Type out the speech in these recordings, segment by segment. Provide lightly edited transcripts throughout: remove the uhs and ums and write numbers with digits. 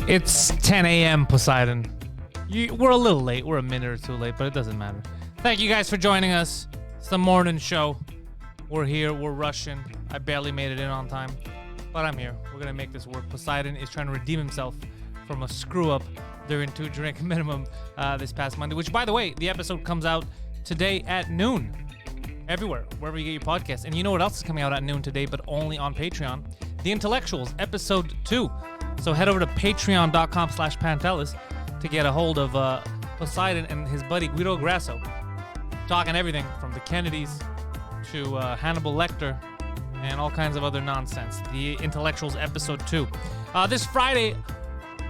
It's 10 a.m. Poseidon. We're a little late. We're a minute or two late, but it doesn't matter. Thank you guys for joining us. It's the morning show. We're here. We're rushing. I barely made it in on time, but I'm here. We're going to make this work. Poseidon is trying to redeem himself from a screw-up during 2-drink minimum this past Monday, which, by the way, the episode comes out today at noon. Everywhere, wherever you get your podcast. And you know what else is coming out at noon today, but only on Patreon? The Intellectuals, episode 2. So head over to patreon.com/Pantelis to get a hold of Poseidon and his buddy Guido Grasso, talking everything from the Kennedys to Hannibal Lecter and all kinds of other nonsense. The Intellectuals, episode 2. This Friday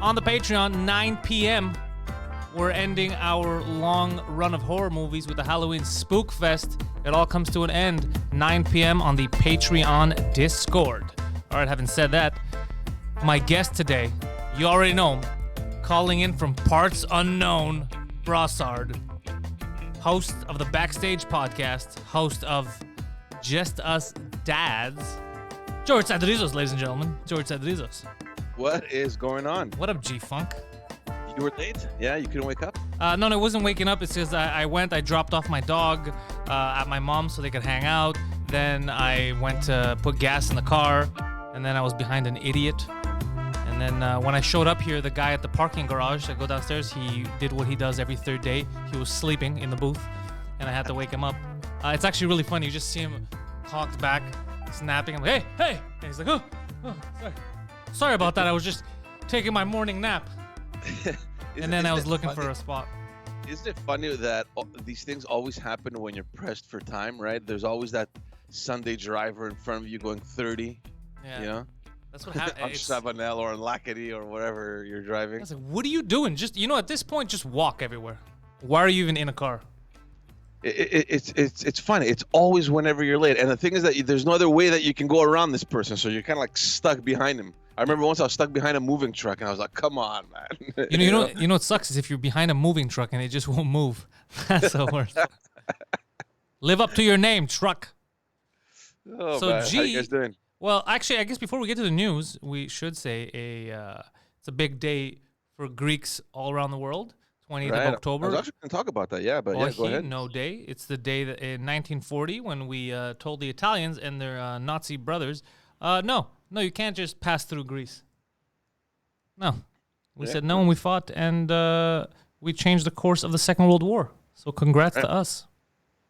on the Patreon, 9 p.m., we're ending our long run of horror movies with the Halloween Spook Fest. It all comes to an end, 9 p.m. on the Patreon Discord. All right, having said that, my guest today, you already know him, calling in from parts unknown, Brossard, host of the Backstage podcast, host of Just Us Dads, George Sadrizos, ladies and gentlemen. George Sadrizos. What is going on? What up, G-Funk? You were late? Yeah, you couldn't wake up? No, it wasn't waking up. It's because I dropped off my dog at my mom's so they could hang out. Then I went to put gas in the car, and then I was behind an idiot. And then when I showed up here, the guy at the parking garage, I go downstairs, he did what he does every third day. He was sleeping in the booth, and I had to wake him up. It's actually really funny. You just see him cocked back, snapping. I'm like, hey! And he's like, oh, sorry. Sorry about that. I was just taking my morning nap. And then I was looking for a spot. Isn't it funny that these things always happen when you're pressed for time, right? There's always that Sunday driver in front of you going 30, yeah. You know? That's what happened. On Chabanel or on Lacadie or whatever you're driving. I was like, what are you doing? Just, at this point, just walk everywhere. Why are you even in a car? It's funny. It's always whenever you're late. And the thing is that there's no other way that you can go around this person. So you're kind of like stuck behind him. I remember once I was stuck behind a moving truck, and I was like, "Come on, man!" You know what sucks is if you're behind a moving truck and it just won't move. That's the worst. Live up to your name, truck. Oh, so, man. G, how you guys doing? Well, actually, I guess before we get to the news, we should say it's a big day for Greeks all around the world. 20th of October. I was actually going to talk about that, yeah, but yeah, go ahead. No day. It's the day that in 1940 when we told the Italians and their Nazi brothers, no, you can't just pass through Greece. No. We said no, and we fought, and we changed the course of the Second World War. So congrats to us.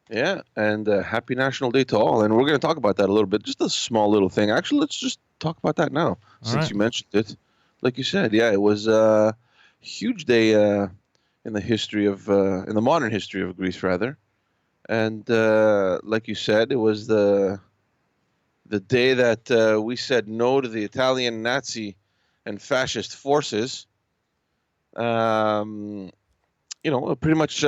Yeah, and happy National Day to all. And we're going to talk about that a little bit. Just a small little thing. Actually, let's just talk about that now, since you mentioned it. Like you said, yeah, it was a huge day in the modern history of Greece, rather. And like you said, it was the day that we said no to the Italian Nazi and fascist forces. Pretty much,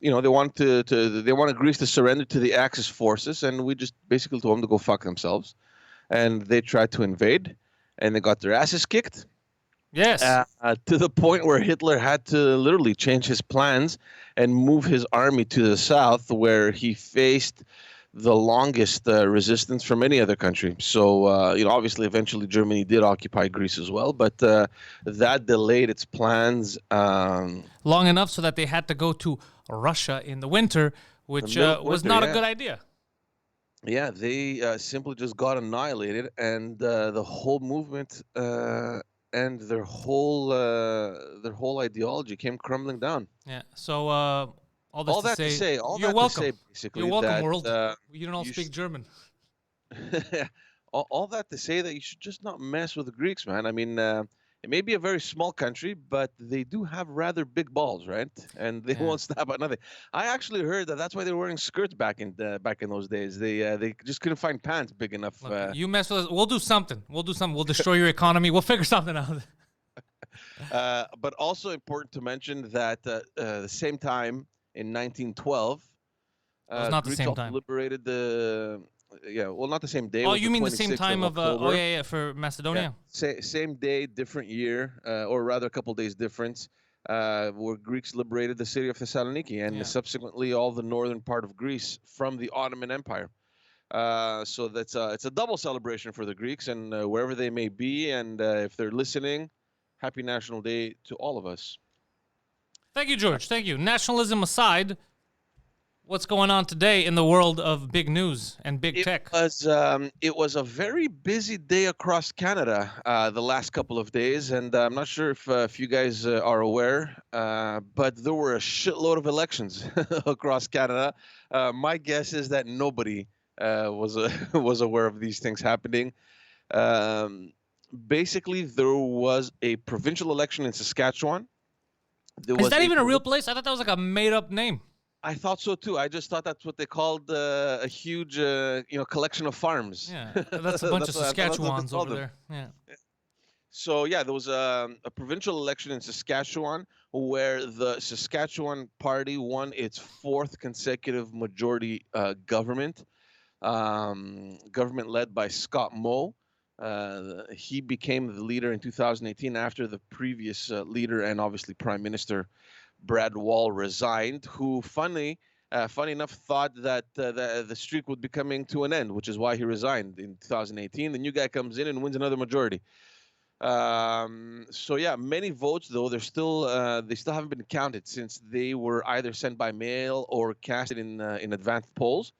they wanted Greece to surrender to the Axis forces, and we just basically told them to go fuck themselves. And they tried to invade, and they got their asses kicked. Yes. To the point where Hitler had to literally change his plans and move his army to the south, where he faced the longest resistance from any other country. So, obviously, eventually Germany did occupy Greece as well, but that delayed its plans. Long enough so that they had to go to Russia in the winter, which was not a good idea. Yeah, they simply just got annihilated, and the whole movement and their whole ideology came crumbling down. Yeah, so... All that to say, you're welcome. You're welcome, world. You don't all speak German. all that to say that you should just not mess with the Greeks, man. I mean, it may be a very small country, but they do have rather big balls, right? And they won't stop at nothing. I actually heard that's why they were wearing skirts back in those days. They just couldn't find pants big enough. Look, you mess with us, we'll do something. We'll destroy your economy. We'll figure something out. But also important to mention that the same time, in 1912, not Greeks the same time. Liberated not the same day. Oh, you mean the same time of October. for Macedonia? Yeah. Same day, different year, or rather a couple days difference, where Greeks liberated the city of Thessaloniki and subsequently all the northern part of Greece from the Ottoman Empire. So it's a double celebration for the Greeks, and wherever they may be, and if they're listening, Happy National Day to all of us. Thank you, George. Thank you. Nationalism aside, what's going on today in the world of big news and big tech? It was a very busy day across Canada the last couple of days, and I'm not sure if you guys are aware, but there were a shitload of elections across Canada. My guess is that nobody was aware of these things happening. Basically, there was a provincial election in Saskatchewan. Is that even a real place? I thought that was like a made-up name. I thought so too. I just thought that's what they called a huge, collection of farms. Yeah, that's a bunch of Saskatchewans over there. Yeah. So yeah, there was a provincial election in Saskatchewan where the Saskatchewan Party won its fourth consecutive majority government. Government led by Scott Moe. He became the leader in 2018 after the previous leader and obviously Prime Minister Brad Wall resigned, who funny enough thought that the streak would be coming to an end, which is why he resigned in 2018. The new guy comes in and wins another majority. So yeah, many votes though they still haven't been counted since they were either sent by mail or casted in advanced polls.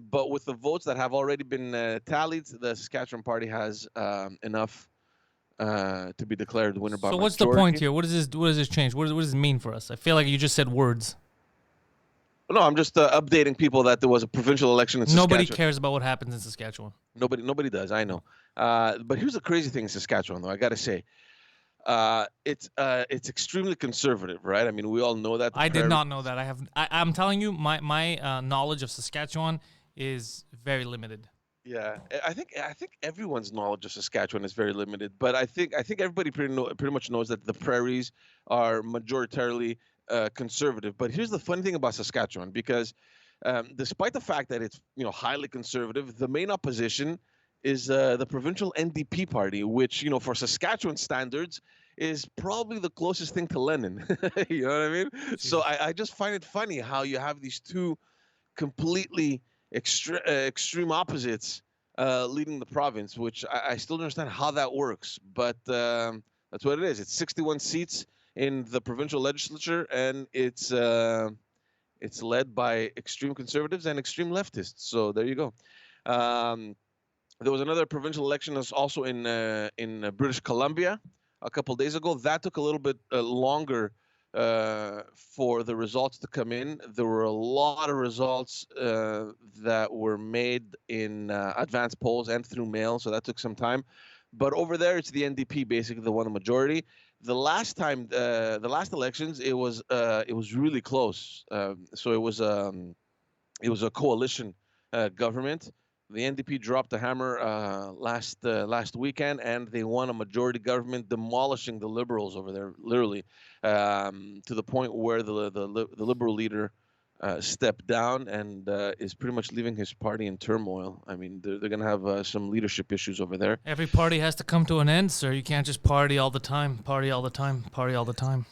But with the votes that have already been tallied, the Saskatchewan Party has enough to be declared winner by majority. So what's the point here? What does this change? What does it mean for us? I feel like you just said words. No, I'm just updating people that there was a provincial election in Saskatchewan. Nobody cares about what happens in Saskatchewan. Nobody does. I know. But here's the crazy thing in Saskatchewan, though. I got to say, it's extremely conservative, right? I mean, we all know that. I did not know that. I'm telling you, my knowledge of Saskatchewan is very limited. Yeah, I think everyone's knowledge of Saskatchewan is very limited, but I think everybody pretty much knows that the prairies are majoritarily conservative. But here's the funny thing about Saskatchewan, because despite the fact that it's highly conservative, the main opposition is the provincial NDP party, which for Saskatchewan standards is probably the closest thing to Lenin. You know what I mean? Jeez. So I just find it funny how you have these two completely extreme opposites leading the province, which I still don't understand how that works, but that's what it is. It's 61 seats in the provincial legislature, and it's led by extreme conservatives and extreme leftists. So there you go. There was another provincial election that's also in British Columbia a couple days ago. That took a little bit longer for the results to come in. There were a lot of results that were made in advanced polls and through mail, so that took some time. But over there, it's the NDP basically that won the majority. The last time, the last elections, it was really close. So it was a coalition government. The NDP dropped the hammer last weekend, and they won a majority government, demolishing the Liberals over there, literally, to the point where the Liberal leader stepped down and is pretty much leaving his party in turmoil. I mean, they're going to have some leadership issues over there. Every party has to come to an end, sir. You can't just party all the time, party all the time, party all the time.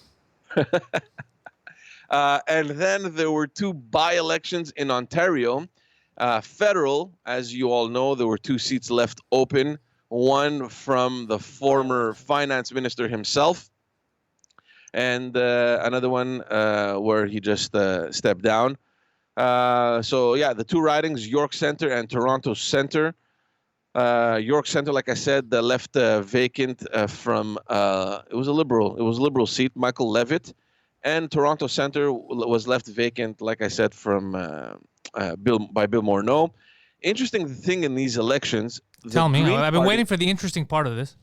And then there were two by-elections in Ontario. Federal, as you all know, there were two seats left open. One from the former finance minister himself, and another one where he just stepped down. So yeah, the two ridings, York Centre and Toronto Centre. York Centre, like I said, left vacant from it was a liberal seat, Michael Levitt, and Toronto Centre was left vacant, like I said, from Bill Morneau. Interesting thing in these elections. Tell me, I've been waiting for the interesting part of this.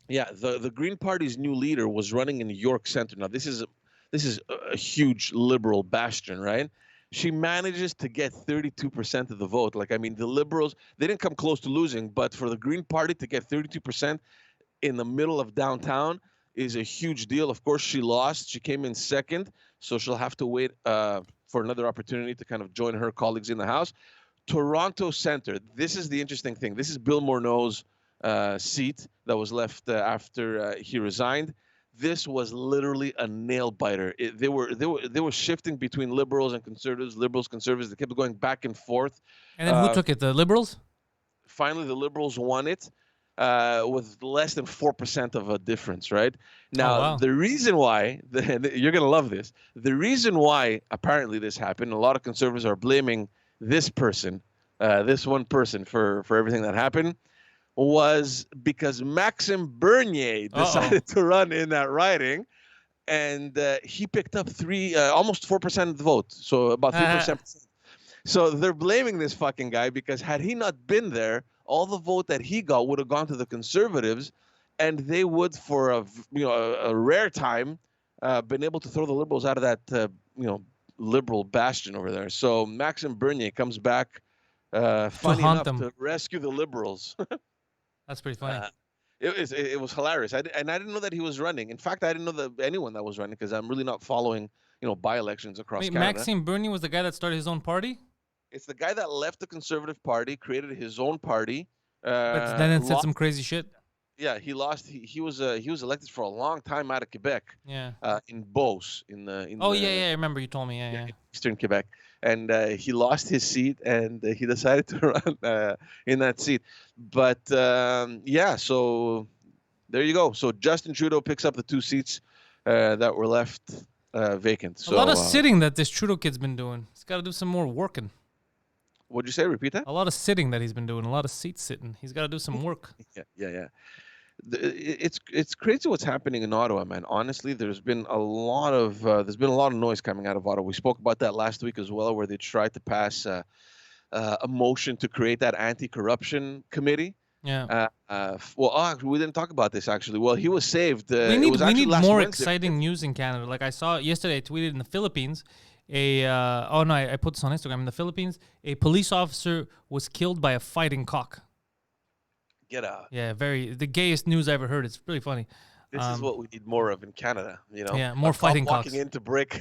Yeah, the Green Party's new leader was running in York Centre. Now, this is a huge liberal bastion, right? She manages to get 32% of the vote. Like, I mean, the Liberals, they didn't come close to losing, but for the Green Party to get 32% in the middle of downtown is a huge deal. Of course, she lost. She came in second, so she'll have to wait for another opportunity to kind of join her colleagues in the House. Toronto Centre, this is the interesting thing. This is Bill Morneau's seat that was left after he resigned. This was literally a nail biter. They were shifting between liberals and conservatives, liberals, conservatives. They kept going back and forth. And then who took it? The Liberals? Finally, the Liberals won it. with less than 4% of a difference, right? Oh Now, wow. the reason why, you're going to love this, the reason why apparently this happened, a lot of conservatives are blaming this person, this one person for everything that happened, was because Maxime Bernier Uh-oh. decided to run in that riding, and he picked up almost 4% of the vote, so about 3%. So they're blaming this fucking guy because had he not been there, all the vote that he got would have gone to the conservatives, and they would, for a rare time, been able to throw the liberals out of that liberal bastion over there. So Maxime Bernier comes back, To funny hunt enough, them. to rescue the liberals. That's pretty funny. uh, it was hilarious. And I didn't know that he was running. In fact, I didn't know that anyone that was running because I'm really not following by-elections across Wait, Canada. Maxime Bernier was the guy that started his own party? It's the guy that left the Conservative Party, created his own party. But then it said Lost. some crazy shit. Yeah, he lost. He was elected for a long time out of Quebec, Yeah. in Beauce, in Oh the yeah, I remember you told me. Yeah. eastern Quebec, and he lost his seat, and he decided to run in that seat. But yeah, so there you go. So Justin Trudeau picks up the 2 seats that were left vacant. A lot So of sitting that this Trudeau kid's been doing. He's got to do some more working. what'd you say? Repeat that. A lot of sitting that he's been doing. A lot of seat sitting. He's got to do some work. Yeah. It's crazy what's happening in Ottawa, man. Honestly, there's been a lot of noise coming out of Ottawa. We spoke about that last week as well, where they tried to pass a motion to create that anti-corruption committee. Yeah. We didn't talk about this actually. Well, he was saved. We It need was actually last more Wednesday. exciting news in Canada. Like I saw yesterday, I tweeted in the Philippines. I put this on Instagram. In the Philippines, a police officer was killed by a fighting cock. Get out. Yeah, the gayest news I ever heard. It's really funny. This is what we need more of in Canada. Yeah, more A cop fighting walking cocks. in to break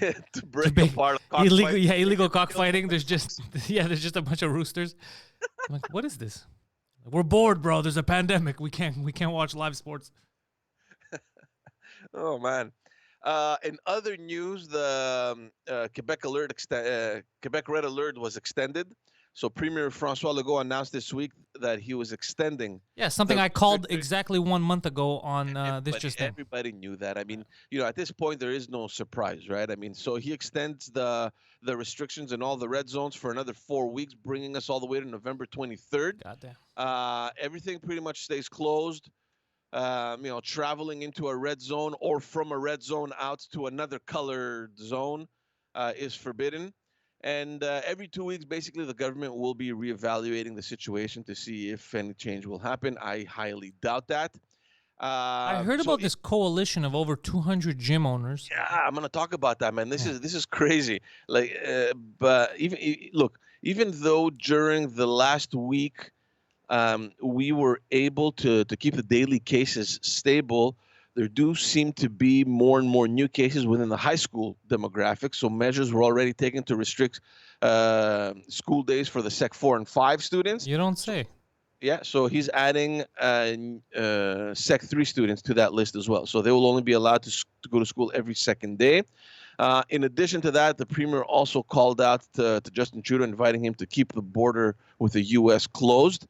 apart a cockfight. Illegal cockfighting. There's just a bunch of roosters. I'm like, what is this? We're bored, bro. There's a pandemic. We can't watch live sports. Oh man. In other news, the Quebec Red Alert was extended. So Premier François Legault announced this week that he was extending. Yeah, something I called exactly 1 month ago on this just then. Everybody knew that. I mean, at this point there is no surprise, right? I mean, so he extends the restrictions in all the red zones for another 4 weeks, bringing us all the way to November 23rd. Goddamn. Everything pretty much stays closed. Traveling into a red zone or from a red zone out to another colored zone is forbidden. And every 2 weeks, basically, the government will be reevaluating the situation to see if any change will happen. I highly doubt that. I heard about this coalition of over 200 gym owners. Yeah, I'm gonna talk about that, man. This is crazy. Like, but even though during the last week, we were able to keep the daily cases stable, there do seem to be more and more new cases within the high school demographic. So measures were already taken to restrict school days for the Sec 4 and 5 students. You don't say. Yeah, so he's adding Sec 3 students to that list as well. So they will only be allowed to go to school every second day. In addition to that, the premier also called out to Justin Trudeau, inviting him to keep the border with the U.S. closed.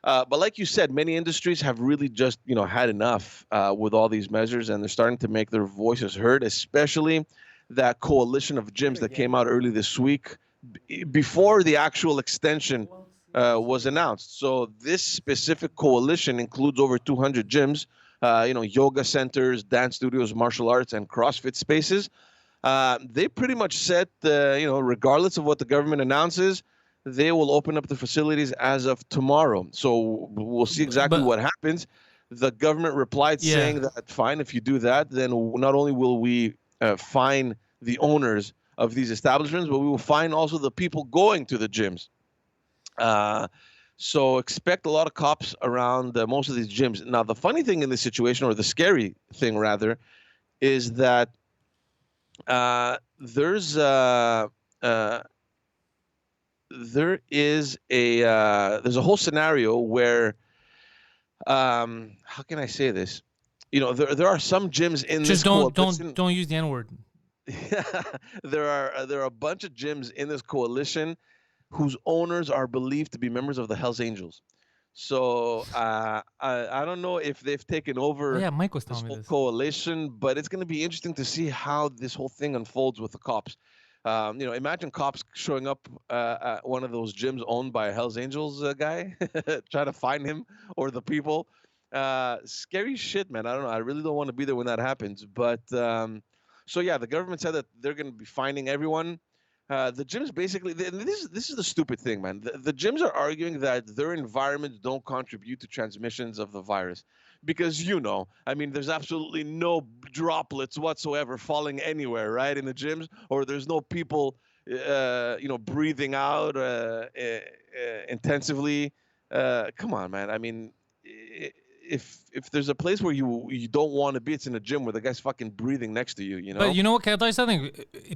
But like you said, many industries have really just had enough with all these measures, and they're starting to make their voices heard, especially that coalition of gyms that came out early this week before the actual extension was announced. So this specific coalition includes over 200 gyms, yoga centers, dance studios, martial arts, and CrossFit spaces. They pretty much said, regardless of what the government announces, they will open up the facilities as of tomorrow. So we'll see exactly what happens. The government replied saying that, fine, if you do that, then not only will we fine the owners of these establishments, but we will fine also the people going to the gyms. So expect a lot of cops around most of these gyms. Now, the funny thing in this situation, or the scary thing rather, is that there's a whole scenario where how can I say this? There are some gyms in just this don't use the N-word. there are a bunch of gyms in this coalition whose owners are believed to be members of the Hells Angels. So I don't know if they've taken Oh over yeah, Mike was this telling me whole this. coalition, but it's going to be interesting to see how this whole thing unfolds with the cops. Imagine cops showing up at one of those gyms owned by a Hell's Angels guy, trying to find him or the people. Scary shit, man. I don't know. I really don't want to be there when that happens. But so yeah, the government said that they're going to be finding everyone. The gyms basically, this is the stupid thing, man. The gyms are arguing that their environments don't contribute to transmissions of the virus, because I mean, there's absolutely no droplets whatsoever falling anywhere, right, in the gyms, or there's no people, breathing out intensively. Come on, man. I mean, if there's a place where you don't want to be, it's in a gym where the guy's fucking breathing next to you. You But know. you know what? Can I tell you something?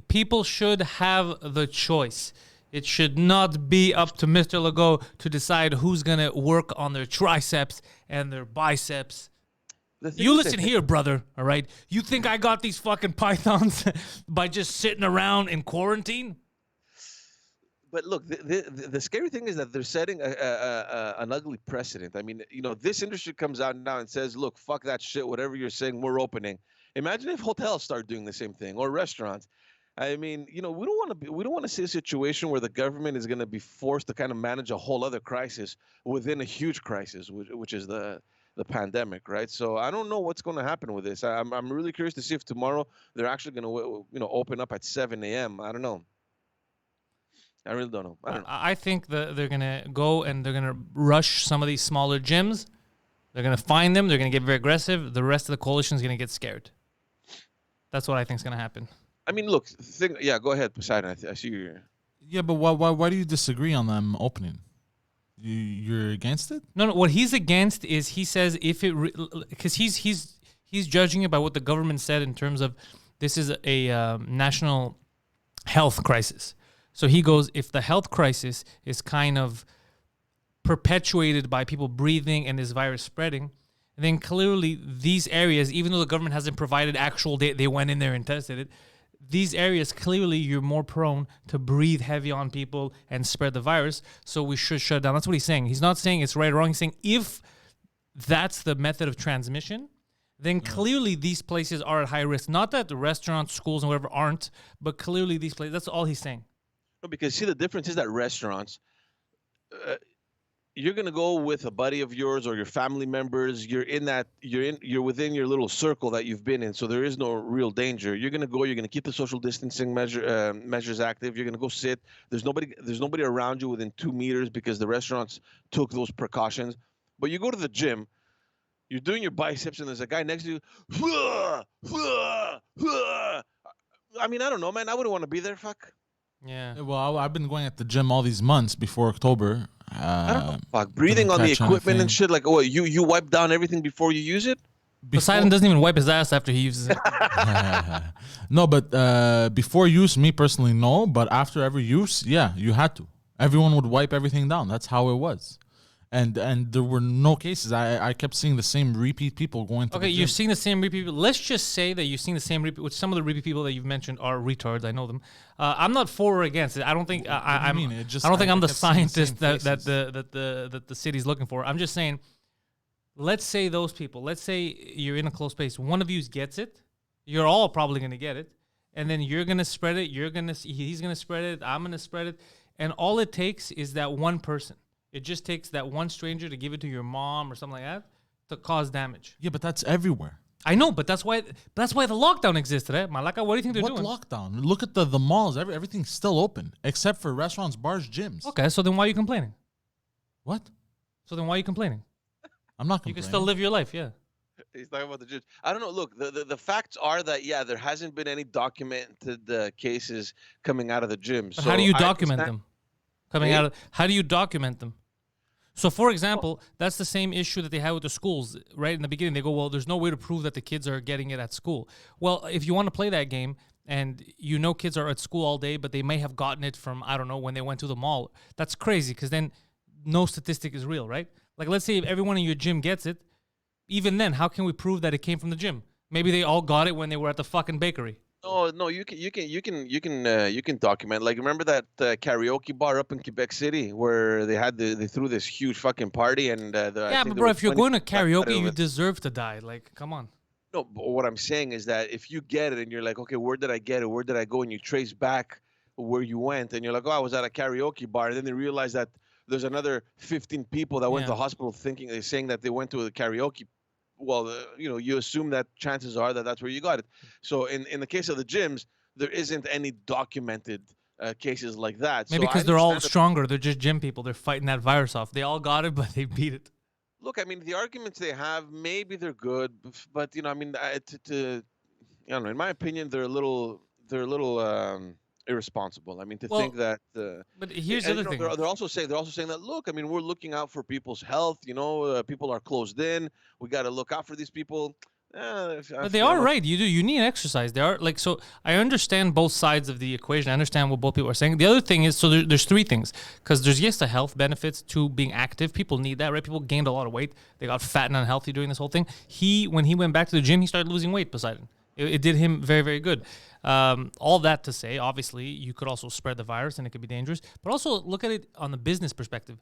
People should have the choice. It should not be up to Mr. Legault to decide who's gonna work on their triceps and their biceps. The thing You is listen that- here, brother. All right. You think I got these fucking pythons by just sitting around in quarantine? But look, the scary thing is that they're setting an ugly precedent. I mean, this industry comes out now and says, "Look, fuck that shit. Whatever you're saying, we're opening." Imagine if hotels start doing the same thing, or restaurants. I mean, we don't want to see a situation where the government is going to be forced to kind of manage a whole other crisis within a huge crisis, which is the pandemic, right? So I don't know what's going to happen with this. I'm really curious to see if tomorrow they're actually going to open up at 7 a.m. I don't know. I really don't know. I don't know. I think that they're gonna go and they're gonna rush some of these smaller gyms. They're gonna find them. They're gonna get very aggressive. The rest of the coalition is gonna get scared. That's what I think is gonna happen. I mean, look, yeah, go ahead, Poseidon. I see you. Yeah, but why do you disagree on them opening? You're against it? No. What he's against is he says if it because he's judging it by what the government said in terms of this is a national health crisis. So he goes, if the health crisis is kind of perpetuated by people breathing and this virus spreading, then clearly these areas, even though the government hasn't provided actual data, they went in there and tested it. These areas, clearly you're more prone to breathe heavy on people and spread the virus. So we should shut down. That's what he's saying. He's not saying it's right or wrong. He's saying if that's the method of transmission, then clearly these places are at high risk. Not that the restaurants, schools, and whatever aren't, but clearly these places, that's all he's saying. No, because see, the difference is that restaurants, you're gonna go with a buddy of yours or your family members. You're within your little circle that you've been in, so there is no real danger. You're gonna go. You're gonna keep the social distancing measures active. You're gonna go sit. There's nobody around you within 2 meters because the restaurants took those precautions. But you go to the gym. You're doing your biceps, and there's a guy next to you. I mean, I don't know, man. I wouldn't want to be there. Fuck. Yeah. Well, I've been going at the gym all these months before October. I don't know. Fuck. Breathing on the catch equipment and anything. shit. Like, oh, you wipe down everything before you use it? Poseidon doesn't even wipe his ass after he uses it. No, but before use, me personally, no. But after every use, yeah, you had to. Everyone would wipe everything down. That's how it was. And there were no cases. I kept seeing the same repeat people going to Okay, the gym. you're seeing the same repeat people. Let's just say that you're seeing the same repeat, which some of the repeat people that you've mentioned are retards. I know them. I'm not for or against it. I don't think I mean? It just- I don't think I I'm the kept seeing the same scientist that faces. the city's looking for. I'm just saying. Let's say those people. Let's say you're in a close space. One of you gets it. You're all probably gonna get it, and then you're gonna spread it. He's gonna spread it. I'm gonna spread it, and all it takes is that one person. It just takes that one stranger to give it to your mom or something like that to cause damage. Yeah, but that's everywhere. I know, but that's why the lockdown existed, eh? Malaka, what do you think they're What doing? lockdown? Look at the malls. Everything's still open except for restaurants, bars, gyms. Okay, so then why are you complaining? What? So then why are you complaining? I'm not You complaining. can still live your life, yeah. He's talking about the gyms. I don't know. Look, the facts are that, yeah, there hasn't been any documented cases coming out of the gyms. But how do you document them? How do you document them? So, for example, that's the same issue that they had with the schools, right? In the beginning, they go, well, there's no way to prove that the kids are getting it at school. Well, if you want to play that game and you know kids are at school all day, but they may have gotten it from, I don't know, when they went to the mall, that's crazy because then no statistic is real, right? Like, let's say if everyone in your gym gets it, even then, how can we prove that it came from the gym? Maybe they all got it when they were at the fucking bakery. No, you can document. Like, remember that karaoke bar up in Quebec City where they threw this huge fucking party, and I Yeah, think but there bro, were if you're 20 going to people that died karaoke, of you it. deserve to die. Like, come on. No, but what I'm saying is that if you get it and you're like, okay, where did I get it? Where did I go? And you trace back where you went, and you're like, oh, I was at a karaoke bar, and then they realize that there's another 15 people that went to Yeah. the hospital saying that they went to a karaoke. Well, you assume that chances are that that's where you got it. So in the case of the gyms, there isn't any documented cases like that. Maybe So I because they're all understand that. stronger. They're just gym people. They're fighting that virus off. They all got it, but they beat it. Look, I mean, the arguments they have, maybe they're good, but I mean, I don't know. In my opinion, they're a little irresponsible. I mean, to think Well, that, but here's the and other thing. they're also saying that, look, I mean, we're looking out for people's health. People are closed in. We got to look out for these people. But they are right. You need exercise. They are like, so I understand both sides of the equation. I understand what both people are saying. The other thing is, so there's three things, because there's yes the health benefits to being active. People need that, right? People gained a lot of weight. They got fat and unhealthy doing this whole thing. When he went back to the gym, he started losing weight. Poseidon. It did him very, very good. All that to say, obviously, you could also spread the virus and it could be dangerous. But also look at it on the business perspective.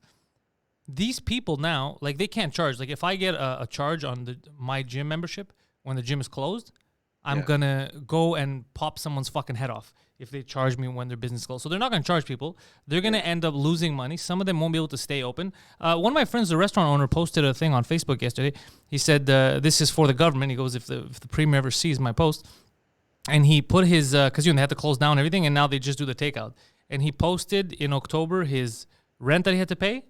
These people now, like, they can't charge. Like, if I get a charge on my gym membership when the gym is closed, I'm gonna go and pop someone's fucking head off if they charge me when their business is closed. So they're not gonna charge people. They're gonna end up losing money. Some of them won't be able to stay open. One of my friends, the restaurant owner, posted a thing on Facebook yesterday. He said, "This is for the government." He goes, "If the premier ever sees my post," and he put his because they had to close down everything, and now they just do the takeout. And he posted in October his rent that he had to pay,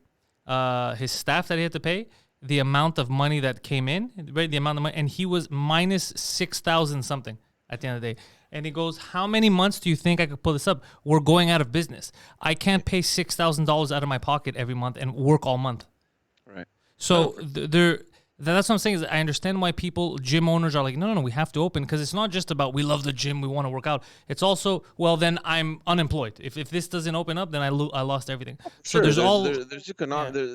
his staff that he had to pay, the amount of money that came in, right? The amount of money, and he was minus 6,000 something at the end of the day. And he goes, "How many months do you think I could pull this up? We're going out of business. I can't pay $6,000 out of my pocket every month and work all month." Right. So that's what I'm saying is I understand why gym owners are like, no, we have to open, because it's not just about we love the gym, we want to work out. It's also, well, then I'm unemployed. If this doesn't open up, then I lost everything. So Sure, there's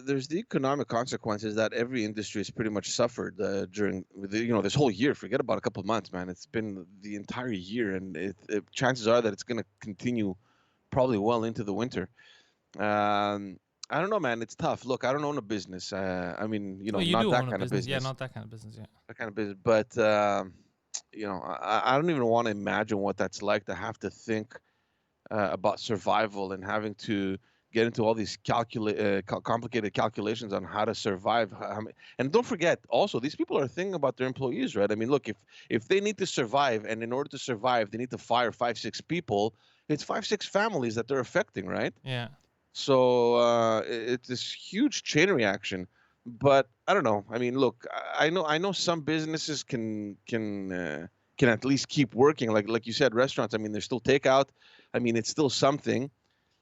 there's the economic consequences that every industry has pretty much suffered during this whole year. Forget about a couple of months, man. It's been the entire year, and chances are that it's going to continue probably well into the winter. I don't know, man. It's tough. Look, I don't own a business. I mean, you not do that own a kind of business. business. Yeah, not that kind of business. Yeah. That kind of business. But I don't even want to imagine what that's like to have to think about survival and having to get into all these complicated calculations on how to survive. And don't forget, also, these people are thinking about their employees, right? I mean, look, if they need to survive, and in order to survive, they need to fire 5-6 people. It's 5-6 families that they're affecting, right? Yeah. So it's this huge chain reaction. But I don't know. I mean, look, I know some businesses can at least keep working. Like you said, restaurants. I mean, there's still takeout. I mean, it's still something.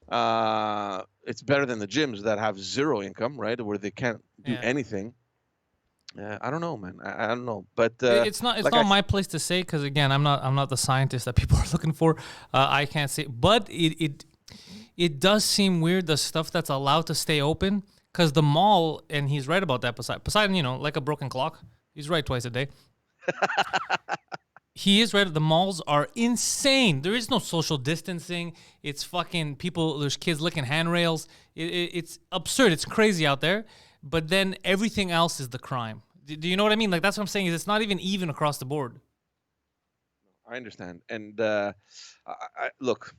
It's better than the gyms that have zero income, right? Where they can't do anything. I don't know, man. I don't know, but it's not my place to say, because again, I'm not the scientist that people are looking for. I can't say, but it does seem weird, the stuff that's allowed to stay open, because the mall, and he's right about that. Poseidon, like a broken clock, he's right twice a day. He is right. The malls are insane. There is no social distancing. It's fucking people. There's kids licking handrails. It's absurd. It's crazy out there. But then everything else is the crime. Do you know what I mean? Like, that's what I'm saying, is it's not even across the board. I understand. And look,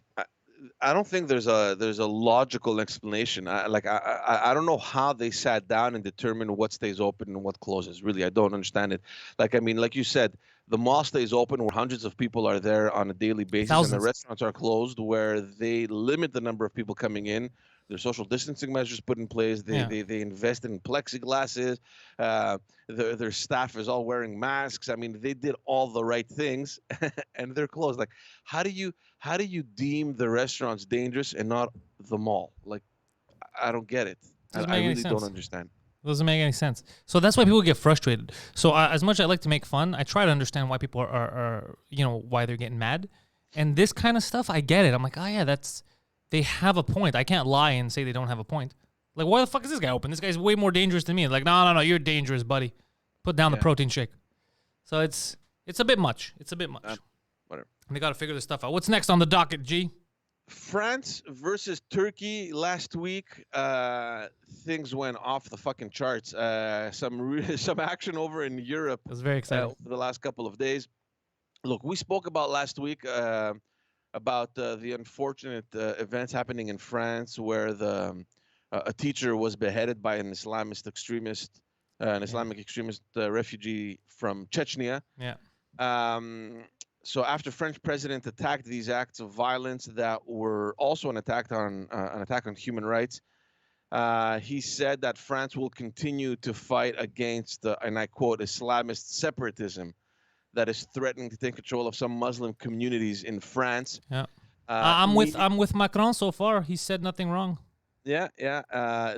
I don't think there's a logical explanation. I don't know how they sat down and determined what stays open and what closes. Really, I don't understand it. Like, I mean, like you said, the mall stays open where hundreds of people are there on a daily basis, Thousands. and the restaurants are closed where they limit the number of people coming in. There's social distancing measures put in place. They invest in plexiglasses. Their staff is all wearing masks. I mean, they did all the right things, and they're closed. Like, how do you deem the restaurants dangerous and not the mall? Like, I don't get it. I really don't understand. Doesn't make any sense. So that's why people get frustrated. So as much as I like to make fun, I try to understand why people are why they're getting mad. And this kind of stuff, I get it. I'm like, oh yeah, they have a point. I can't lie and say they don't have a point. Like, why the fuck is this guy open? This guy's way more dangerous than me. Like, no, you're dangerous, buddy. Put down the protein shake. So it's a bit much. It's a bit much. whatever. They got to figure this stuff out. What's next on the docket, G? France versus Turkey last week. Things went off the fucking charts. Some action over in Europe. It was very exciting. Over the last couple of days. Look, we spoke about last week about the unfortunate events happening in France, where a teacher was beheaded by an Islamic extremist refugee from Chechnya. Yeah. So after French president attacked these acts of violence that were also an attack on human rights, he said that France will continue to fight against, and I quote, Islamist separatism that is threatening to take control of some Muslim communities in France. Yeah. I'm with Macron so far. He said nothing wrong. Yeah.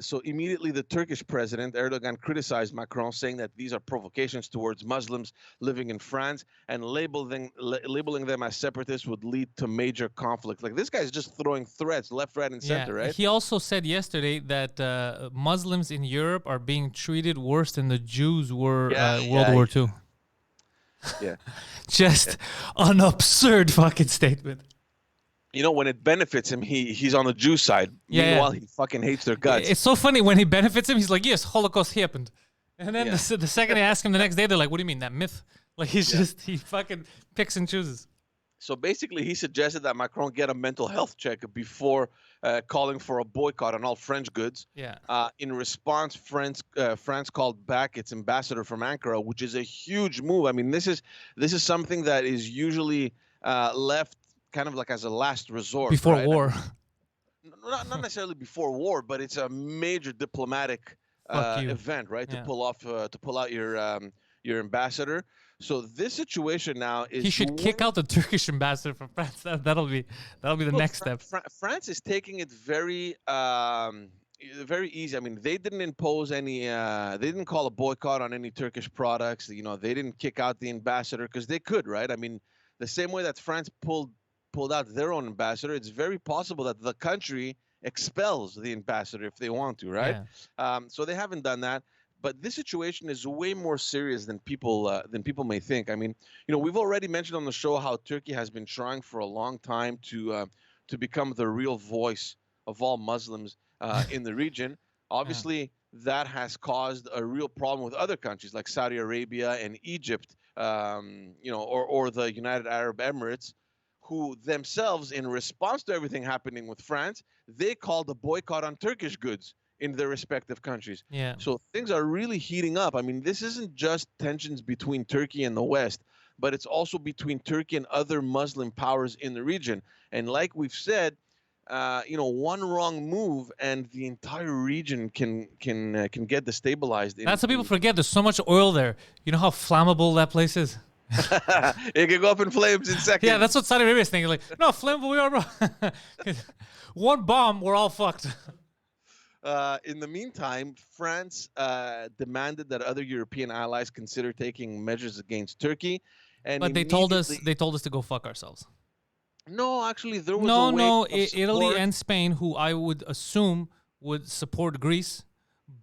So immediately the Turkish president, Erdogan, criticized Macron, saying that these are provocations towards Muslims living in France, and labeling them as separatists would lead to major conflict. Like, this guy's just throwing threats left, right, and center, right? He also said yesterday that Muslims in Europe are being treated worse than the Jews were World War II. Yeah. Just an absurd fucking statement. You know, when it benefits him, he's on the Jew side. Meanwhile, he fucking hates their guts. It's so funny when he benefits him. He's like, yes, Holocaust happened. And then the second they ask him the next day, they're like, what do you mean, that myth? Like, he fucking picks and chooses. So basically, he suggested that Macron get a mental health check before calling for a boycott on all French goods. Yeah. In response, France called back its ambassador from Ankara, which is a huge move. I mean, this is something that is usually left kind of like as a last resort. Before right? war. Not necessarily before war, but it's a major diplomatic event, right? Yeah. To pull out your ambassador. So this situation now is he should kick out the Turkish ambassador from France. That'll be the next step. France is taking it very easy. I mean, they didn't impose any. They didn't call a boycott on any Turkish products. You know, they didn't kick out the ambassador because they could, right? I mean, the same way that France pulled out their own ambassador, it's very possible that the country expels the ambassador if they want to, right? Yeah. So they haven't done that. But this situation is way more serious than people may think. I mean, you know, we've already mentioned on the show how Turkey has been trying for a long time to become the real voice of all Muslims in the region. Obviously, that has caused a real problem with other countries like Saudi Arabia and Egypt, you know, or the United Arab Emirates, who themselves, in response to everything happening with France, they called a boycott on Turkish goods in their respective countries. Yeah. So things are really heating up. I mean, this isn't just tensions between Turkey and the West, but it's also between Turkey and other Muslim powers in the region. And like we've said, you know, one wrong move and the entire region can get destabilized. That's what people forget. There's so much oil there. You know how flammable that place is? It can go up in flames in seconds. Yeah, that's what Saudi Arabia is thinking. Like, no, flammable we are, bro. One bomb, we're all fucked. In the meantime, France demanded that other European allies consider taking measures against Turkey, but they told us to go fuck ourselves. No, actually, there was a way of Italy and Spain, who I would assume would support Greece,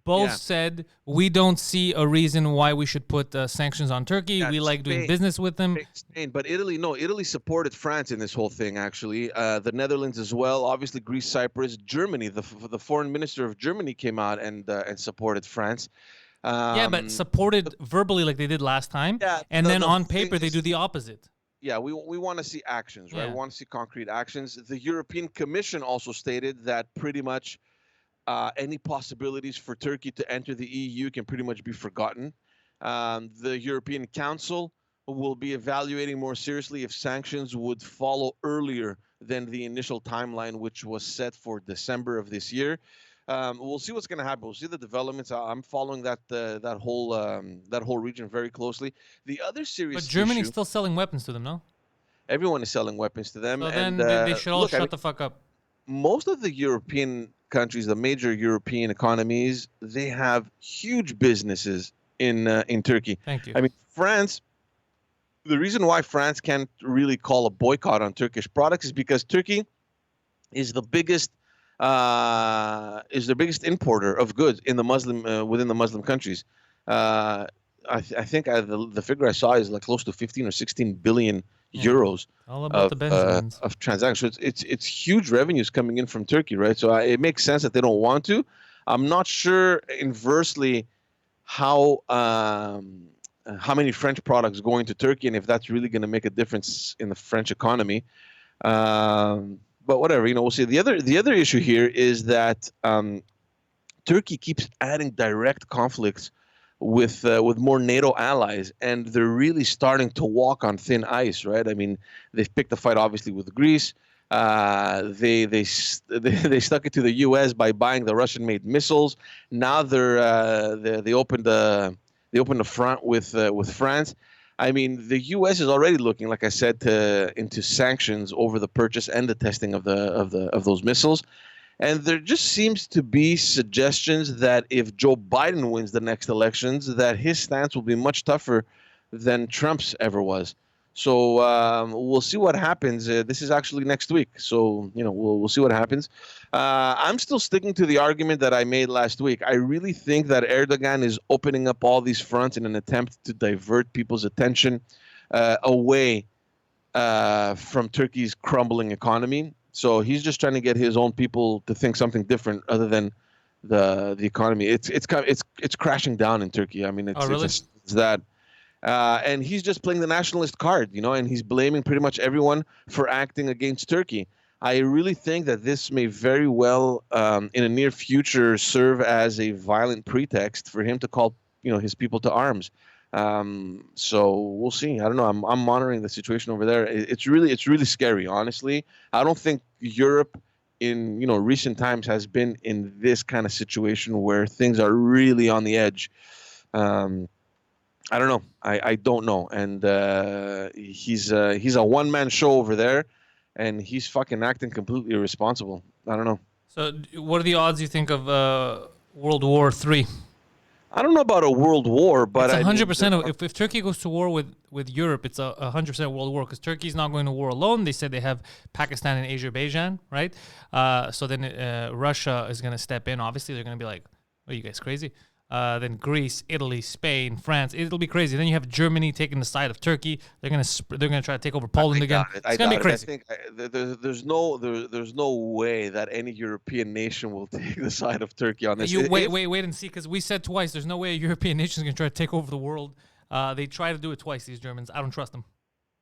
both said we don't see a reason why we should put sanctions on Turkey. We like doing business with them. Spain, but Italy supported France in this whole thing, actually. The Netherlands as well. Obviously, Greece, Cyprus, Germany. The foreign minister of Germany came out and supported France. But supported verbally like they did last time. Yeah, and then on paper, they do the opposite. Yeah, we want to see actions, right? Yeah. We want to see concrete actions. The European Commission also stated that pretty much any possibilities for Turkey to enter the EU can pretty much be forgotten. The European Council will be evaluating more seriously if sanctions would follow earlier than the initial timeline, which was set for December of this year. We'll see what's going to happen. We'll see the developments. I'm following that whole region very closely. The other serious But Germany's issue, still selling weapons to them, no? everyone is selling weapons to them. So and then they should all look, shut the fuck up. most of the European countries, the major European economies, they have huge businesses in Turkey. Thank you. I mean, France. The reason why France can't really call a boycott on Turkish products is because Turkey is the biggest importer of goods in the Muslim within the Muslim countries. I think the figure I saw is like close to 15 or 16 billion euros All about the Benjamins. of transactions. So it's huge revenues coming in from Turkey, right? So it makes sense that they don't want to. I'm not sure inversely how many French products go into Turkey and if that's really going to make a difference in the French economy. But whatever, we'll see. The other issue here is that Turkey keeps adding direct conflicts with more NATO allies, and they're really starting to walk on thin ice, right? I mean, they've picked a fight obviously with Greece. They stuck it to the U.S. by buying the Russian-made missiles. Now they opened the front with France. I mean, the U.S. is already looking, like I said, into sanctions over the purchase and the testing of those missiles. And there just seems to be suggestions that if Joe Biden wins the next elections, that his stance will be much tougher than Trump's ever was. So we'll see what happens. This is actually next week, so we'll see what happens. I'm still sticking to the argument that I made last week. I really think that Erdogan is opening up all these fronts in an attempt to divert people's attention away from Turkey's crumbling economy. So he's just trying to get his own people to think something different other than the economy. It's crashing down in Turkey. I mean, it's that. And he's just playing the nationalist card, and he's blaming pretty much everyone for acting against Turkey. I really think that this may very well, in a near future, serve as a violent pretext for him to call, his people to arms. So we'll see. I don't know. I'm monitoring the situation over there. It's really scary, honestly. I don't think Europe in recent times has been in this kind of situation where things are really on the edge. I don't know. I don't know. And he's a one-man show over there, and he's fucking acting completely irresponsible. I don't know. So what are the odds you think of World War III? I don't know about a world war, but it's 100%. If Turkey goes to war with Europe, it's a 100% world war because Turkey's not going to war alone. They said they have Pakistan and Azerbaijan, right? So then Russia is going to step in. Obviously, they're going to be like, "Are you guys crazy?" Then Greece, Italy, Spain, France. It'll be crazy. Then you have Germany taking the side of Turkey. They're gonna try to take over Poland again. It's gonna be crazy. I think there's no way that any European nation will take the side of Turkey on this. Wait and see, because we said twice. There's no way a European nation is gonna try to take over the world. They try to do it twice. These Germans. I don't trust them.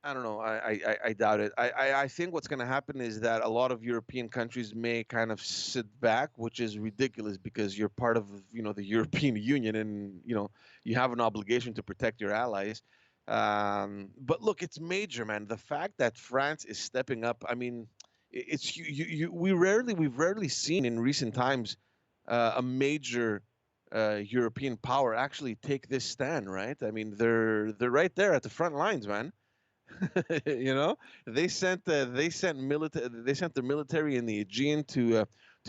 I don't know. I doubt it. I think what's going to happen is that a lot of European countries may kind of sit back, which is ridiculous because you're part of the European Union and you have an obligation to protect your allies. But look, it's major, man. The fact that France is stepping up. I mean, we've rarely seen in recent times a major European power actually take this stand, right? I mean, they're right there at the front lines, man. They sent the military in the Aegean to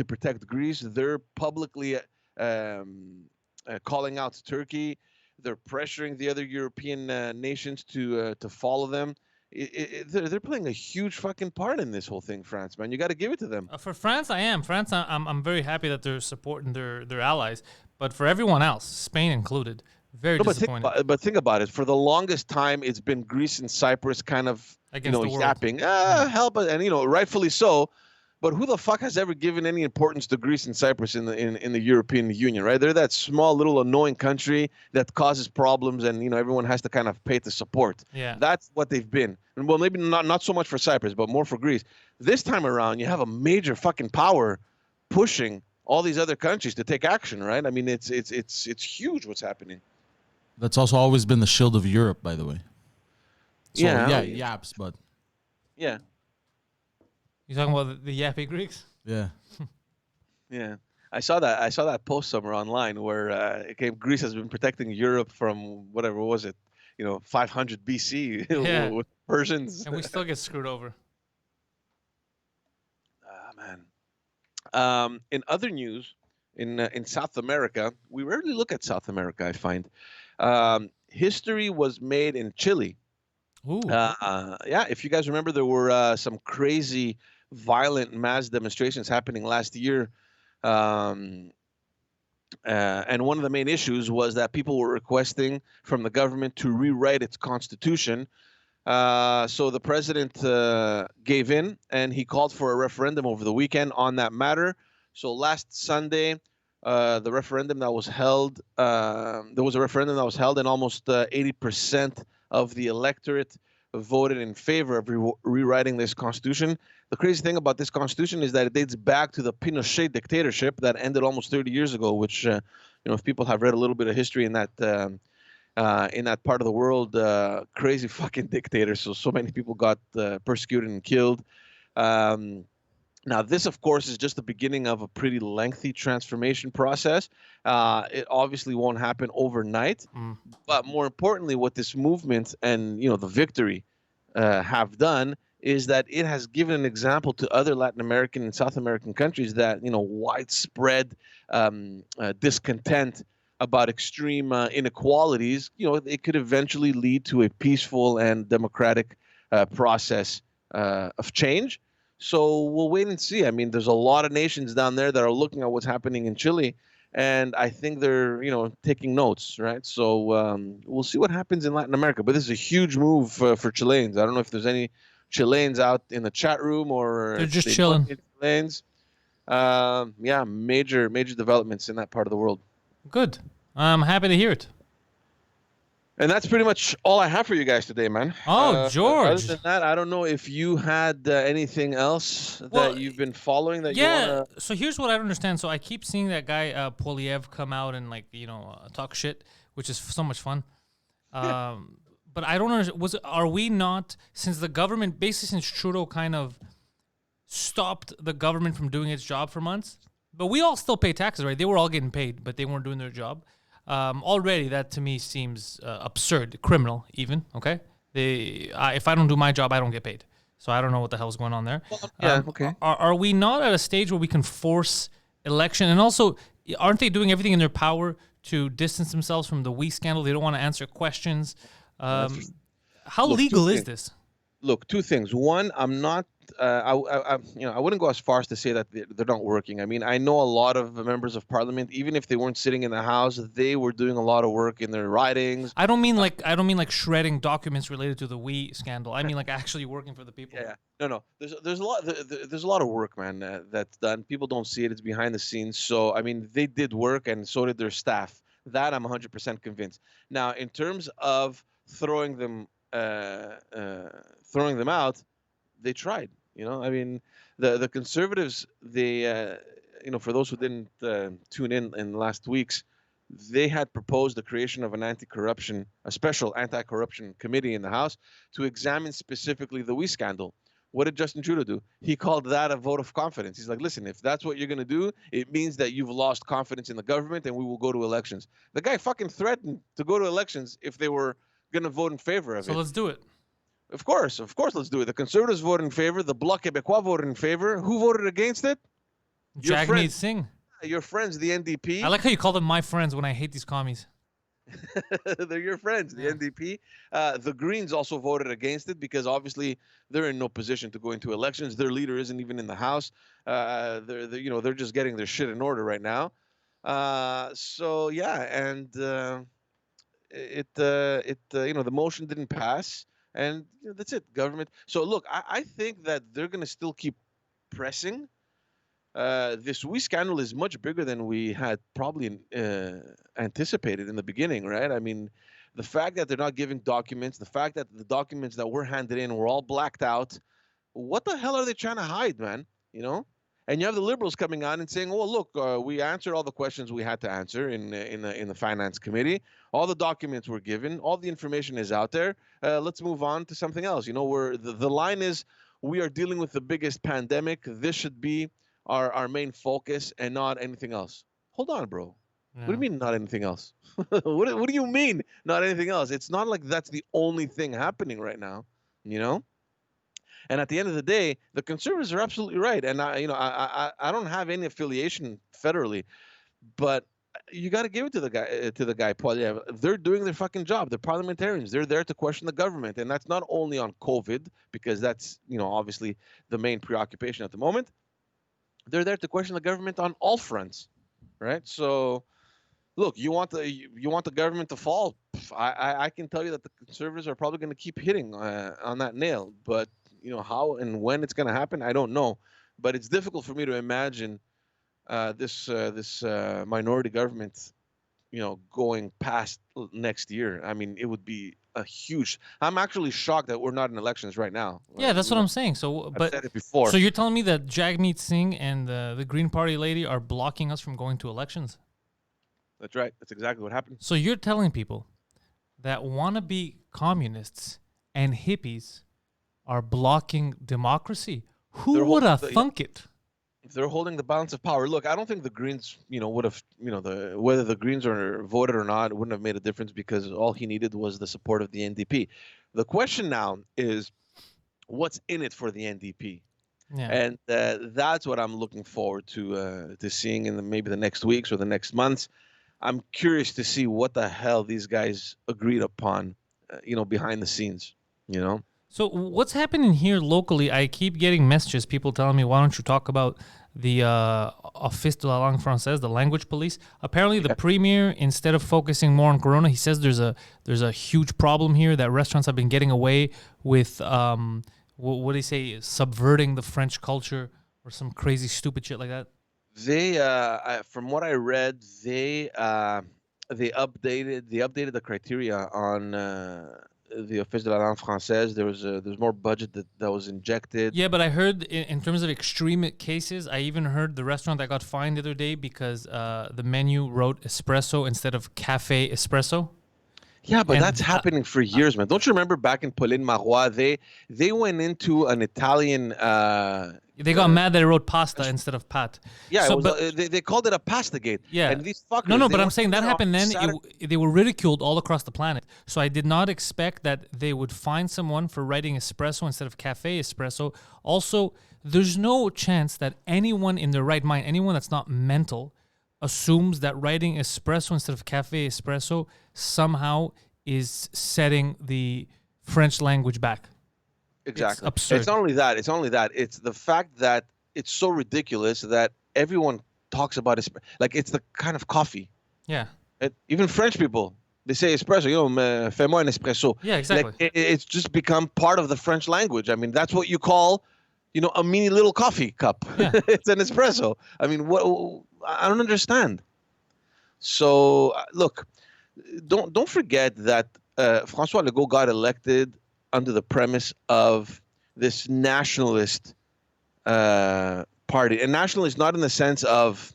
protect Greece. They're publicly calling out Turkey. They're pressuring the other European nations to follow them. They're playing a huge fucking part in this whole thing, France, man. You got to give it to them. For France, I am. France, I'm very happy that they're supporting their allies. But for everyone else, Spain included, very disappointed. But think about it. For the longest time, it's been Greece and Cyprus kind of yapping, help us, and rightfully so. But who the fuck has ever given any importance to Greece and Cyprus in the European Union, right? They're that small little annoying country that causes problems, and everyone has to kind of pay to support. Yeah, that's what they've been. And well, maybe not so much for Cyprus, but more for Greece. This time around, you have a major fucking power pushing all these other countries to take action, right? I mean, it's huge what's happening. That's also always been the shield of Europe, by the way. So, yeah, yaps, but yeah. You talking about the yappy Greeks? Yeah. Yeah. I saw that post somewhere online where Greece has been protecting Europe from whatever was it, 500 BC with Persians, and we still get screwed over. Man. In other news, in South America, we rarely look at South America. I find history was made in Chile. Ooh. Yeah, if you guys remember, there were some crazy, violent mass demonstrations happening last year And one of the main issues was that people were requesting from the government to rewrite its constitution. So the president gave in, and he called for a referendum over the weekend on that matter. So last Sunday, the referendum that was held, there was a referendum that was held, and almost 80% of the electorate voted in favor of rewriting this constitution. The crazy thing about this constitution is that it dates back to the Pinochet dictatorship that ended almost 30 years ago. Which, if people have read a little bit of history in that part of the world, crazy fucking dictator. So many people got persecuted and killed. Now, this, of course, is just the beginning of a pretty lengthy transformation process. It obviously won't happen overnight, but more importantly, what this movement and the victory have done is that it has given an example to other Latin American and South American countries that widespread discontent about extreme inequalities, it could eventually lead to a peaceful and democratic process of change. So we'll wait and see. I mean, there's a lot of nations down there that are looking at what's happening in Chile, and I think they're, taking notes, right? So we'll see what happens in Latin America. But this is a huge move for Chileans. I don't know if there's any Chileans out in the chat room or they're just chilling. Chileans. Yeah, major developments in that part of the world. Good. I'm happy to hear it. And that's pretty much all I have for you guys today, man. Oh, George. Other than that, I don't know if you had anything else that you've been following that you want to... So here's what I don't understand. So I keep seeing that guy Poliev come out and talk shit, which is so much fun. But I don't understand. Are we not, since the government, basically since Trudeau kind of stopped the government from doing its job for months, but we all still pay taxes, right? They were all getting paid, but they weren't doing their job. Already, that to me seems absurd, criminal even, okay? If I don't do my job, I don't get paid. So I don't know what the hell's going on there. Okay. Are we not at a stage where we can force election? And also, aren't they doing everything in their power to distance themselves from the We scandal? They don't want to answer questions. How legal is this? Look, two things. One, I'm not. I wouldn't go as far as to say that they're not working. I mean, I know a lot of members of parliament, even if they weren't sitting in the House, they were doing a lot of work in their ridings. I don't mean like shredding documents related to the We scandal. I mean like actually working for the people. Yeah. No. There's a lot of work, man. That's done. People don't see it. It's behind the scenes. So I mean, they did work, and so did their staff. That I'm 100% convinced. Now, in terms of throwing them out, they tried. I mean, the Conservatives, they, for those who didn't tune in last week's, they had proposed the creation of a special anti-corruption committee in the House to examine specifically the We scandal. What did Justin Trudeau do? He called that a vote of confidence. He's like, listen, if that's what you're going to do, it means that you've lost confidence in the government and we will go to elections. The guy fucking threatened to go to elections if they were going to vote in favor of it. So let's do it. Of course, let's do it. The Conservatives voted in favor. The Bloc Québécois voted in favor. Who voted against it? Jagmeet Singh. Your friends, the NDP. I like how you call them my friends when I hate these commies. They're your friends, the NDP. The Greens also voted against it because obviously they're in no position to go into elections. Their leader isn't even in the House. They're just getting their shit in order right now. So yeah, and the motion didn't pass. And that's it, government. So look, I think that they're going to still keep pressing. This We scandal is much bigger than we had probably anticipated in the beginning, right? I mean, the fact that they're not giving documents, the fact that the documents that were handed in were all blacked out. What the hell are they trying to hide, man? And you have the Liberals coming on and saying, "Oh, look, we answered all the questions we had to answer in the Finance Committee. All the documents were given. All the information is out there. Let's move on to something else." Where the line is, we are dealing with the biggest pandemic. This should be our main focus and not anything else. Hold on, bro. Yeah. What do you mean not anything else? What do you mean not anything else? It's not like that's the only thing happening right now, And at the end of the day, the Conservatives are absolutely right. And I don't have any affiliation federally, but you got to give it to the guy, Poliev. They're doing their fucking job. They're parliamentarians. They're there to question the government, and that's not only on COVID, because that's obviously the main preoccupation at the moment. They're there to question the government on all fronts, right? So look, you want the government to fall. I can tell you that the conservatives are probably going to keep hitting on that nail, but how and when it's going to happen, I don't know. But it's difficult for me to imagine this minority government, going past next year. I mean, it would be a huge. I'm actually shocked that we're not in elections right now. Yeah, that's what I'm saying. So, I've said it before. So you're telling me that Jagmeet Singh and the Green Party lady are blocking us from going to elections? That's right. That's exactly what happened. So you're telling people that wannabe communists and hippies are blocking democracy? Who would have thunk it? They're holding the balance of power. Look, I don't think the Greens, would have, whether the Greens are voted or not, it wouldn't have made a difference because all he needed was the support of the NDP. The question now is, what's in it for the NDP? Yeah. And that's what I'm looking forward to seeing in maybe the next weeks or the next months. I'm curious to see what the hell these guys agreed upon, behind the scenes, So what's happening here locally? I keep getting messages, people telling me, why don't you talk about the Office de la Langue Française, the language police? Apparently the premier, instead of focusing more on Corona, he says there's a huge problem here that restaurants have been getting away with, what do you say, subverting the French culture or some crazy stupid shit like that. They, from what I read, they updated the criteria on the Office de la Langue Française. There's more budget that was injected. Yeah, but I heard in terms of extreme cases, I even heard the restaurant that got fined the other day because the menu wrote espresso instead of cafe espresso. Yeah, but that's happening for years, man. Don't you remember back in Pauline Marois, they went into an Italian. They got mad that it wrote pasta instead of pat. Yeah, so, they called it a pasta gate. Yeah. And these fuckers. No, but I'm saying that happened then. They were ridiculed all across the planet. So I did not expect that they would find someone for writing espresso instead of cafe espresso. Also, there's no chance that anyone in their right mind, anyone that's not mental, assumes that writing espresso instead of cafe espresso somehow is setting the French language back. Exactly. It's absurd. It's not only that. It's the fact that it's so ridiculous that everyone talks about it. Like it's the kind of coffee. Yeah. Even French people, they say espresso. Fais-moi un espresso. Yeah, exactly. Like, it's just become part of the French language. I mean, that's what you call, a mini little coffee cup. Yeah. It's an espresso. I mean, what? I don't understand. So look, don't forget that François Legault got elected under the premise of this nationalist party, and nationalist not in the sense of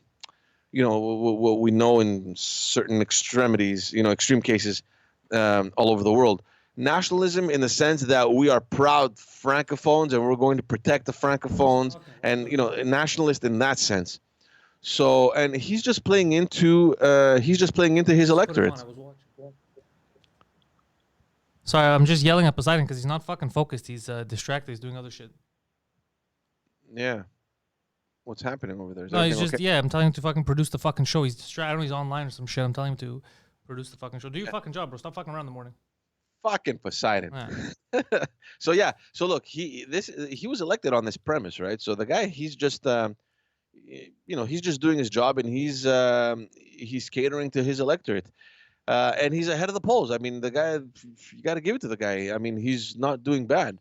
what we know in certain extremities, extreme cases all over the world. Nationalism in the sense that we are proud francophones and we're going to protect the francophones, and nationalist in that sense. So, and he's just playing into his electorate. Sorry, I'm just yelling at Poseidon because he's not fucking focused. He's distracted. He's doing other shit. Yeah. What's happening over there? No, he's just, I'm telling him to fucking produce the fucking show. He's distracted. I don't know, he's online or some shit. I'm telling him to produce the fucking show. Do your fucking job, bro. Stop fucking around in the morning. Fucking Poseidon. Yeah. So look, he was elected on this premise, right? So the guy, he's just he's just doing his job, and he's catering to his electorate. And he's ahead of the polls. I mean, the guy, you got to give it to the guy. I mean, he's not doing bad.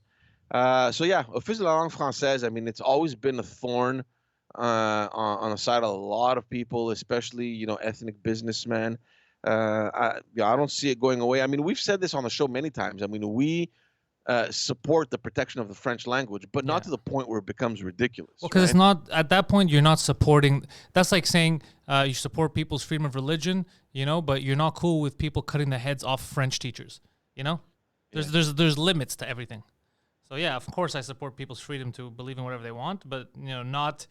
Office de la Langue Française, I mean, it's always been a thorn on the side of a lot of people, especially, ethnic businessmen. I don't see it going away. I mean, we've said this on the show many times. I mean, we support the protection of the French language, but not to the point where it becomes ridiculous. Well, because it's not, at that point, you're not supporting, that's like saying you support people's freedom of religion, but you're not cool with people cutting the heads off French teachers, There's limits to everything. So, yeah, of course I support people's freedom to believe in whatever they want, but, not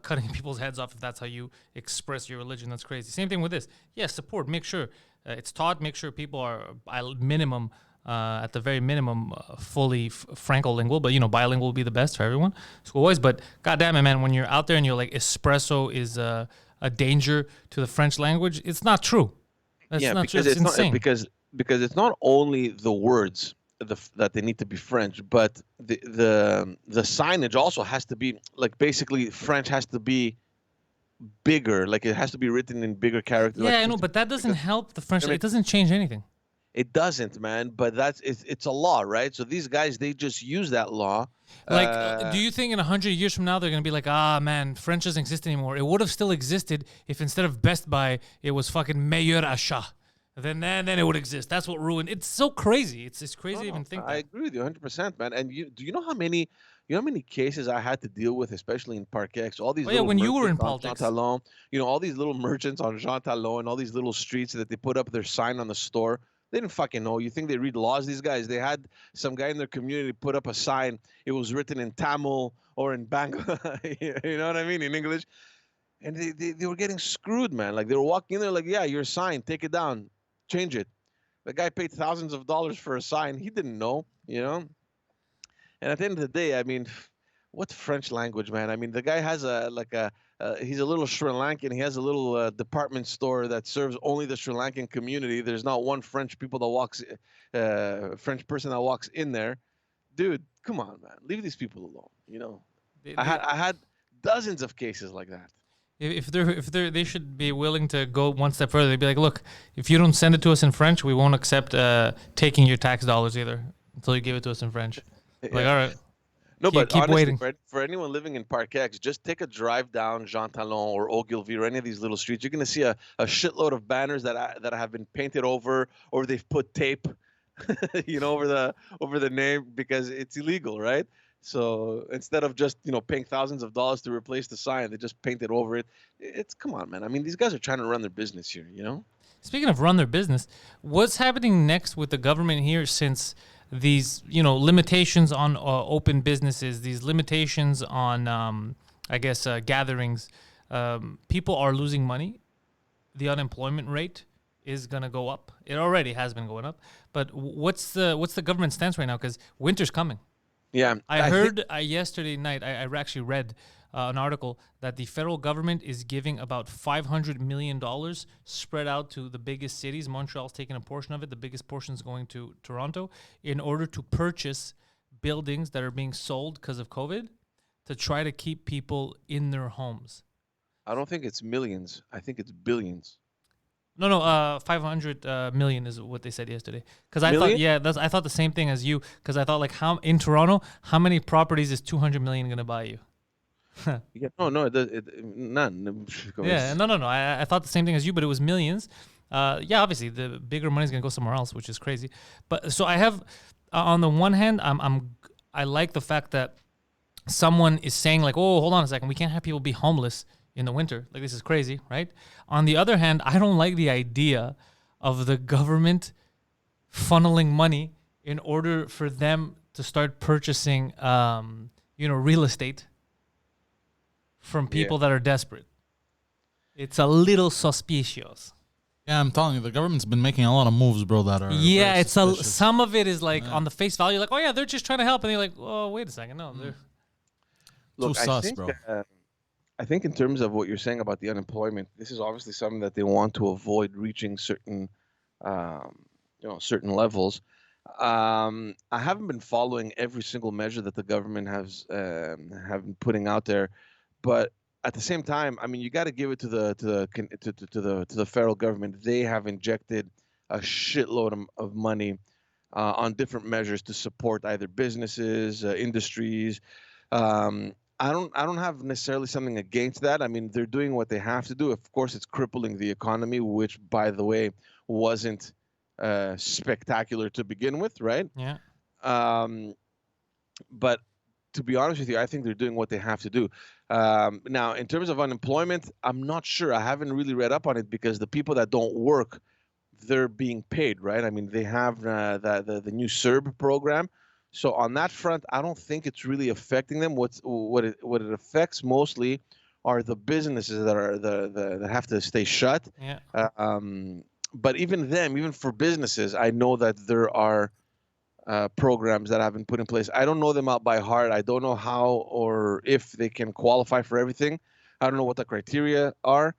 cutting people's heads off if that's how you express your religion. That's crazy. Same thing with this. Yeah, support. Make sure it's taught. Make sure people are, at the very minimum, fully Franco-lingual, but, bilingual will be the best for everyone, school-wise. But, goddamn it, man, when you're out there and you're like, espresso is a danger to the French language, it's not true. That's not true. It's insane. Because it's not only the words that they need to be French, but the signage also has to be, like, basically French has to be bigger. Like it has to be written in bigger characters. Yeah, Like I know, 50, but that doesn't help the French. I mean, It doesn't change anything. it doesn't, man. But it's a law, right? So these guys, they just use that law. Like, do you think in 100 years from now they're gonna be like, ah, man, French doesn't exist anymore? It would have still existed if instead of Best Buy, it was fucking Meilleur Achat. Then it would exist. That's what ruined. It's so crazy. It's crazy to even think I that. agree with you 100%, man. And do you know how many cases I had to deal with, especially in Parc-Ex? All these Oh yeah, little when you were in merchants on politics. Jean Talon, all these little merchants on Jean Talon and all these little streets that they put up their sign on the store. They didn't fucking know. You think they read laws? These guys, they had some guy in their community put up a sign. It was written in Tamil or in Bangla, you know what I mean, in English. And they were getting screwed, man. Like they were walking in there like, yeah, your sign, take it down, change it. The guy paid thousands of dollars for a sign. He didn't know, you know? And at the end of the day, I mean, what French language, man? I mean, the guy has he's a little Sri Lankan. He has a little department store that serves only the Sri Lankan community. There's not one French French person that walks in there. Dude, come on, man. Leave these people alone, you know? I had dozens of cases like that. If they should be willing to go one step further. They'd be like, look, if you don't send it to us in French, we won't accept taking your tax dollars either until you give it to us in French. Yeah. Like, all right. No, but keep honestly, waiting. for anyone living in Parc-Ex, just take a drive down Jean Talon or Ogilvy or any of these little streets. You're going to see a shitload of banners that have been painted over, or they've put tape, over the name because it's illegal, right? So instead of just paying thousands of dollars to replace the sign, they just painted over it. It's come on, man. I mean, these guys are trying to run their business here, you know. Speaking of run their business, what's happening next with the government here since these, limitations on open businesses, these limitations on, gatherings, people are losing money. The unemployment rate is going to go up. It already has been going up. But what's the government stance right now? Because winter's coming. Yeah. I heard yesterday night, I actually read an article that the federal government is giving about $500 million spread out to the biggest cities. Montreal's taking a portion of it. The biggest portion is going to Toronto in order to purchase buildings that are being sold because of COVID to try to keep people in their homes. I don't think it's millions. I think it's billions. No, 500 million is what they said yesterday. Because I thought the same thing as you. Because I thought how in Toronto, how many properties is 200 million going to buy you? Yeah, no, none. Yeah, no. I thought the same thing as you, but it was millions. Obviously the bigger money is going to go somewhere else, which is crazy. But so I have, on the one hand, I like the fact that someone is saying like, oh, hold on a second, we can't have people be homeless in the winter. Like, this is crazy, right? On the other hand, I don't like the idea of the government funneling money in order for them to start purchasing, real estate from people that are desperate. It's a little suspicious. Yeah, I'm telling you, the government's been making a lot of moves, bro, that are some of it is like on the face value, like, oh yeah, they're just trying to help, and you're like, oh, wait a second, no, they're too sus, bro. I think in terms of what you're saying about the unemployment, this is obviously something that they want to avoid reaching certain, certain levels. I haven't been following every single measure that the government have been putting out there, but at the same time, I mean, you got to give it to the federal government. They have injected a shitload of money on different measures to support either businesses, industries. I don't have necessarily something against that. I mean, they're doing what they have to do. Of course, it's crippling the economy, which, by the way, wasn't spectacular to begin with, right? Yeah. But to be honest with you, I think they're doing what they have to do. Now, in terms of unemployment, I'm not sure. I haven't really read up on it because the people that don't work, they're being paid, right? I mean, they have the new CERB program. So on that front, I don't think it's really affecting them. What it affects mostly are the businesses that have to stay shut. Yeah. But even for businesses, I know that there are programs that have been put in place. I don't know them out by heart. I don't know how or if they can qualify for everything. I don't know what the criteria are.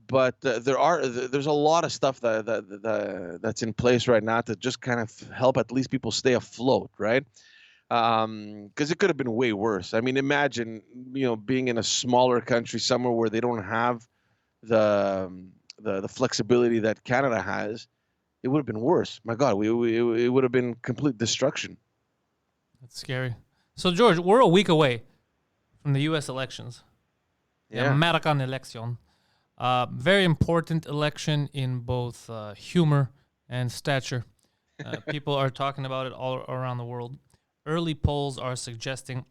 But there's a lot of stuff that's in place right now to just kind of help at least people stay afloat, right? because it could have been way worse. I mean, imagine being in a smaller country somewhere where they don't have the the flexibility that Canada has. It would have been worse. My God, it would have been complete destruction. That's scary. So, George, we're a week away from the U.S. elections. The Yeah. American election. Very important election in both humor and stature. People are talking about it all around the world. Early polls are suggesting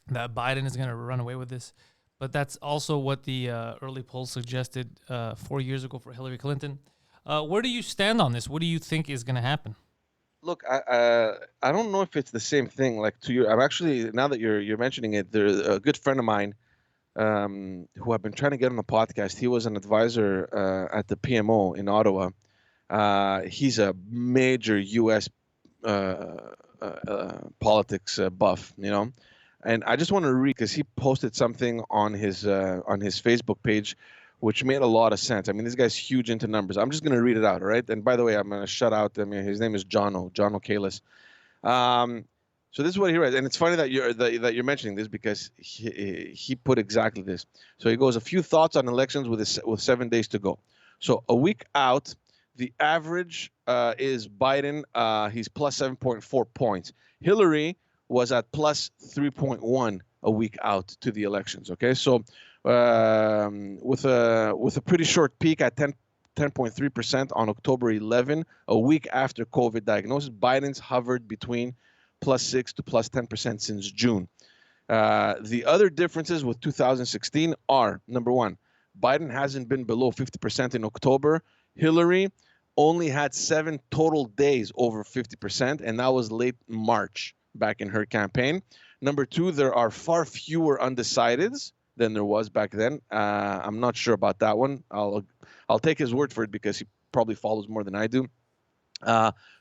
that Biden is going to run away with this, but that's also what the early polls suggested 4 years ago for Hillary Clinton. Where do you stand on this? What do you think is going to happen? Look, I don't know if it's the same thing. Like to you, I'm actually, now that you're mentioning it, there's a good friend of mine who I've been trying to get on the podcast. He was an advisor at the PMO in Ottawa. He's a major U.S. Politics buff, and I just want to read because he posted something on his Facebook page, which made a lot of sense. I mean, this guy's huge into numbers. I'm just going to read it out, all right? And by the way, I'm going to shout out. I mean, his name is John O'Kalis. So this is what he writes, and it's funny that you're mentioning this because he put exactly this. So he goes, a few thoughts on elections with 7 days to go. So a week out, the average is Biden. He's plus 7.4 points. Hillary was at plus 3.1 a week out to the elections. Okay, so with a pretty short peak at 10.3% on October 11, a week after COVID diagnosis, Biden's hovered between plus 6 to plus 10% since June. The other differences with 2016 are, number one, Biden hasn't been below 50% in October. Hillary only had 7 total days over 50%, and that was late March back in her campaign. Number two, there are far fewer undecideds than there was back then. I'm not sure about that one. I'll take his word for it because he probably follows more than I do.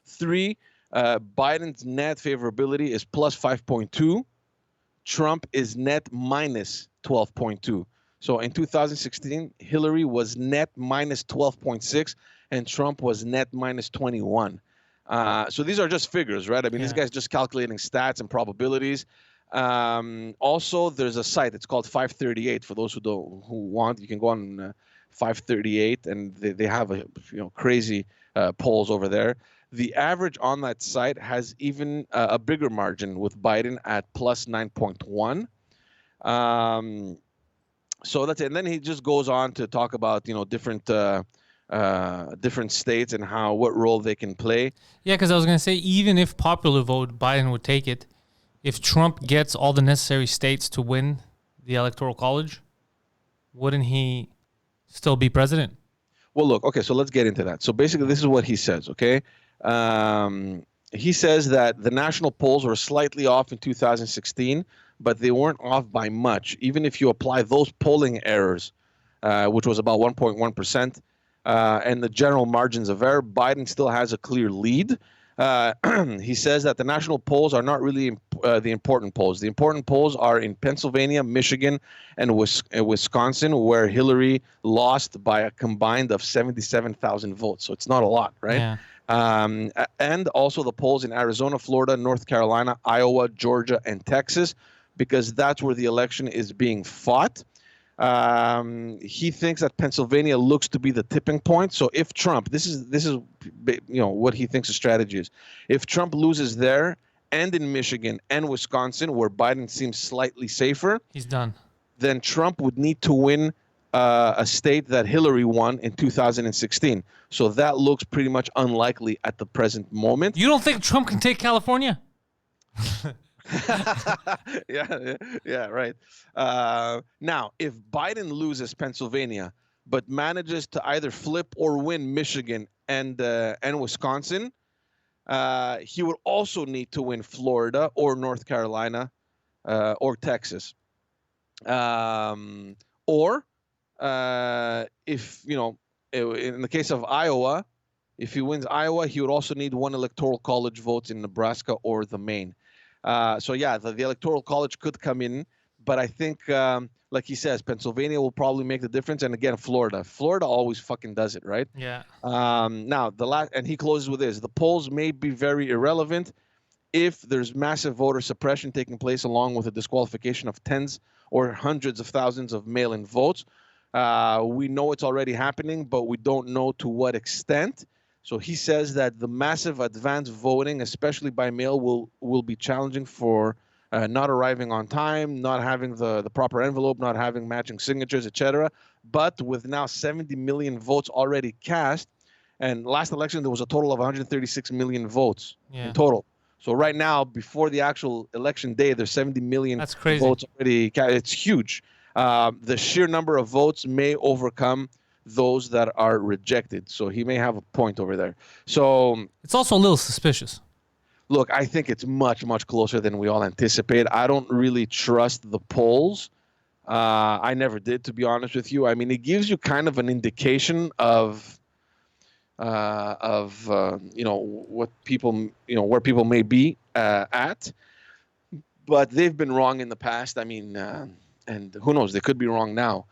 Three, Biden's net favorability is plus 5.2. Trump is net minus 12.2. So in 2016, Hillary was net minus 12.6 and Trump was net minus 21. So these are just figures, right? I mean, This guy's just calculating stats and probabilities. Also, there's a site. It's called 538. For those who want, you can go on 538, and they have crazy polls over there. The average on that site has even a bigger margin with Biden at plus 9.1. So that's it. And then he just goes on to talk about different states and what role they can play. Yeah, because I was going to say, even if popular vote, Biden would take it. If Trump gets all the necessary states to win the Electoral College, wouldn't he still be president? Well, look, okay, so let's get into that. So basically, this is what he says, okay? He says that the national polls were slightly off in 2016, but they weren't off by much. Even if you apply those polling errors, which was about 1.1%, and the general margins of error, Biden still has a clear lead. He says that the national polls are not really the important polls. The important polls are in Pennsylvania, Michigan, and Wisconsin, where Hillary lost by a combined of 77,000 votes. So it's not a lot, right? Yeah. And also the polls in Arizona, Florida, North Carolina, Iowa, Georgia, and Texas, because that's where the election is being fought. He thinks that Pennsylvania looks to be the tipping point. So if Trump, this is what he thinks the strategy is. If Trump loses there and in Michigan and Wisconsin, where Biden seems slightly safer, He's done. Then Trump would need to win a state that Hillary won in 2016. So that looks pretty much unlikely at the present moment. You don't think Trump can take California? yeah, right. Now, if Biden loses Pennsylvania, but manages to either flip or win Michigan and Wisconsin, he would also need to win Florida or North Carolina or Texas. Or if, in the case of Iowa, if he wins Iowa, he would also need one electoral college votes in Nebraska or the Maine. The Electoral College could come in, but I think, like he says, Pennsylvania will probably make the difference. And again, Florida always fucking does it, right? Yeah. Now, and he closes with this: the polls may be very irrelevant if there's massive voter suppression taking place along with the disqualification of tens or hundreds of thousands of mail-in votes. We know it's already happening, but we don't know to what extent. So he says that the massive advance voting, especially by mail, will be challenging for not arriving on time, not having the proper envelope, not having matching signatures, etc. But with now 70 million votes already cast, and last election there was a total of 136 million votes in total. So right now, before the actual election day, there's 70 million That's crazy. votes already. It's huge. The sheer number of votes may overcome those that are rejected. So he may have a point over there. So it's also a little suspicious. Look, I think it's much, much closer than we all anticipate. I don't really trust the polls. I never did, to be honest with you. I mean, it gives you kind of an indication of what people, where people may be at. But they've been wrong in the past. I mean, and who knows? They could be wrong now.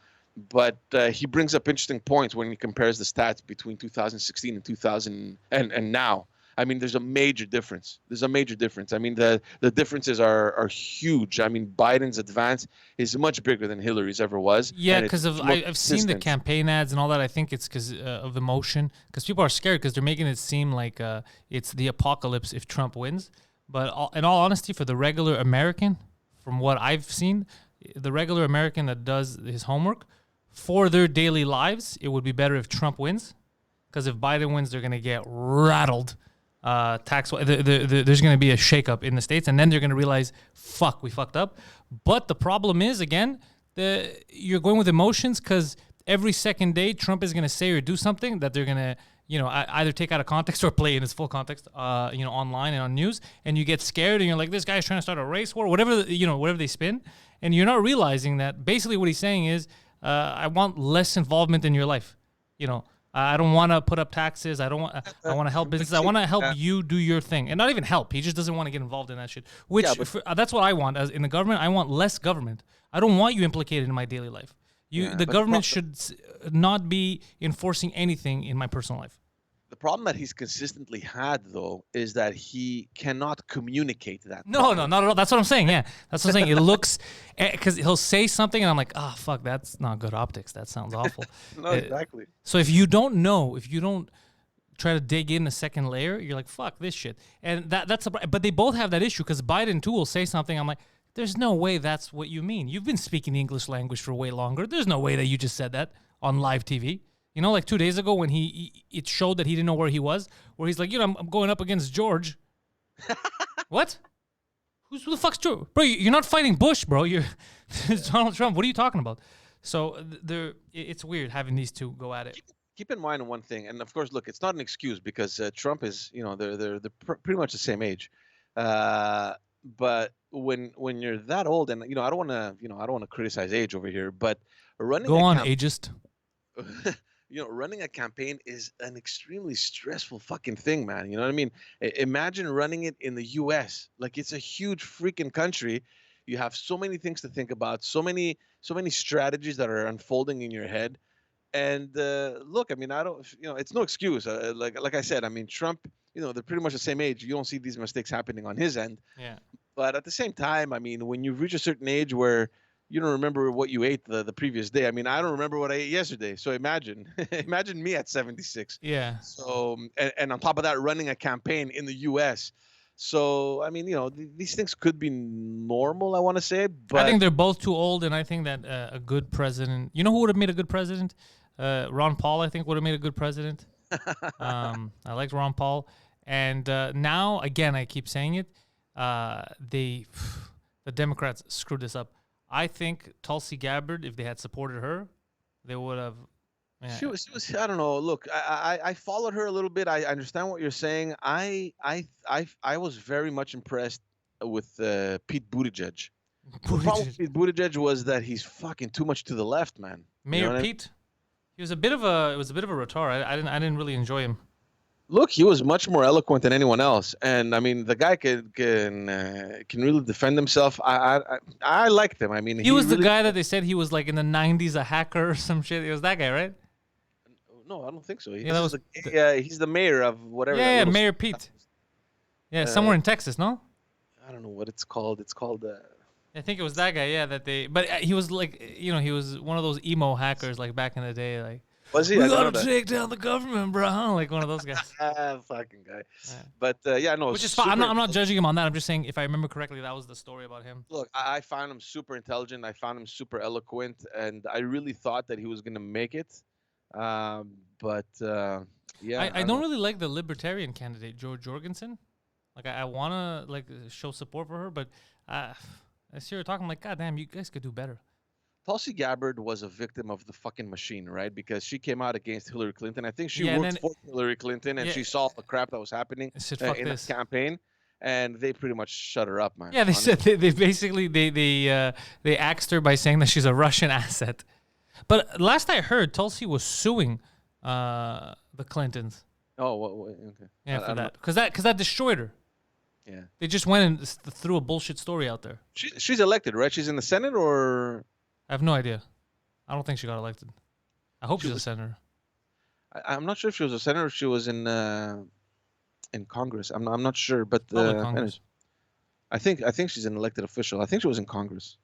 But he brings up interesting points when he compares the stats between 2016 and 2000 and now. I mean, there's a major difference. I mean, the differences are huge. I mean, Biden's advance is much bigger than Hillary's ever was. Yeah, because I've seen the campaign ads and all that. I think it's because of emotion. Because people are scared because they're making it seem like it's the apocalypse if Trump wins. But in all honesty, for the regular American, from what I've seen, the regular American that does his homework, for their daily lives, it would be better if Trump wins. Because if Biden wins, they're going to get rattled. There's going to be a shakeup in the States, and then they're going to realize, fuck, we fucked up. But the problem is, again, you're going with emotions because every second day Trump is going to say or do something that they're going to, either take out of context or play in its full context, online and on news, and you get scared and you're like, this guy's trying to start a race war, whatever they spin, and you're not realizing that basically what he's saying is, I want less involvement in your life, I don't want to put up taxes. I want to help businesses. I want to help you do your thing, and not even help. He just doesn't want to get involved in that shit. That's what I want. As in the government, I want less government. I don't want you implicated in my daily life. The government should not be enforcing anything in my personal life. The problem that he's consistently had, though, is that he cannot communicate that. No, not at all. That's what I'm saying. Yeah, that's what I'm saying. It looks, because he'll say something, and I'm like, oh, fuck, that's not good optics. That sounds awful. No, exactly. So if you don't try to dig in a second layer, you're like, fuck this shit. And that's but they both have that issue because Biden, too, will say something. I'm like, there's no way that's what you mean. You've been speaking the English language for way longer. There's no way that you just said that on live TV. Like 2 days ago when it showed that he didn't know where he was, where he's like, I'm going up against George. What? Who the fuck's George? Bro, you're not fighting Bush, bro. You're Donald Trump. What are you talking about? So it's weird having these two go at it. Keep in mind one thing, and of course, look, it's not an excuse because Trump is, they're pretty much the same age. But when you're that old, and I don't want to criticize age over here, but running ageist. Running a campaign is an extremely stressful fucking thing, man. You know what I mean? Imagine running it in the U.S. Like, it's a huge freaking country. You have so many things to think about, so many strategies that are unfolding in your head. And look, I mean, it's no excuse. Like I said, I mean, Trump, they're pretty much the same age. You don't see these mistakes happening on his end. Yeah. But at the same time, I mean, when you reach a certain age where you don't remember what you ate the previous day. I mean, I don't remember what I ate yesterday. So imagine me at 76. Yeah. So, and on top of that, running a campaign in the U.S. So, I mean, these things could be normal, I want to say. But I think they're both too old, and I think that a good president, who would have made a good president? Ron Paul, I think, would have made a good president. I liked Ron Paul. And now, again, I keep saying it, the Democrats screwed this up. I think Tulsi Gabbard, if they had supported her, they would have. Yeah. She was. I don't know. Look, I followed her a little bit. I understand what you're saying. I was very much impressed with Pete Buttigieg. The problem with Pete Buttigieg was that he's fucking too much to the left, man. Mayor Pete, he was a bit of a retard. I didn't really enjoy him. Look, he was much more eloquent than anyone else, and I mean, the guy can really defend himself. I liked him. I mean, he was really the guy that they said he was like in the '90s a hacker or some shit. It was that guy, right? No, I don't think so. He's the mayor of whatever. Yeah, Mayor Pete. Yeah, somewhere in Texas, no? I don't know what it's called. It's called. I think it was that guy. Yeah, but he was like, he was one of those emo hackers like back in the day. Like, Was he? we I don't know gotta that. take down the government, bro. Like one of those guys. Fucking guy. Yeah. But yeah, no. Which is fine. I'm not judging him on that. I'm just saying, if I remember correctly, that was the story about him. Look, I found him super intelligent. I found him super eloquent, and I really thought that he was gonna make it. But yeah, I don't really like the libertarian candidate, George Jorgensen. Like I wanna like show support for her, but I see her talking. I'm like, God damn, you guys could do better. Tulsi Gabbard was a victim of the fucking machine, right? Because she came out against Hillary Clinton. I think she Yeah, and worked for Hillary Clinton, and yeah. she saw the crap that was happening Said, "Fuck in this." the campaign, and they pretty much shut her up, man. Yeah, they said they basically they axed her by saying that she's a Russian asset. But last I heard, Tulsi was suing the Clintons. Oh, okay. Yeah, I for don't that, because that destroyed her. Yeah. They just went and threw a bullshit story out there. She's elected, right? She's in the Senate, or I have no idea. I don't think she got elected. I hope She she's a was- senator. I'm not sure if she was a senator or if she was in Congress. I'm not sure, but Probably Congress. anyways, I think she's an elected official. I think she was in Congress.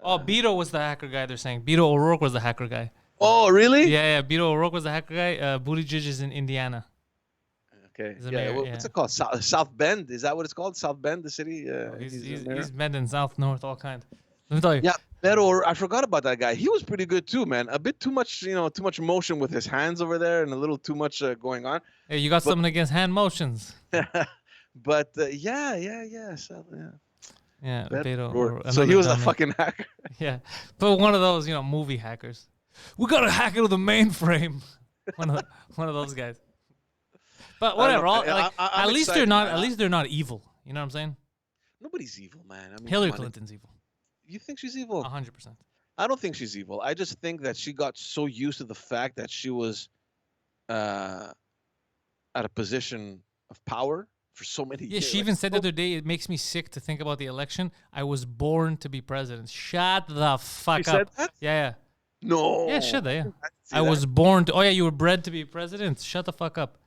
Oh, Beto was the hacker guy. They're saying Beto O'Rourke was the hacker guy. Oh, really? Yeah, Beto O'Rourke was the hacker guy. Buttigieg is in Indiana. Okay. He's a Yeah. mayor, What's yeah. it called? South Bend? Is that what it's called? South Bend, the city. He's bending south, north, all kind. Let me tell you. Yeah, Beto. I forgot about that guy. He was pretty good too, man. A bit too much, too much motion with his hands over there, and a little too much going on. Hey, you got something against hand motions? But yeah. So, yeah. Yeah, Beto Beto. O'Rourke. or So he another was a dummy. fucking hacker. Yeah, but one of those, movie hackers. We gotta hack into the mainframe. one of those guys. But whatever. know, man. I'm At least excited, they're not. man. At least they're not evil. You know what I'm saying? Nobody's evil, man. I mean, Hillary come on, Clinton's evil. You think she's evil? 100%. I don't think she's evil. I just think that she got so used to the fact that she was at a position of power for so many Yeah, years. she even said the other day, it makes me sick to think about the election. I was born to be president. Shut the fuck She up. said that? Yeah. No. Yeah, shut that. Yeah. See I that? was born to. Oh yeah, you were bred to be president. Shut the fuck up.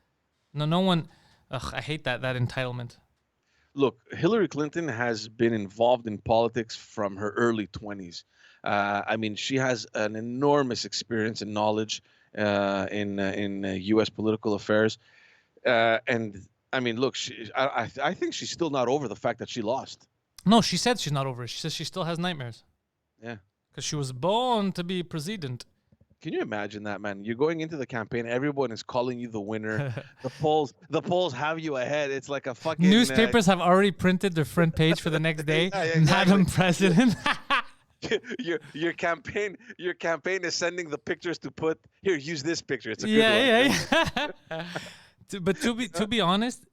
No one. Ugh, I hate that entitlement. Look, Hillary Clinton has been involved in politics from her early 20s. I mean, she has an enormous experience and knowledge in U.S. political affairs. And I mean, look, I think she's still not over the fact that she lost. No, she said she's not over it. She says she still has nightmares. Yeah. Because she was born to be president. Can you imagine that, man? You're going into the campaign, everyone is calling you the winner. the polls have you ahead. It's like a fucking Newspapers have already printed their front page for the next day. Yeah, exactly. Madam President. your campaign is sending the pictures to put here. Use this picture. It's a good one. Yeah. But to be honest,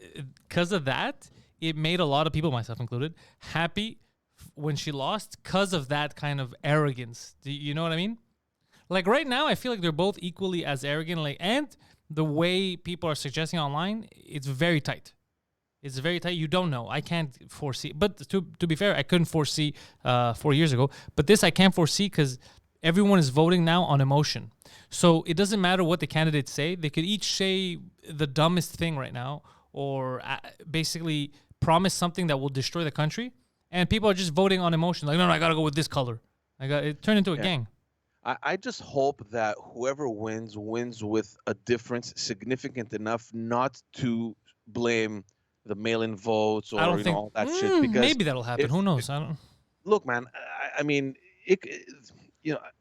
because of that, it made a lot of people, myself included, happy when she lost because of that kind of arrogance. Do you know what I mean? Like right now, I feel like they're both equally as arrogant. Like, and the way people are suggesting online, it's very tight. It's very tight. You don't know. I can't foresee. But to be fair, I couldn't foresee 4 years ago. But this I can't foresee because everyone is voting now on emotion. So it doesn't matter what the candidates say. They could each say the dumbest thing right now or basically promise something that will destroy the country. And people are just voting on emotion. Like, no, I got to go with this color. It turned into a gang. I just hope that whoever wins with a difference significant enough not to blame the mail-in votes or all that shit. Because Maybe that'll happen. Who knows? I don't. Look, man. I mean,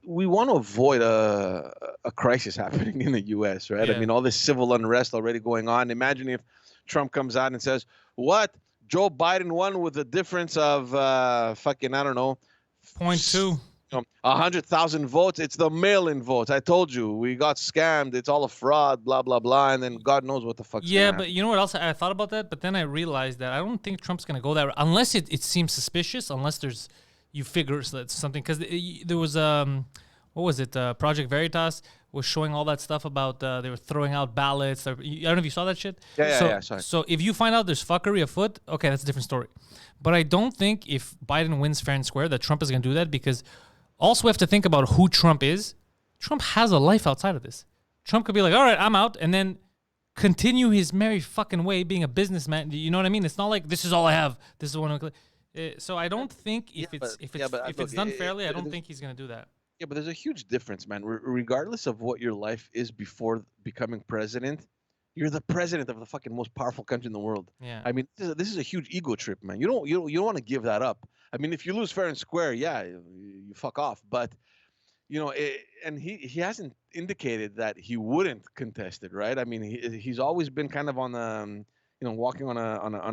we want to avoid a crisis happening in the U.S., right? Yeah. I mean, all this civil unrest already going on. Imagine if Trump comes out and says, "What? Joe Biden won with a difference of fucking, I don't know, 0.2. 100,000 votes. It's the mail-in votes. I told you, we got scammed. It's all a fraud, blah, blah, blah." And then God knows what the fuck's Yeah, gonna but you know what else? I thought about that, but then I realized that I don't think Trump's going to go that route. Unless it seems suspicious, unless you figure that's something. Because there was, what was it? Project Veritas was showing all that stuff about they were throwing out ballots. I don't know if you saw that shit. Yeah, sorry. So if you find out there's fuckery afoot, okay, that's a different story. But I don't think if Biden wins fair and square that Trump is going to do that because also we have to think about who Trump is. Trump has a life outside of this. Trump could be like, all right, I'm out. And then continue his merry fucking way, being a businessman. You know what I mean? It's not like this is all I have. This is one. So I don't think if it's done fairly, I don't think he's gonna do that. Yeah, but there's a huge difference, man. Regardless of what your life is before becoming president, you're the president of the fucking most powerful country in the world. Yeah. I mean, this is a huge ego trip, man. You don't want to give that up. I mean, if you lose fair and square, yeah, you fuck off. But and he hasn't indicated that he wouldn't contest it, right? I mean, he's always been kind of on the walking on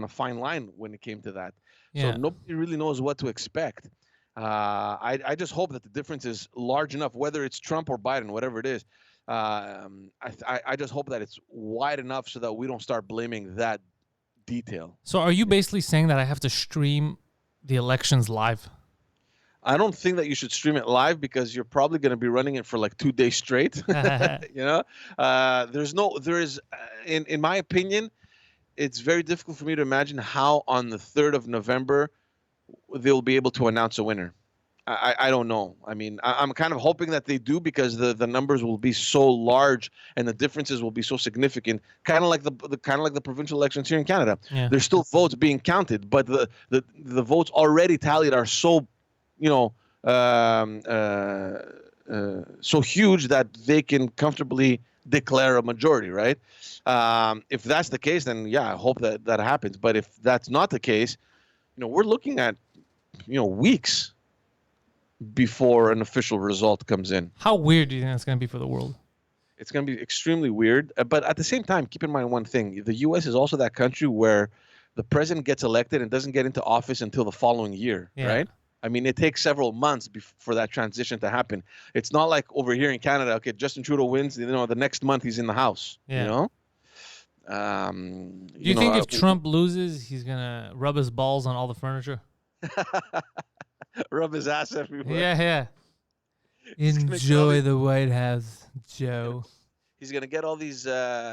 a fine line when it came to that. Yeah. So nobody really knows what to expect. I just hope that the difference is large enough, whether it's Trump or Biden, whatever it is. I just hope that it's wide enough so that we don't start blaming that detail. So are you basically saying that I have to stream the elections live? I don't think that you should stream it live because you're probably going to be running it for like 2 days straight. There is, in my opinion, it's very difficult for me to imagine how on the 3rd of November they'll be able to announce a winner. I don't know. I mean, I'm kind of hoping that they do because the numbers will be so large and the differences will be so significant. Kind of like the provincial elections here in Canada. Yeah. There's still votes being counted, but the votes already tallied are so, so huge that they can comfortably declare a majority, right? If that's the case, then yeah, I hope that happens. But if that's not the case, we're looking at weeks before an official result comes in. How weird do you think that's going to be for the world? It's going to be extremely weird. But at the same time, keep in mind one thing. The U.S. is also that country where the president gets elected and doesn't get into office until the following year, right? I mean, it takes several months for that transition to happen. It's not like over here in Canada, okay, Justin Trudeau wins, the next month he's in the House, Do you think if Trump loses, he's going to rub his balls on all the furniture? Rub his ass everywhere. Yeah. Enjoy the White House, Joe. He's gonna get all these. That'll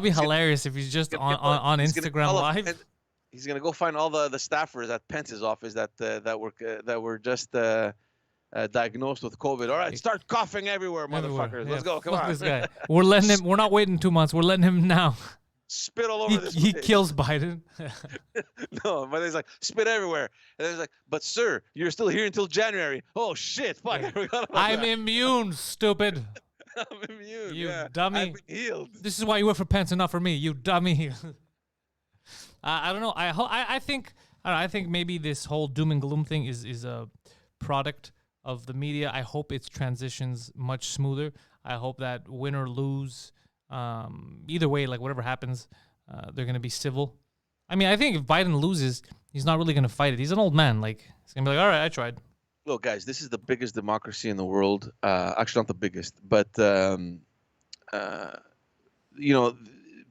be hilarious if he's just on Instagram Live. He's gonna go find all the staffers at Pence's office that were just diagnosed with COVID. All right, start coughing everywhere, motherfuckers. Let's go. Come on. This guy. We're letting him. We're not waiting 2 months. We're letting him now. Spit all over this He place. kills Biden. No, but he's like, spit everywhere. And then he's like, but sir, you're still here until January. Oh, shit. Fuck. I'm immune, stupid. I'm immune. You dummy. I've been healed. This is why you work for Pence and not for me, you dummy. I don't know. I think maybe this whole doom and gloom thing is a product of the media. I hope it transitions much smoother. I hope that win or lose, either way, like whatever happens, they're going to be civil. I mean, I think if Biden loses, he's not really going to fight it. He's an old man. Like, he's going to be like, all right, I tried. Look, guys, this is the biggest democracy in the world. Actually, not the biggest, but,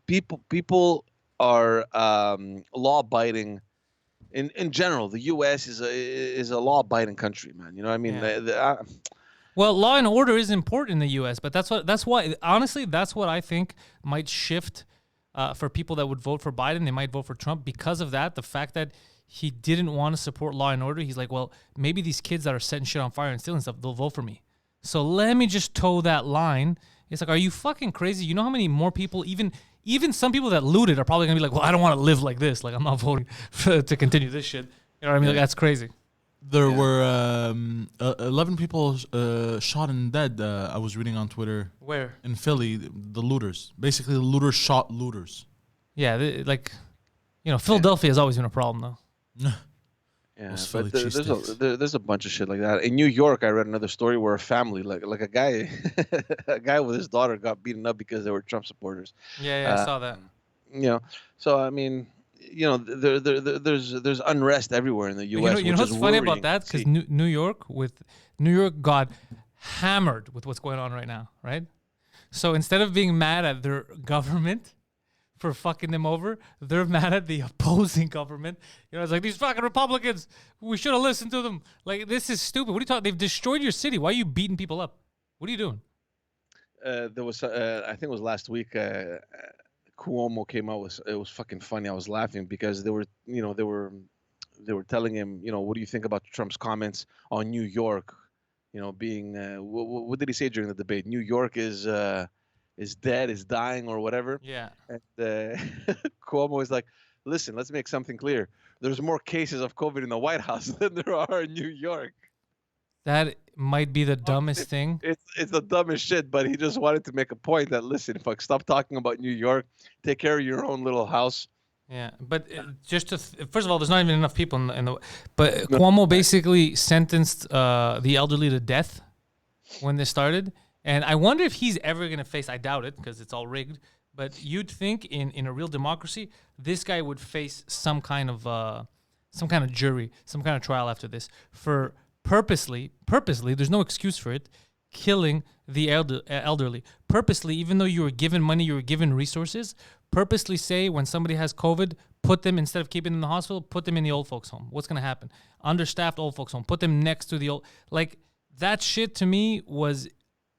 people are law-abiding. In general, the U.S. is a law-abiding country, man. You know what I mean? Yeah. Well, law and order is important in the U.S., but that's why honestly that's what I think might shift for people that would vote for Biden. They might vote for Trump because of that. The fact that he didn't want to support law and order. He's like, well, maybe these kids that are setting shit on fire and stealing stuff, they'll vote for me. So let me just toe that line. It's like, are you fucking crazy? You know how many more people, even some people that looted, are probably gonna be like, well, I don't want to live like this. Like, I'm not voting to continue this shit. You know what I mean? Like, that's crazy. There were 11 people shot and dead. I was reading on Twitter. Where? In Philly, the looters. Basically, the looters shot looters. Yeah, Philadelphia has always been a problem, though. Yeah, but there's a bunch of shit like that. In New York, I read another story where a family, like a guy, a guy with his daughter got beaten up because they were Trump supporters. Yeah, I saw that. So I mean, there's unrest everywhere in the U.S. You know what's funny about that? Because New York got hammered with what's going on right now, right? So instead of being mad at their government for fucking them over, they're mad at the opposing government. It's like, these fucking Republicans, we should have listened to them. Like, this is stupid. What are you talking? They've destroyed your city. Why are you beating people up? What are you doing? There was, I think it was last week, Cuomo came out with, it was fucking funny. I was laughing because they were telling him, what do you think about Trump's comments on New York? Being, what did he say during the debate? New York is is dead, is dying, or whatever. Yeah. And Cuomo is like, listen, let's make something clear. There's more cases of COVID in the White House than there are in New York. That might be the dumbest thing. It's the dumbest shit, but he just wanted to make a point that, listen, fuck, stop talking about New York. Take care of your own little house. Yeah, but just to first of all, there's not even enough people in the but Cuomo basically sentenced the elderly to death when this started, and I wonder if he's ever gonna face. I doubt it because it's all rigged. But you'd think in a real democracy, this guy would face some kind of jury, some kind of trial after this for purposely. There's no excuse for it. Killing the elderly purposely, even though you were given money, you were given resources. Purposely say when somebody has COVID, put them, instead of keeping them in the hospital, put them in the old folks home. What's gonna happen? Understaffed old folks home. Put them next to the old, like that shit to me was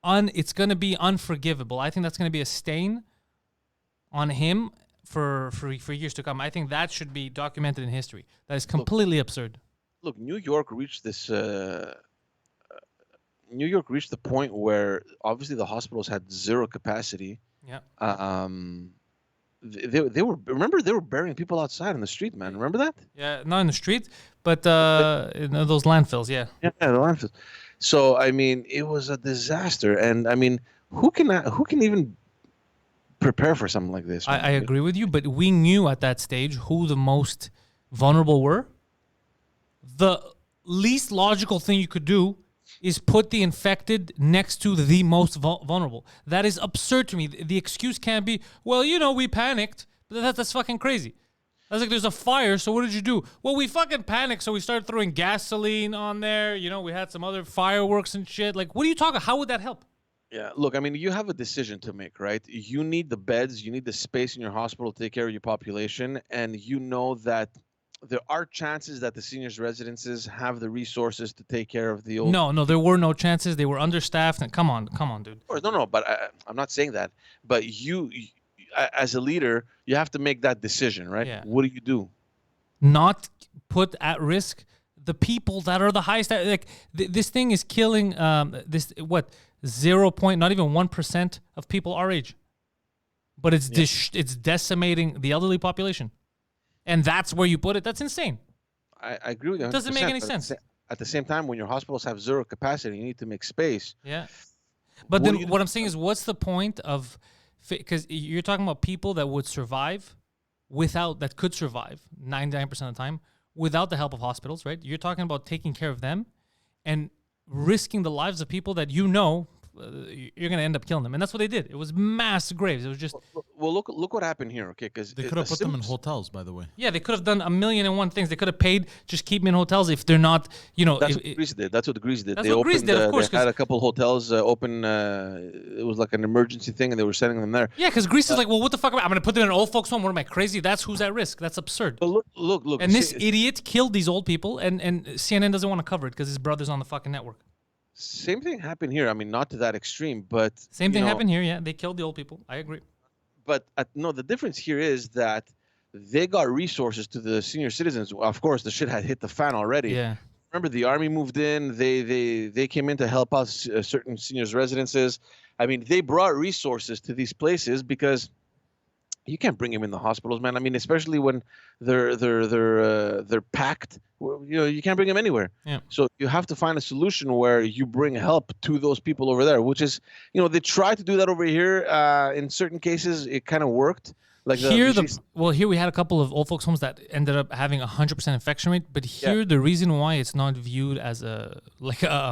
it's gonna be unforgivable. I think that's gonna be a stain on him for years to come. I think that should be documented in history. That is completely absurd. Look, New York reached this. New York reached the point where obviously the hospitals had zero capacity. Yeah. They were, remember, they were burying people outside in the street, man. Remember that? Yeah, not in the street, but in those landfills. Yeah. Yeah, the landfills. So I mean, it was a disaster, and I mean, who can even prepare for something like this? I agree with you, but we knew at that stage who the most vulnerable were. The least logical thing you could do is put the infected next to the most vulnerable. That is absurd to me. The excuse can't be, well, we panicked. But that's fucking crazy. I was like, there's a fire, so what did you do? Well, we fucking panicked, so we started throwing gasoline on there. We had some other fireworks and shit. Like, what are you talking? How would that help? Yeah, look, I mean, you have a decision to make, right? You need the beds, you need the space in your hospital to take care of your population, and you know that there are chances that the seniors' residences have the resources to take care of the old. No, there were no chances. They were understaffed. And come on, dude. No, but I'm not saying that. But you, as a leader, you have to make that decision, right? Yeah. What do you do? Not put at risk the people that are the highest. Like this thing is killing not even 1% of people our age, but it's decimating the elderly population. And that's where you put it. That's insane. I agree with you. 100%, doesn't make any sense. At the same time, when your hospitals have zero capacity, you need to make space. Yeah. But then what I'm saying is, what's the point of, because you're talking about people that would survive that could survive 99% of the time without the help of hospitals, right? You're talking about taking care of them and risking the lives of people that you're going to end up killing them. And that's what they did. It was mass graves. It was just... Well, look what happened here, okay? Because they could have put them in hotels, by the way. Yeah, they could have done 1,000,001 things. They could have paid, just keep them in hotels if they're not, That's what Greece did. That's what Greece did. That's what Greece did, of course. They had a couple hotels open. It was like an emergency thing, and they were sending them there. Yeah, because Greece is like, well, what the fuck? I'm going to put them in an old folks home. What am I, crazy? That's who's at risk. That's absurd. But look. And this idiot killed these old people, and CNN doesn't want to cover it because his brother's on the fucking network. Same thing happened here. I mean, not to that extreme, but same thing happened here. Yeah, they killed the old people. I agree. But no, the difference here is that they got resources to the senior citizens. Of course, the shit had hit the fan already. Yeah. Remember, the army moved in. They came in to help out certain seniors' residences. I mean, they brought resources to these places because you can't bring them in the hospitals, man. I mean, especially when they're packed. You can't bring them anywhere. Yeah. So you have to find a solution where you bring help to those people over there, which is, they tried to do that over here. In certain cases, it kind of worked. Like here we had a couple of old folks homes that ended up having 100% infection rate, but here the reason why it's not viewed as a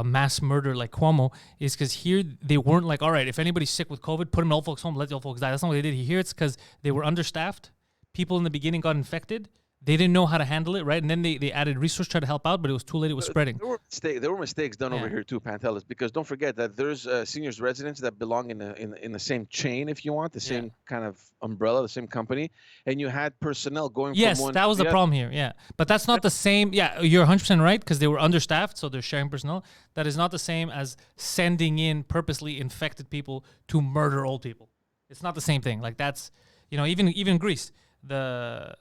mass murder like Cuomo is because here they weren't like, all right, if anybody's sick with COVID, put them in old folks home, let the old folks die. That's not what they did. Here it's because they were understaffed. People in the beginning got infected. They didn't know how to handle it, right? And then they added resources, tried to help out, but it was too late. It was spreading. There were mistakes done over here too, Pantelis, because don't forget that there's seniors residents that belong in the same chain, if you want, the same kind of umbrella, the same company, and you had personnel going. Yes, from one. That was the problem here. Yeah, but that's not the same. Yeah, you're 100% right because they were understaffed, so they're sharing personnel. That is not the same as sending in purposely infected people to murder old people. It's not the same thing. Like that's, even Greece. The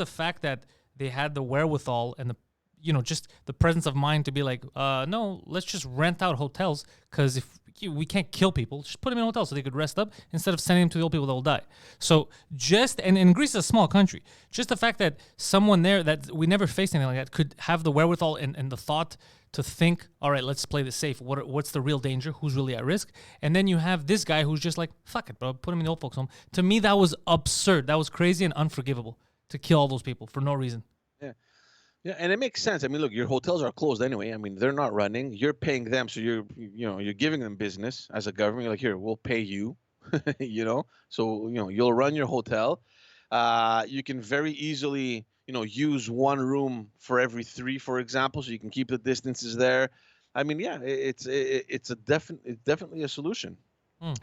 fact that they had the wherewithal and just the presence of mind to be like, no, let's just rent out hotels, because if we can't kill people, just put them in hotels so they could rest up instead of sending them to the old people that will die. So and Greece is a small country, just the fact that someone there that we never faced anything like that could have the wherewithal and the thought to think, all right, let's play this safe. What's the real danger? Who's really at risk? And then you have this guy who's just like, fuck it, bro, put him in the old folks home. To me, that was absurd. That was crazy and unforgivable to kill all those people for no reason. Yeah. Yeah, and it makes sense. I mean, look, your hotels are closed anyway. I mean, they're not running. You're paying them, so you're giving them business as a government. You're like, here, we'll pay you, So you'll run your hotel. You can very easily use one room for every 3, for example, so you can keep the distances there. I mean, yeah, it's definitely a solution.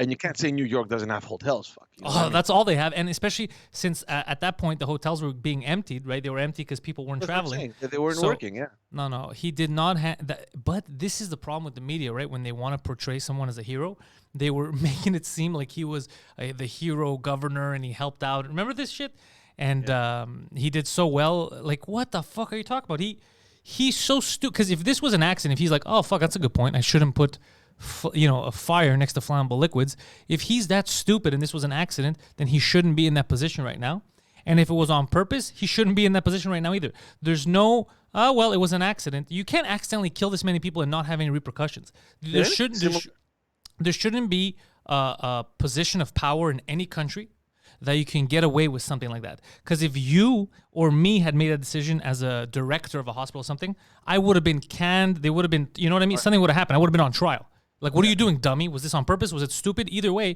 And you can't say New York doesn't have hotels. Fuck. That's all they have. And especially since at that point, the hotels were being emptied, right? They were empty because people weren't traveling. They weren't working, yeah. No. He did not have that. But this is the problem with the media, right? When they want to portray someone as a hero, they were making it seem like he was the hero governor and he helped out. Remember this shit? And he did so well. Like, what the fuck are you talking about? He's so stupid. Because if this was an accident, if he's like, oh, fuck, that's a good point. I shouldn't put a fire next to flammable liquids. If he's that stupid and this was an accident, then he shouldn't be in that position right now. And if it was on purpose, he shouldn't be in that position right now either. There's no, well, it was an accident. You can't accidentally kill this many people and not have any repercussions. There shouldn't be a position of power in any country that you can get away with something like that. Because if you or me had made a decision as a director of a hospital or something, I would have been canned. They would have been, you know what I mean? Something would have happened. I would have been on trial. Like, what are you doing, dummy? Was this on purpose? Was it stupid? Either way,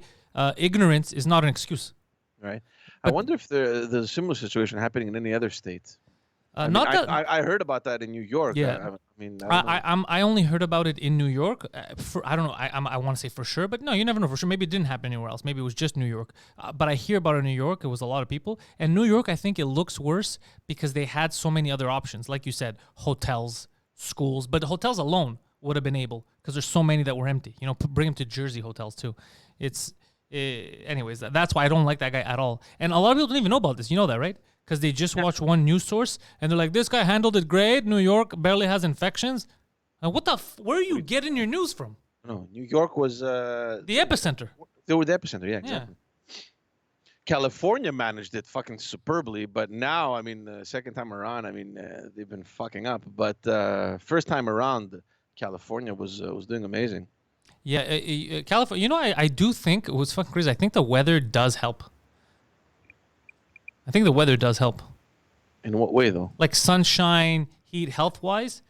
ignorance is not an excuse. Right. I wonder if there's a similar situation happening in any other state. I heard about that in New York. Yeah. I only heard about it in New York. I don't know. I want to say for sure, but no, you never know for sure. Maybe it didn't happen anywhere else. Maybe it was just New York. But I hear about it in New York. It was a lot of people. And New York, I think it looks worse because they had so many other options. Like you said, hotels, schools. But the hotels alone would have been able, because there's so many that were empty. Bring them to Jersey hotels too. Anyways, that's why I don't like that guy at all. And a lot of people don't even know about this. You know that, right? Because they just watch one news source and they're like, this guy handled it great. New York barely has infections. Where are you getting your news from? No, New York was the epicenter. They were the epicenter, yeah, exactly. Yeah. California managed it fucking superbly, but now, I mean, the second time around, I mean, they've been fucking up. But first time around, California was doing amazing. Yeah, California. I do think it was fucking crazy. I think the weather does help. In what way, though? Like sunshine, heat, health-wise.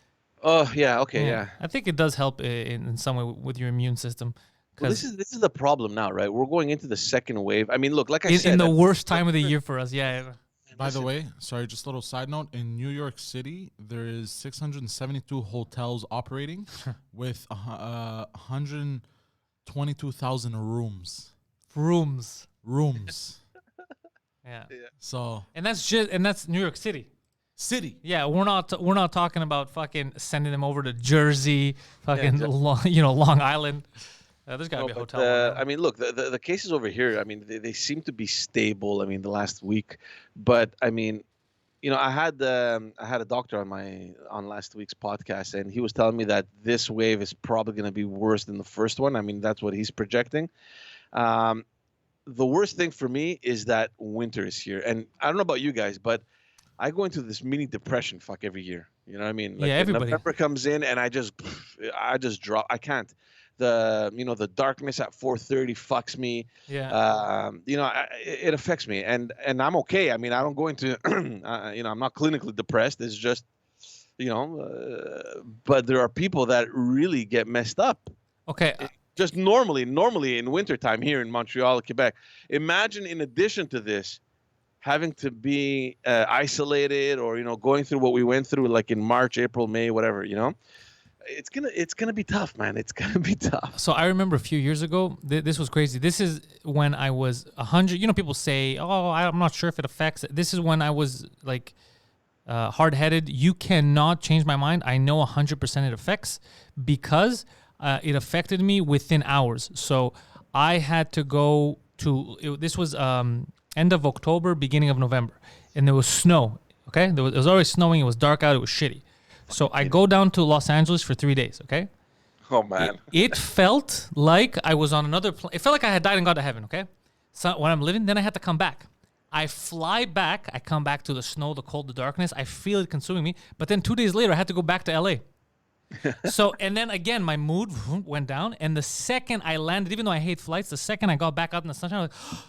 Oh, yeah. Okay, yeah. I think it does help in some way with your immune system. Well, this is the problem now, right? We're going into the second wave. I mean, look, like I said, in the worst time of the year for us. Yeah. By the way, sorry, just a little side note. In New York City, there is 672 hotels operating with 122,000 rooms. Rooms. Yeah. So. And that's New York City. Yeah, we're not talking about fucking sending them over to Jersey, fucking Long Island. There's got to be a hotel. I mean, look, the cases over here, I mean, they seem to be stable. I mean, the last week, but I mean, I had a doctor on last week's podcast, and he was telling me that this wave is probably going to be worse than the first one. I mean, that's what he's projecting. The worst thing for me is that winter is here, and I don't know about you guys, but I go into this mini depression every year. You know what I mean? Like, everybody. November comes in, and I just drop. I can't. The darkness at 4:30 fucks me. Yeah. It affects me, and I'm okay. I mean, I don't go into, I'm not clinically depressed. It's just, but there are people that really get messed up. Okay. Just normally in wintertime here in Montreal, Quebec. Imagine, in addition to this, having to be isolated or going through what we went through, like in March, April, May, whatever. It's gonna be tough, man. It's gonna be tough. So I remember a few years ago, this was crazy. This is when I was 100. People say, "Oh, I'm not sure if it affects." This is when I was like hard-headed. You cannot change my mind. I know 100% it affects, because it affected me within hours. So I had to go to. This was end of October, beginning of November, and there was snow. Okay, it was already snowing. It was dark out. It was shitty. So I go down to Los Angeles for 3 days, okay? Oh man. It felt like I was on another plane. It felt like I had died and gone to heaven, okay? So when I'm living, then I had to come back. I fly back. I come back to the snow, the cold, the darkness. I feel it consuming me. But then 2 days later, I had to go back to LA. So, and then again, my mood went down. And the second I landed, even though I hate flights, the second I got back out in the sunshine, I was like,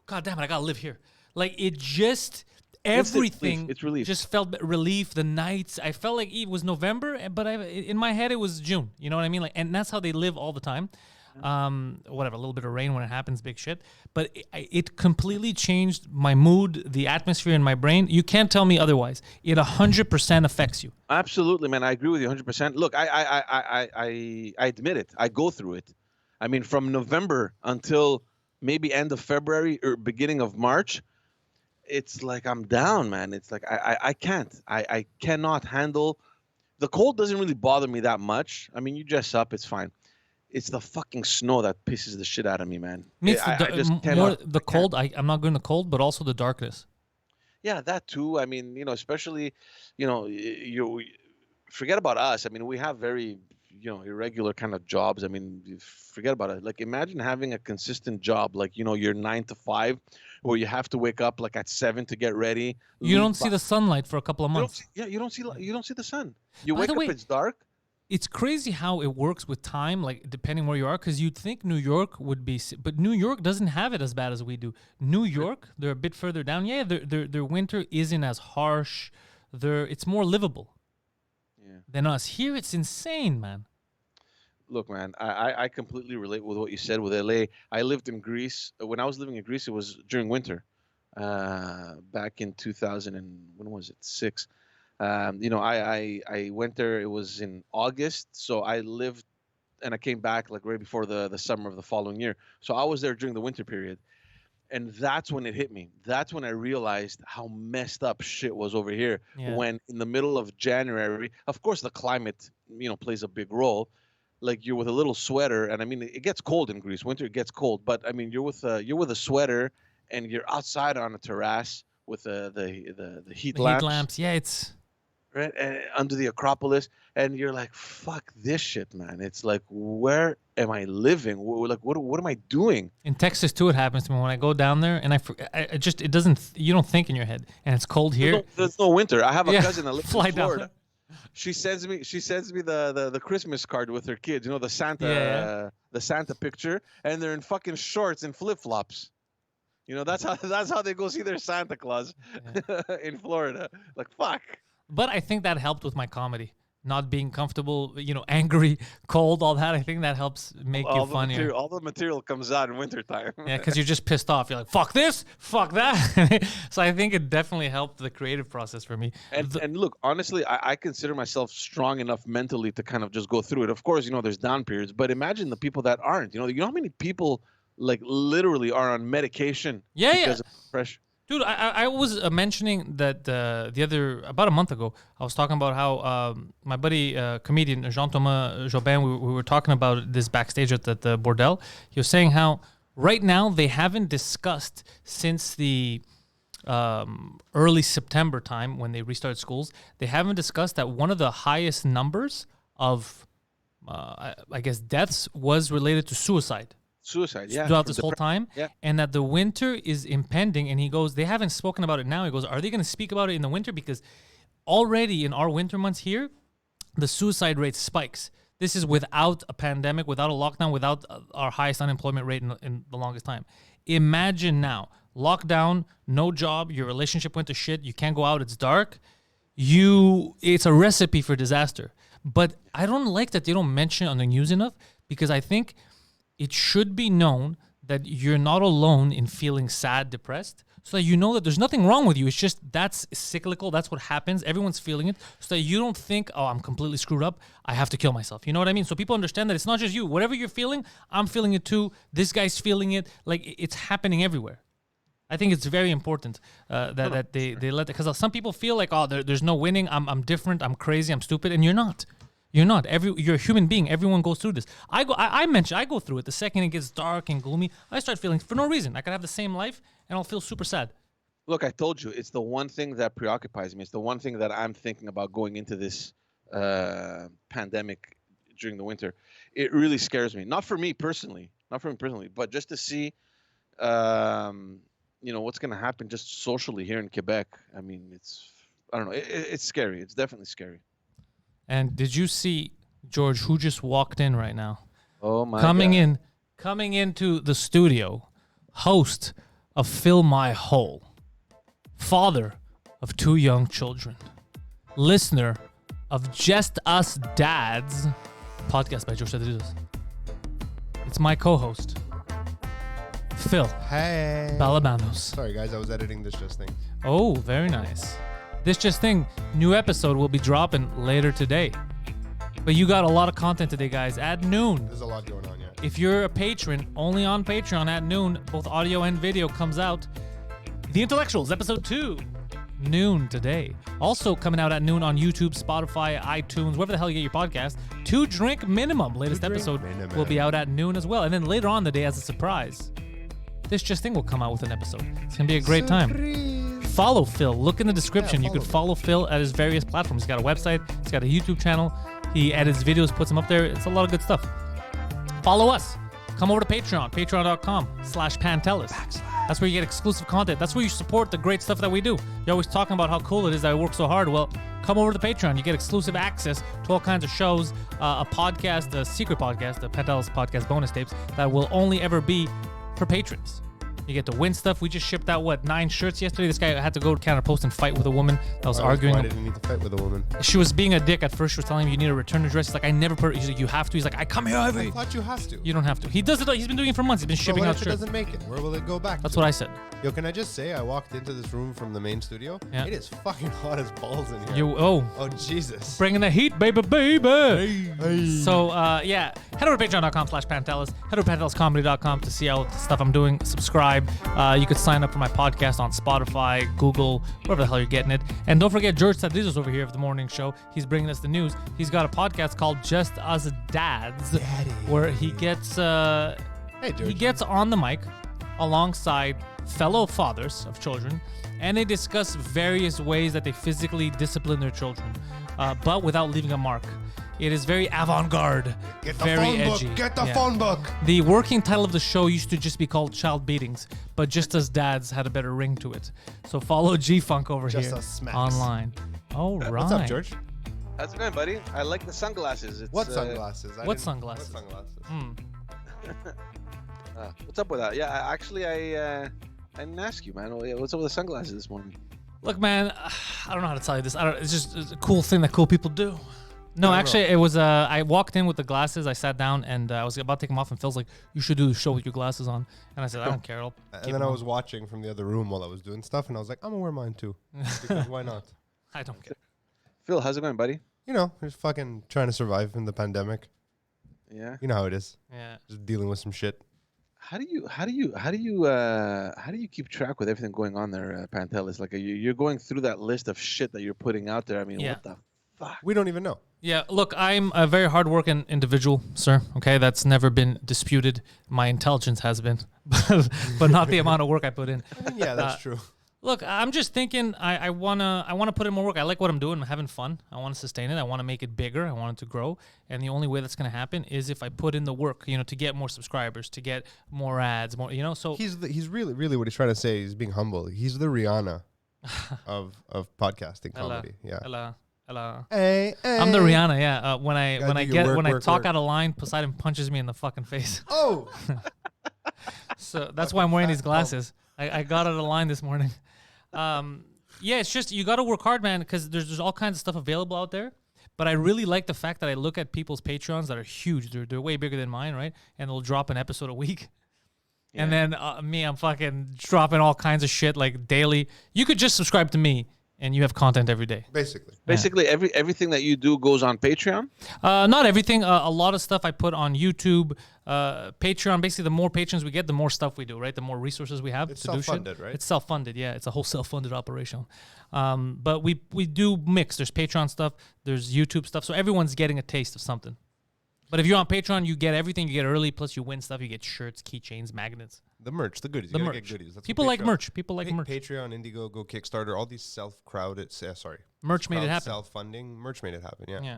God damn it, I gotta live here. Like, it just, everything it's relief. just felt relief. The nights, I felt like it was November, but in my head, it was June. You know what I mean? Like, and that's how they live all the time. Whatever, a little bit of rain when it happens, big shit. But it completely changed my mood, the atmosphere in my brain. You can't tell me otherwise. It 100% affects you. Absolutely, man. I agree with you 100%. Look, I admit it. I go through it. I mean, from November until maybe end of February or beginning of March, it's like I'm down, man. It's like I can't. I cannot handle. The cold doesn't really bother me that much. I mean, you dress up, it's fine. It's the fucking snow that pisses the shit out of me, man. I just more the cold. I'm not going to cold, but also the darkness. Yeah, that too. I mean, especially, you forget about us. I mean, we have very, irregular kind of jobs. I mean, forget about it. Like, imagine having a consistent job, like, you're 9 to 5, where you have to wake up like at 7 to get ready. You don't see the sunlight for a couple of months. You don't see the sun. You By wake the up, way, it's dark. It's crazy how it works with time, like depending where you are, because you'd think New York would be, but New York doesn't have it as bad as we do. New York, they're a bit further down. Yeah, their winter isn't as harsh. It's more livable than us. Here, it's insane, man. Look, man, I completely relate with what you said with LA. I lived in Greece. When I was living in Greece, it was during winter, back in 2000 and when was it? 6. I went there. It was in August, so I lived, and I came back like right before the summer of the following year. So I was there during the winter period, and that's when it hit me. That's when I realized how messed up shit was over here. Yeah. When in the middle of January, of course, the climate, plays a big role. Like, you're with a little sweater, and I mean, it gets cold in Greece. Winter, it gets cold, but I mean, you're with a sweater, and you're outside on a terrace with the heat lamps. Heat lamps, yeah, it's. Right, and under the Acropolis, and you're like, "Fuck this shit, man!" It's like, where am I living? Like, what am I doing? In Texas too, it happens to me when I go down there, and I just it doesn't. You don't think in your head, and it's cold here. There's no winter. I have a cousin that lives in Florida. Down. She sends me the Christmas card with her kids. The Santa the Santa picture, and they're in fucking shorts and flip flops. That's how they go see their Santa Claus in Florida. Like, fuck. But I think that helped with my comedy. Not being comfortable, angry, cold, all that. I think that helps make you funnier. All the material comes out in wintertime. Yeah, because you're just pissed off. You're like, fuck this, fuck that. So I think it definitely helped the creative process for me. And look, honestly, I consider myself strong enough mentally to kind of just go through it. Of course, there's down periods, but imagine the people that aren't. You know how many people, like, literally are on medication because of depression? Dude, I was mentioning that about a month ago, I was talking about how my buddy, comedian Jean-Thomas Jobin, we were talking about this backstage at the Bordel. He was saying how right now they haven't discussed since the early September time when they restarted schools, they haven't discussed that one of the highest numbers of, I guess, deaths was related to suicide. Throughout this whole time, and that the winter is impending, and he goes, they haven't spoken about it now. He goes, are they going to speak about it in the winter? Because already in our winter months here, the suicide rate spikes. This is without a pandemic, without a lockdown, without our highest unemployment rate in the longest time. Imagine now, lockdown, no job, your relationship went to shit, you can't go out, it's dark. It's a recipe for disaster. But I don't like that they don't mention it on the news enough, because I think it should be known that you're not alone in feeling sad, depressed, so that you know that there's nothing wrong with you. It's just that's cyclical. That's what happens. Everyone's feeling it, so that you don't think, oh, I'm completely screwed up, I have to kill myself. You know what I mean? So people understand that it's not just you. Whatever you're feeling, I'm feeling it too. This guy's feeling it. Like, it's happening everywhere. I think it's very important that they let it, because some people feel like, oh, there's no winning. I'm different. I'm crazy. I'm stupid, and you're not. You're not. You're a human being. Everyone goes through this. I go through it. The second it gets dark and gloomy, I start feeling for no reason. I could have the same life and I'll feel super sad. Look, I told you, it's the one thing that preoccupies me. It's the one thing that I'm thinking about going into this pandemic during the winter, it really scares me. Not for me personally, but just to see, what's going to happen just socially here in Quebec. I mean, I don't know. It's scary. It's definitely scary. And did you see, George, who just walked in right now? Oh my God. Coming into the studio, host of Fill My Hole, father of 2 young children, listener of Just Us Dads, podcast by George Rodriguez. It's my co-host, Phil. Hey. Balabanos. Sorry, guys. I was editing this just thing. Oh, very nice. This just thing, new episode will be dropping later today. But you got a lot of content today, guys. At noon. There's a lot going on, yeah. If you're a patron, only on Patreon at noon, both audio and video comes out. The Intellectuals, episode 2. Noon today. Also coming out at noon on YouTube, Spotify, iTunes, wherever the hell you get your podcast. 2 Drink Minimum, latest episode, will be out at noon as well. And then later on the day as a surprise, This Just Thing will come out with an episode. It's going to be a great time. Follow Phil. Look in the description. You could follow Phil at his various platforms. He's got a website. He's got a YouTube channel. He edits videos, puts them up there. It's a lot of good stuff. Follow us. Come over to Patreon. Patreon.com/Pantelis. That's where you get exclusive content. That's where you support the great stuff that we do. You're always talking about how cool it is that I work so hard. Well, come over to the Patreon. You get exclusive access to all kinds of shows, a podcast, a secret podcast, the Pantelis podcast bonus tapes that will only ever be for patrons. You get to win stuff. We just shipped out, 9 shirts yesterday? This guy had to go to Canada Post and fight with a woman that was arguing. Why did he need to fight with a woman? She was being a dick at first. She was telling him you need a return address. He's like, I never put it. He's like, you have to. He's like, I come here every. I thought you have to. You don't have to. He does it. He's been doing it for months. He's been shipping what out if it shirts. doesn't make it? Where will it go back That's to? what I said. Yo, can I just say, I walked into this room from the main studio. Yeah. It is fucking hot as balls in here. Oh, Jesus. bringing the heat, baby. So, head over to patreon.com/Pantelis. Head over to panteliscomedy.com to see all the stuff I'm doing. Subscribe. You could sign up for my podcast on Spotify, Google, wherever the hell you're getting it. And don't forget George Sadrizos over here of the morning show. He's bringing us the news. He's got a podcast called Just Us Dads, where he gets he gets on the mic alongside fellow fathers of children, and they discuss various ways that they physically discipline their children, but without leaving a mark. It is very avant-garde, very edgy. Get the phone book. The working title of the show used to just be called Child Beatings, but Just Us Dads had a better ring to it. So follow G-Funk over Just here Us Smacks. online. All right. What's up, George? How's it going, buddy? I like the sunglasses. What sunglasses? What sunglasses? What sunglasses? What's up with that? Yeah, I didn't ask you, man. What's up with the sunglasses this morning? Look, man, I don't know how to tell you this. It's just a cool thing that cool people do. No, actually, it was. I walked in with the glasses. I sat down and I was about to take them off, and Phil's like, "You should do the show with your glasses on." And I said, "I don't care." And then I was watching from the other room while I was doing stuff, and I was like, "I'm gonna wear mine too, because why not?" I don't care. Phil, how's it going, buddy? You know, just fucking trying to survive in the pandemic. Yeah. You know how it is. Yeah. Just dealing with some shit. How do you keep track with everything going on there, Pantelis? Like, you're going through that list of shit that you're putting out there. I mean, what the fuck? We don't even know. Yeah, look, I'm a very hardworking individual, sir. Okay, that's never been disputed. My intelligence has been, but not the amount of work I put in. I mean, yeah, that's true. Look, I'm just thinking I wanna put in more work. I like what I'm doing. I'm having fun. I want to sustain it. I want to make it bigger. I want it to grow. And the only way that's gonna happen is if I put in the work, to get more subscribers, to get more ads, more, So he's really what he's trying to say. He's being humble. He's the Rihanna of podcasting comedy. Yeah. Hello. Hey. I'm the Rihanna. Yeah. When I talk work. out of line, Poseidon punches me in the fucking face. Oh. So that's why I'm wearing these glasses. I got out of line this morning. It's just you got to work hard, man, because there's all kinds of stuff available out there. But I really like the fact that I look at people's Patreons that are huge. They're way bigger than mine, right? And they'll drop an episode a week. Yeah. And then I'm fucking dropping all kinds of shit like daily. You could just subscribe to me and you have content every day. Basically, everything that you do goes on Patreon? Not everything. A lot of stuff I put on YouTube, Patreon. Basically, the more patrons we get, the more stuff we do, right? The more resources we have it's to do shit. It's self-funded, right? It's self-funded, yeah. It's a whole self-funded operation. But we do mix. There's Patreon stuff. There's YouTube stuff. So everyone's getting a taste of something. But if you're on Patreon, you get everything. You get early, plus you win stuff. You get shirts, keychains, magnets. The merch, the goodies. The You merch. gotta get goodies. That's what People like Patreon- merch. People like merch. Patreon, Indiegogo, Kickstarter, all these Merch made it happen. Self-funding. Merch made it happen, yeah. Yeah.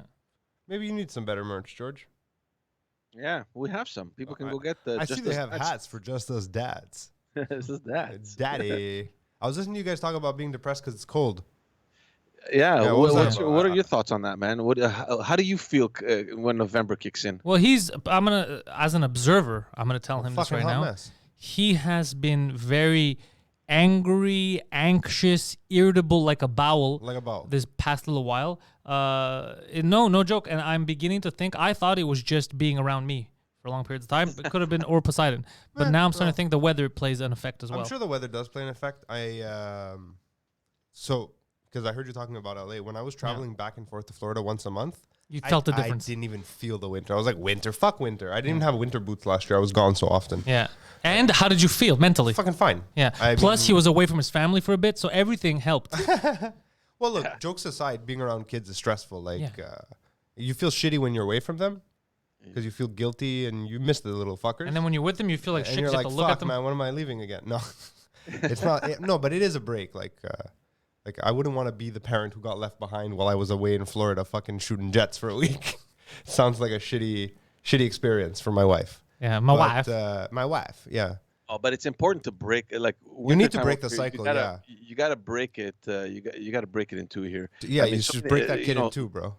Maybe you need some better merch, George. Yeah, we have some. People can go get the. I see just they us have dads. hats for just us dads. This is dads. Daddy. I was listening to you guys talk about being depressed because it's cold. Yeah. Yeah, what was that about? What are your thoughts on that, man? How do you feel when November kicks in? Well, I'm gonna, as an observer, I'm gonna tell him this Fucking right hot now. mess. He has been very angry, anxious, irritable, like a bowel. Like a bowel. This past little while. No joke. And I'm beginning to think, I thought it was just being around me for long periods of time. It could have been or Poseidon. But now I'm starting to think the weather plays an effect as well. I'm sure the weather does play an effect. Because I heard you talking about LA. When I was traveling back and forth to Florida once a month, You felt the difference. I didn't even feel the winter. I was like, winter, fuck winter. I didn't even have winter boots last year. I was gone so often. Yeah. And how did you feel mentally? Fucking fine. Yeah. Plus, he was away from his family for a bit, so everything helped. Well, look, jokes aside, being around kids is stressful. Like, you feel shitty when you're away from them because you feel guilty and you miss the little fuckers. And then when you're with them, you feel like and shit. you're You have like, to look at fuck, them. man, when am I leaving again? No, it's not. No, but it is a break. Like I wouldn't want to be the parent who got left behind while I was away in Florida fucking shooting jets for a week. Sounds like a shitty experience for my wife. Yeah, my wife. My wife, yeah. Oh, but it's important to break like. You need to wintertime break the over, cycle, You gotta break it. You gotta break it in two here. Yeah, I mean, you should break that you kid know, in two, bro.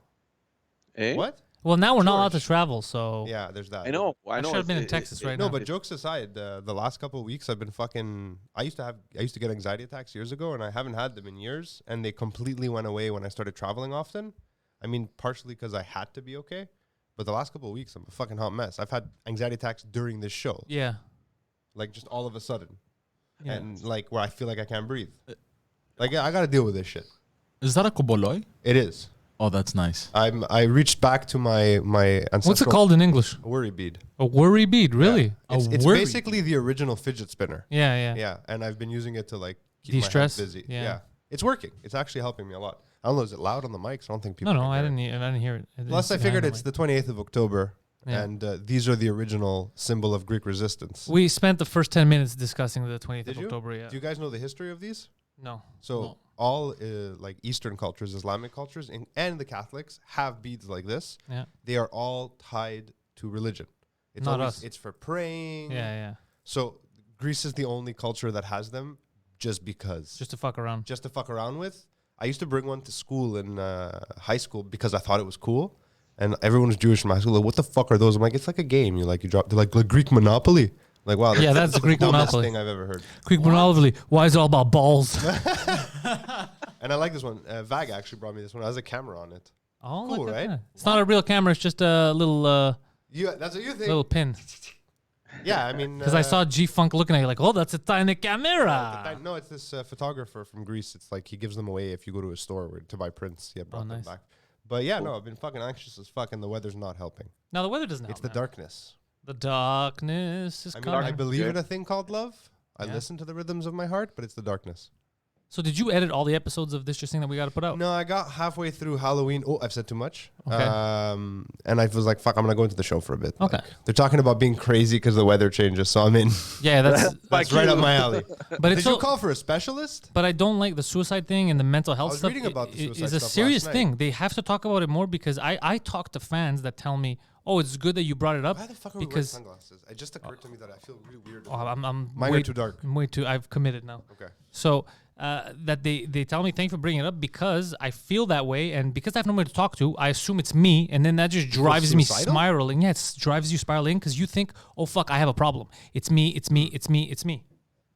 Eh? What? Well, now we're not allowed to George. travel, so Yeah, there's that. I know. I should have been in Texas right No, now. but jokes aside, the last couple of weeks I've been fucking. I used to get anxiety attacks years ago, and I haven't had them in years, and they completely went away when I started traveling often. I mean, partially because I had to be okay, but the last couple of weeks I'm a fucking hot mess. I've had anxiety attacks during this show, yeah. like just all of a sudden, Yeah. and like where I feel like I can't breathe. Like I got to deal with this shit. Is that a koboloy? It is. Oh, that's nice. I reached back to my ancestral. What's it called in English? Worry bead. A worry bead, really? Yeah. It's worry- basically the original fidget spinner. Yeah. Yeah, and I've been using it to like keep De-stress? my head busy. Yeah. It's working. It's actually helping me a lot. I don't know, is it loud on the mics? I don't think people. No, can I hear it. didn't hear it. Plus, I figured it's the 28th of October, Yeah. and these are the original symbol of Greek resistance. We spent the first 10 minutes discussing the 20th Did of you? October. Yeah. Do you guys know the history of these? No. So No. all like Eastern cultures, Islamic cultures, and the Catholics have beads like this. Yeah. They are all tied to religion. It's Not always, us. It's for praying. Yeah. So Greece is the only culture that has them, just because. Just to fuck around. Just to fuck around with. I used to bring one to school in high school because I thought it was cool, and everyone was Jewish in my school. Like, what the fuck are those? I'm like, it's like a game. You drop. They're like Greek Monopoly. Like, wow. Yeah, that's the Greek dumbest Monopoly. thing I've ever heard. Quick Monopoly. Why is it all about balls? And I like this one. Vag actually brought me this one. It has a camera on it. Oh, Cool, look at right? that. It's not a real camera. It's just a little That's what you think. little pin. Yeah, I mean. Because I saw G-Funk looking at you like, oh, that's a tiny camera. No, it's this photographer from Greece. It's like he gives them away if you go to a store to buy prints. Yeah, brought them nice. back. But yeah, no, I've been fucking anxious as fuck, and the weather's not helping. Now the weather doesn't help. It's the man. darkness. The darkness is I mean, coming. I believe Yeah. in a thing called love. I Yeah. listen to the rhythms of my heart, but it's the darkness. So did you edit all the episodes of this just thing that we got to put out? No, I got halfway through Halloween. Oh, I've said too much. Okay. And I was like, fuck, I'm going to go into the show for a bit. Okay. Like, they're talking about being crazy because the weather changes, so I'm in. Yeah, that's. That's right up my alley. But it's Did you so, call for a specialist? But I don't like the suicide thing and the mental health was stuff. reading about the suicide It's a stuff serious last night. thing. They have to talk about it more because I talk to fans that tell me, oh, it's good that you brought it up Why the fuck are we wearing because sunglasses? It just occurred to me that I feel really weird. oh, I'm Mine way are too dark. I'm way too. I've committed now. Okay. So that they tell me thank you for bringing it up because I feel that way and because I have nobody to talk to, I assume it's me, and then that just drives me suicidal? spiraling. Yeah, it drives you spiraling because you think, oh fuck, I have a problem. It's me. It's me. It's me. It's me.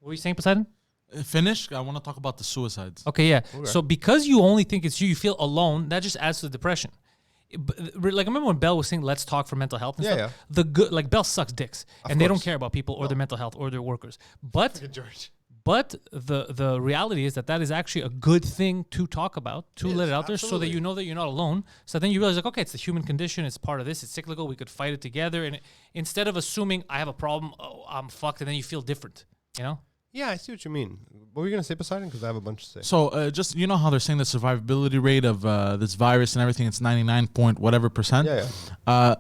What were you saying, Poseidon? Finish. I want to talk about the suicides. Okay, yeah. So because you only think it's you, you feel alone. That just adds to the depression. Like I remember when Bell was saying, "Let's talk for mental health." And Yeah, stuff. yeah. The good, like Bell sucks dicks, and they don't course. care about people or their mental health or their workers. But George. But the reality is that is actually a good thing to talk about, to let it out there, so that absolutely. you know that you're not alone. So then you realize, like, okay, it's the human condition. It's part of this. It's cyclical. We could fight it together. And instead of assuming I have a problem, oh, I'm fucked, and then you feel different. You know? Yeah, I see what you mean. What were you gonna say, Poseidon? Because I have a bunch to say. So just you know how they're saying the survivability rate of this virus and everything, it's 99 point whatever percent. Yeah.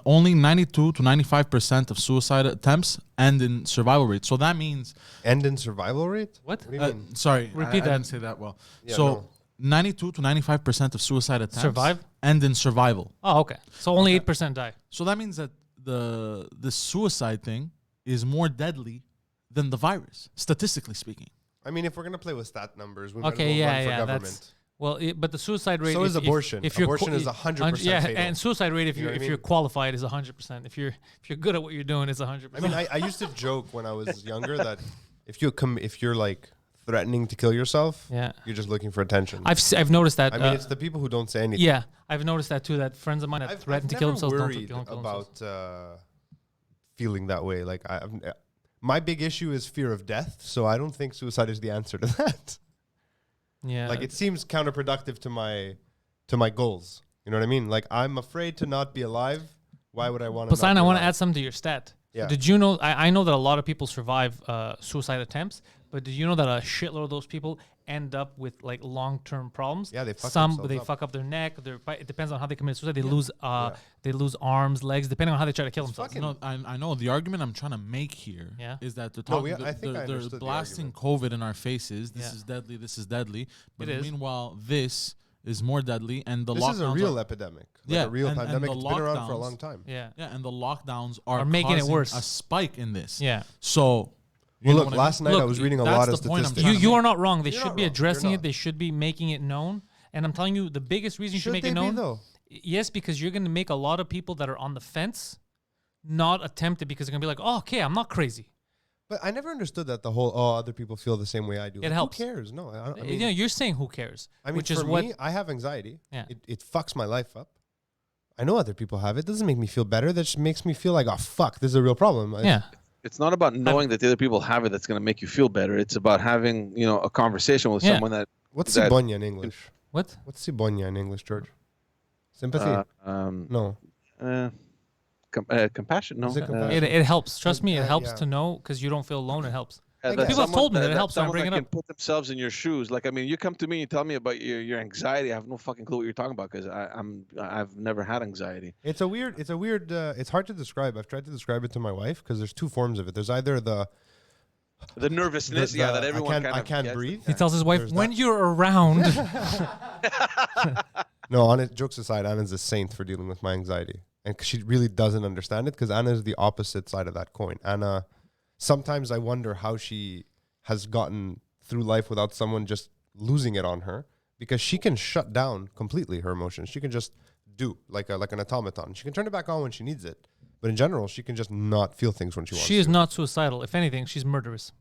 only 92 to 95% of suicide attempts end in survival rate. So that means End in survival rate? What? What do you mean? sorry, Repeat I that. didn't say that well. Yeah, so no. 92 to 95% of suicide attempts Survive? end in survival. Oh, okay. So only 8% die. So that means that the suicide thing is more deadly than the virus, statistically speaking. I mean, if we're gonna play with stat numbers, we Okay, might as well yeah, run for yeah. government. That's well, but the suicide rate. So is abortion. If you're Abortion is 100% Yeah, fatal. and suicide rate if You know you're what I if you're mean? qualified is 100%. If you're good at what you're doing, it's 100%. I mean, I used to joke when I was younger that if you're like threatening to kill yourself, yeah, you're just looking for attention. I've noticed that. I mean, it's the people who don't say anything. yeah, I've noticed that too. That friends of mine that threaten to kill themselves don't worried kill themselves. about feeling that way. Like my big issue is fear of death, so I don't think suicide is the answer to that. Yeah, Like it seems counterproductive to my goals. You know what I mean? Like I'm afraid to not be alive. Why would I want to? Poseidon, I want to add something to your stat. Yeah. Did you know? I know that a lot of people survive suicide attempts, but did you know that a shitload of those people end up with like long-term problems? Yeah, they fuck Some themselves they up. fuck up their neck. It depends on how they commit suicide. They lose arms, legs, depending on how they try to kill themselves. fucking- No, I know the argument I'm trying to make here is Yeah. that they're No, talking. I think I they're understood the blasting COVID in our faces. This Yeah. is deadly. This is deadly. But It is. meanwhile, this is more deadly, and the This is a lockdowns real are- epidemic. Like Yeah, a real and pandemic. the It's been around for a lockdowns- long time. Yeah, Yeah, and the lockdowns are making it causing worse. A spike in this. yeah. So, you Well, know look, what I mean? last night I Look, was reading a that's lot of the point I'm statistics. trying You to you make. are not wrong. They You're should not be wrong. You're addressing it. not. They should be making it known. And I'm telling you, the biggest reason you should Should make they it be known. though? Yes, because you're going to make a lot of people that are on the fence not attempt it because they're going to be like, oh, okay, I'm not crazy. But I never understood that the whole other people feel the same way I do. It helps. Who cares? No, I mean, You're saying who cares? I mean, which is for what. me, I have anxiety. Yeah. It fucks my life up. I know other people have it. Doesn't make me feel better. That just makes me feel like, oh fuck, this is a real problem. Yeah. It's not about knowing that the other people have it that's going to make you feel better. It's about having, a conversation with Yeah. someone that What's that- cibonia in English? What? What's cibonia in English, George? Sympathy? No. compassion. No, Is it compassion? It helps. Trust me, it helps yeah. to know because you don't feel alone. It helps. that People have someone- told me that it helps when I someone bring that it can up. put themselves in your shoes. Like, I mean, you come to me and tell me about your anxiety. I have no fucking clue what you're talking about because I've never had anxiety. It's it's hard to describe. I've tried to describe it to my wife because there's two forms of it. There's either the Nervousness, that everyone I can't breathe. He tells his wife, There's when that. you're around. No, honest, jokes aside, Anna's a saint for dealing with my anxiety. And she really doesn't understand it because Anna is the opposite side of that coin. Anna, sometimes I wonder how she has gotten through life without someone just losing it on her because she can shut down completely her emotions. She can just do like an automaton. She can turn it back on when she needs it. But in general, she can just not feel things when she wants to. She is not suicidal. If anything, she's murderous.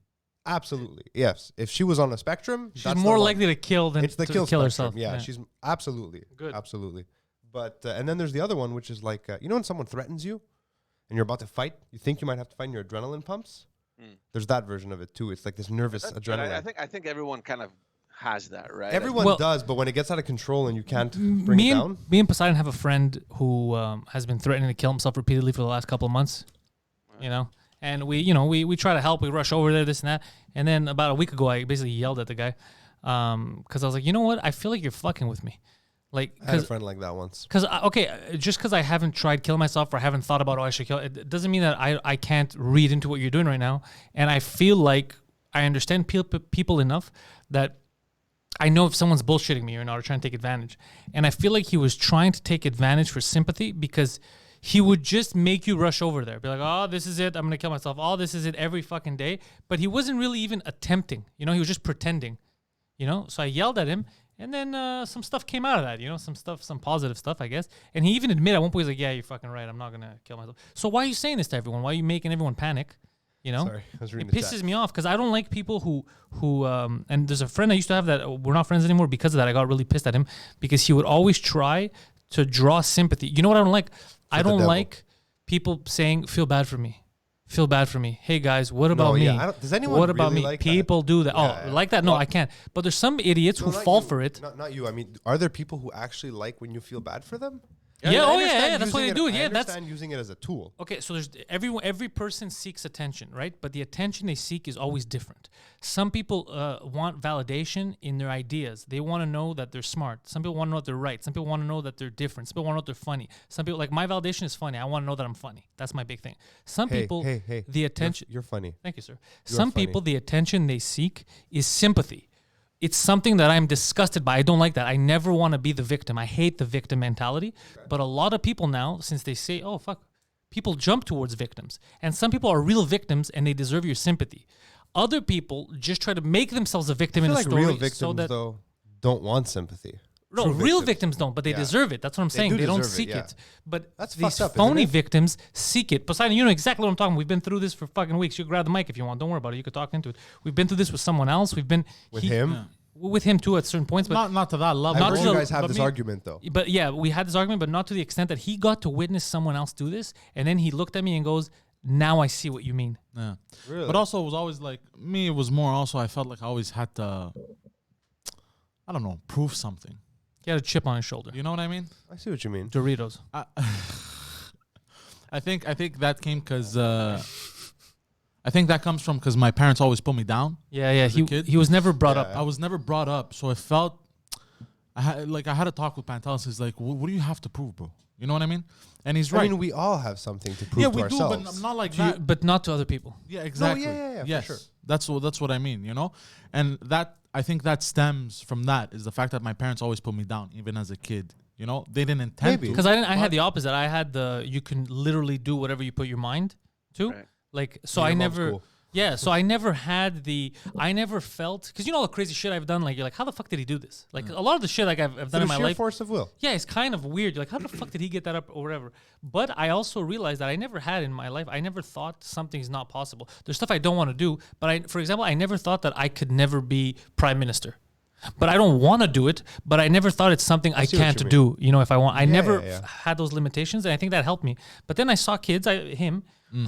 Absolutely. Yes. If she was on a spectrum, She's that's the more one. likely to kill than It's the to kill kill spectrum. herself. Yeah, she's absolutely Good. absolutely. But and then there's the other one, which is like when someone threatens you, and you're about to fight, you think you might have to fight, and your adrenaline pumps. There's that version of it too. It's like this nervous But adrenaline. I think everyone kind of has that, right? Everyone Well- does, but when it gets out of control and you can't bring me it and down, me and Poseidon have a friend who has been threatening to kill himself repeatedly for the last couple of months. And we try to help. We rush over there, this and that. And then about a week ago, I basically yelled at the guy because I was like, you know what? I feel like you're fucking with me. Like, I had a friend like that once. just because I haven't tried killing myself or I haven't thought about, I should kill, it doesn't mean that I can't read into what you're doing right now. And I feel like I understand people enough that I know if someone's bullshitting me or not or trying to take advantage. And I feel like he was trying to take advantage for sympathy because he would just make you rush over there. Be like, oh, this is it. I'm going to kill myself. Oh, this is it every fucking day. But he wasn't really even attempting. He was just pretending. So I yelled at him. And then some stuff came out of that, some positive stuff, I guess. And he even admitted at one point, he's like, yeah, you're fucking right. I'm not going to kill myself. So why are you saying this to everyone? Why are you making everyone panic? Sorry, I was It reading the pisses chat. me off because I don't like people who and there's a friend I used to have that we're not friends anymore because of that. I got really pissed at him because he would always try to draw sympathy. You know what I don't like? I don't devil. like people saying, feel bad for me. Feel bad for me. Hey guys, what about me? yeah, does anyone what about really me? like that? People do that. Yeah, oh, yeah. like that? No, Well- I can't. But there's some idiots who No, not fall you. for it. Not you. I mean, are there people who actually like when you feel bad for them? Yeah, I oh, yeah, understand that's why they using do it. I Yeah, that's- understand using it as a tool. Okay, so there's every person seeks attention, right? But the attention they seek is always different. Some people want validation in their ideas. They want to know that they're smart. Some people want to know that they're right. Some people want to know that they're different. Some people want to know that they're funny. Some people like my validation is funny. I want to know that I'm funny. That's my big thing. Some people, the attention. You're funny. Thank you, sir. You're Some funny. people, the attention they seek is sympathy. It's something that I'm disgusted by. I don't like that. I never want to be the victim. I hate the victim mentality. But a lot of people now, since they say, oh, fuck, people jump towards victims. And some people are real victims and they deserve your sympathy. Other people just try to make themselves a victim in I a feel like story. real victims, so that, though, don't want sympathy. no, True real victims. victims don't, but they Yeah. deserve it. That's what I'm saying. do They don't deserve it, seek yeah. it. But That's these fucked up, isn't phony it? victims seek it. Poseidon, you know exactly what I'm talking about. We've been through this for fucking weeks. You grab the mic if you want. Don't worry about it. You could talk into it. We've been through this with someone else. We've been With him? Yeah. with him too at certain points, but Not to that level. I've Not heard to you the- guys have but this me- argument, though. But yeah, we had this argument, but not to the extent that he got to witness someone else do this, and then he looked at me and goes, "Now I see what you mean." Yeah. Really? But also, it was always like me. It was more also. I felt like I always had to, I don't know, prove something. He had a chip on his shoulder. You know what I mean? I see what you mean. Doritos. I think that came because I think that comes from because my parents always put me down. Yeah. As a He kid? he was never brought Yeah. up. I was never brought up, so it felt I had to talk with Pantelis. He's like, what do you have to prove, bro? You know what I mean? And he's right. I mean, we all have something to prove yeah, to we ourselves. do, but not like To you- that. but not to other people. Yeah, exactly. yeah, for yes, sure. that's what I mean. You know, and that I think that stems from that is the fact that my parents always put me down, even as a kid. You know, they didn't intend Maybe. to. Because I had but- the opposite. I had the you can literally do whatever you put your mind to. Right. Like so, Your I mom's never. cool. Yeah, so I never had I never felt because you know all the crazy shit I've done. Like you're like, how the fuck did he do this? Like a lot of the shit like I've done Through in my sheer life. force of will. Yeah, it's kind of weird. You're like, how the fuck did he get that up or whatever? But I also realized that I never had in my life, I never thought something's not possible. There's stuff I don't want to do, but for example, I never thought that I could never be prime minister. But I don't want to do it, but I never thought it's something I see what can't you mean. do, you know, if I want. I never yeah. had those limitations, and I think that helped me. But then I saw kids,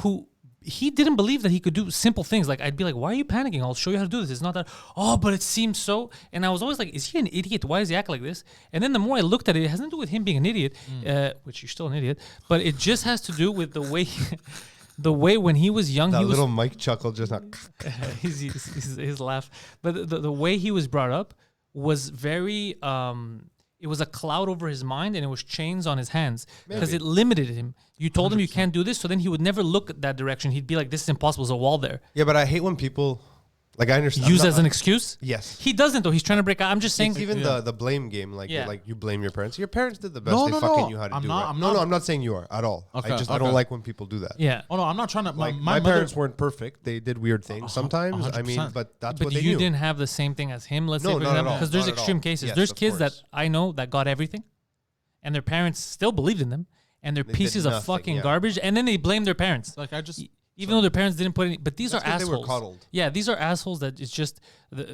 who he didn't believe that he could do simple things. Like I'd be like, "Why are you panicking? I'll show you how to do this." It's not that. Oh, but it seems so. And I was always like, "Is he an idiot? Why does he act like this?" And then the more I looked at it, it has nothing to do with him being an idiot, which you're still an idiot. But it just has to do with the way, the way when he was young, That he was little Mike chuckle just not. his laugh. But the way he was brought up was very. It was a cloud over his mind, and it was chains on his hands because it limited him. You told him you can't do this, so then he would never look at that direction. He'd be like, "This is impossible. There's a wall there." Yeah, but I hate when people, like I understand. Use as an excuse. Yes. He doesn't though. He's trying to break out. I'm just saying. It's even the blame game, like Yeah. like you blame your parents. Your parents did the best No, they no, fucking no. knew how to I'm do. not- Right? I'm No, not- I'm not saying you are at all. Okay, I don't okay. like when people do that. Yeah. Oh no, I'm not trying to. Like my my mother- parents weren't perfect. They did weird things sometimes. I mean, 100%. but that's But what they you knew. didn't have the same thing as him. Let's say, No, for not at example, all, because there's not at extreme all. cases. Yes, There's of kids that course. I know that got everything, and their parents still believed in them, and they're They did pieces of nothing, fucking yeah. garbage, and then they blame their parents. like I just Even though their parents didn't put any, but these That's are 'cause they were assholes. coddled. Yeah, these are assholes that it's just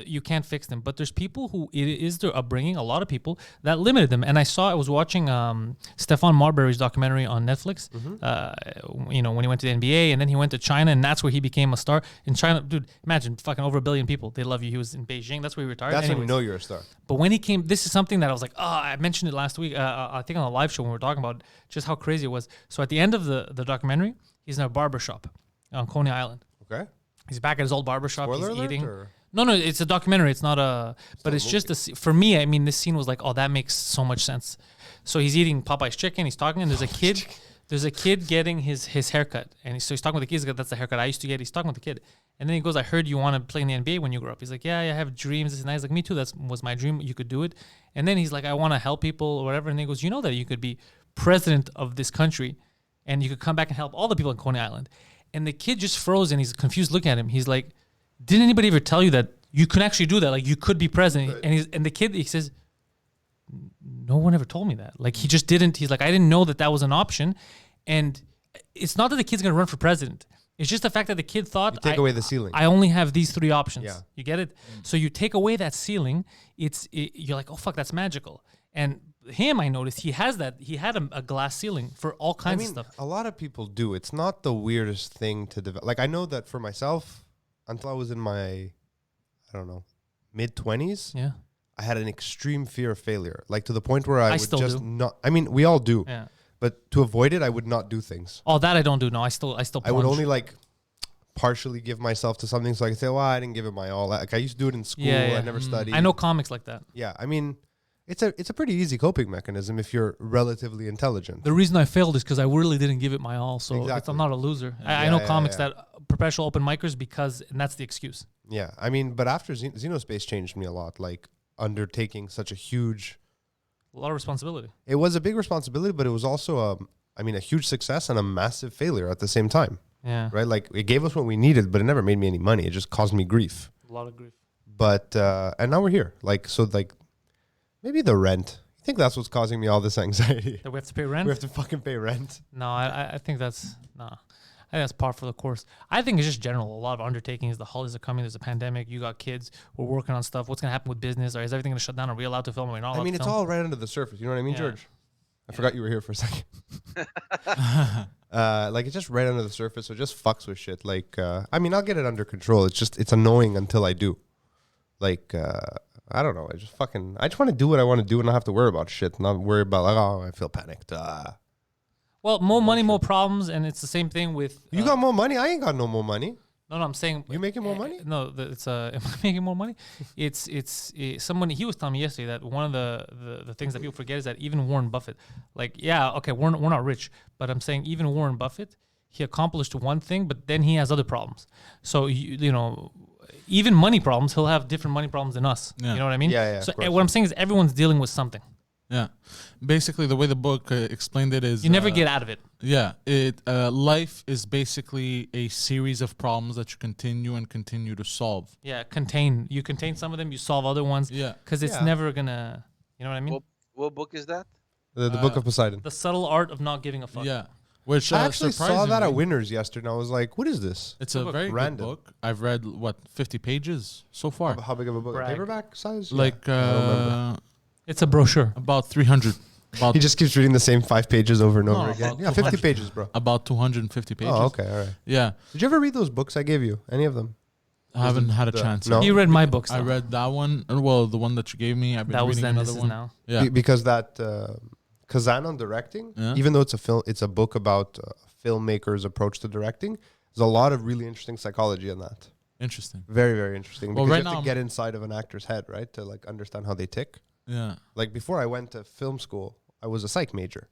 you can't fix them. But there's people who it is their upbringing. A lot of people that limited them. And I was watching Stefan Marbury's documentary on Netflix. You know, when he went to the NBA and then he went to China, and that's where he became a star in China. Dude, imagine fucking over 1 billion people. They love you. He was in Beijing. That's where he retired. That's when you Anyways. know you're a star. But when he came, this is something that I was like, I mentioned it last week. I think on a live show when we were talking about just how crazy it was. So at the end of the documentary, he's in a barber shop on Coney Island. Okay. He's back at his old barber shop. Spoiler He's alert, eating. or? No, it's a documentary. It's not a. But it's just for me. I mean, this scene was like, oh, that makes so much sense. So he's eating Popeye's chicken. He's talking, and there's a kid. There's a kid getting his haircut, and he's talking with the kid. He's like, that's the haircut I used to get. He's talking with the kid, and then he goes, "I heard you want to play in the NBA when you grow up." He's like, "Yeah, I have dreams." This and that. He's like, "Me too. That was my dream. You could do it." And then he's like, "I want to help people or whatever." And he goes, "You know that you could be president of this country, and you could come back and help all the people in Coney Island." And the kid just froze, and he's confused looking at him. He's like, "Didn't anybody ever tell you that you could actually do that? Like you could be president?" Right. And the kid, he says, "No one ever told me that. Like he just didn't." He's like, "I didn't know that was an option." And it's not that the kid's gonna run for president. It's just the fact that the kid thought You take away the ceiling. I only have these 3 options. Yeah. You get it? So you take away that ceiling, you're like, oh fuck, that's magical. And him, I noticed he has that. He had a glass ceiling for all kinds of stuff. A lot of people do. It's not the weirdest thing to develop. Like I know that for myself, until I was in my, I don't know, mid-20s, Yeah. I had an extreme fear of failure, like to the point where I would still just do. not. I mean, we all do. Yeah. But to avoid it, I would not do things. Oh, that I don't do. No, I still. I would only like partially give myself to something, so I could say, well, I didn't give it my all. Like I used to do it in school. Yeah. I never studied. I know comics like that. Yeah, I mean, it's a pretty easy coping mechanism if you're relatively intelligent. The reason I failed is because I really didn't give it my all. So Exactly. I'm not a loser. I Yeah, know yeah, comics yeah. that professional open micers and that's the excuse. Yeah, I mean, but after Xenospace changed me a lot. Like undertaking such a huge. A lot of responsibility. It was a big responsibility, but it was also a huge success and a massive failure at the same time. Yeah. Right? Like it gave us what we needed, but it never made me any money. It just caused me grief. A lot of grief. But and now we're here. Like so, like maybe the rent. I think that's what's causing me all this anxiety. That we have to pay rent? We have to fucking pay rent. No, I think that's I think that's par for the course. I think it's just general. A lot of undertakings. The holidays are coming. There's a pandemic. You got kids. We're working on stuff. What's gonna happen with business? Or is everything gonna shut down? Are we allowed to film? Are we not allowed I mean, to it's film? all right under the surface. You know what I mean, Yeah. George? I forgot you were here for a second. Like it's just right under the surface. So it just fucks with shit. Like, I mean, I'll get it under control. It's annoying until I do. Like, I don't know. I just want to do what I want to do and not have to worry about shit. Not worry about like, oh, I feel panicked. Well, more money, more problems, and it's the same thing with. You got more money? I ain't got no more money. No, I'm saying You making more money? No, it's am I making more money? It's someone he was telling me yesterday that one of the things that people forget is that even Warren Buffett, like okay, we're not rich, but I'm saying even Warren Buffett, he accomplished one thing, but then he has other problems. So you know, even money problems, he'll have different money problems than us. Yeah. You know what I mean? Yeah, So of course. what I'm saying is everyone's dealing with something. Yeah. Basically, the way the book explained it is You never get out of it. Yeah, life is basically a series of problems that you continue to solve. Yeah, you contain some of them, you solve other ones. Yeah. Because it's Yeah. never gonna. You know what I mean? What book is that? The Book of Poseidon. The subtle art of not giving a fuck. Yeah, which I actually saw that at surprisingly- Winners yesterday, and I was like, "What is this? It's a book. very Random. good book. I've read 50 pages so far. How big of a book? Brag. Paperback size? Like I don't remember. It's a brochure. about 300. About He just keeps reading the same 5 pages over and No, over again. about Yeah, 50 200. pages, bro. about 250 pages. Oh, okay, all right. Yeah, Did you ever read those books I gave you? Any of them? I haven't had a the- chance. no. He read my books. I though. read that one. Well, the one that you gave me. I've been That was reading then. another This is one. now. Yeah, Because that Kazan on directing, Yeah. even though it's a book about a filmmaker's approach to directing, there's a lot of really interesting psychology in that. interesting. Very, very interesting. Well, Because right you have now to I'm- get inside of an actor's head, right? To like understand how they tick. Yeah, Like before I went to film school, I was a psych major.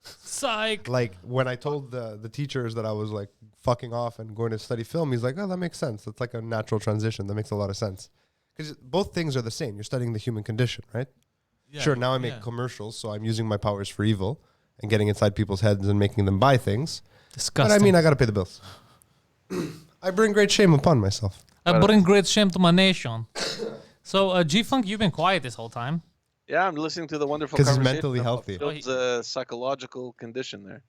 Psych. Like when I told the teachers that I was like fucking off and going to study film, he's like, "Oh, that makes sense. That's like a natural transition. That makes a lot of sense." Because both things are the same. You're studying the human condition, right? yeah. Sure, now I make yeah. commercials, so I'm using my powers for evil and getting inside people's heads and making them buy things. Disgusting. But I mean, I got to pay the bills. I bring great shame upon myself. I bring great shame to my nation. So, G-Funk, you've been quiet this whole time. Yeah, I'm listening to the wonderful 'Cause he's conversation mentally about healthy. Phil's psychological condition there.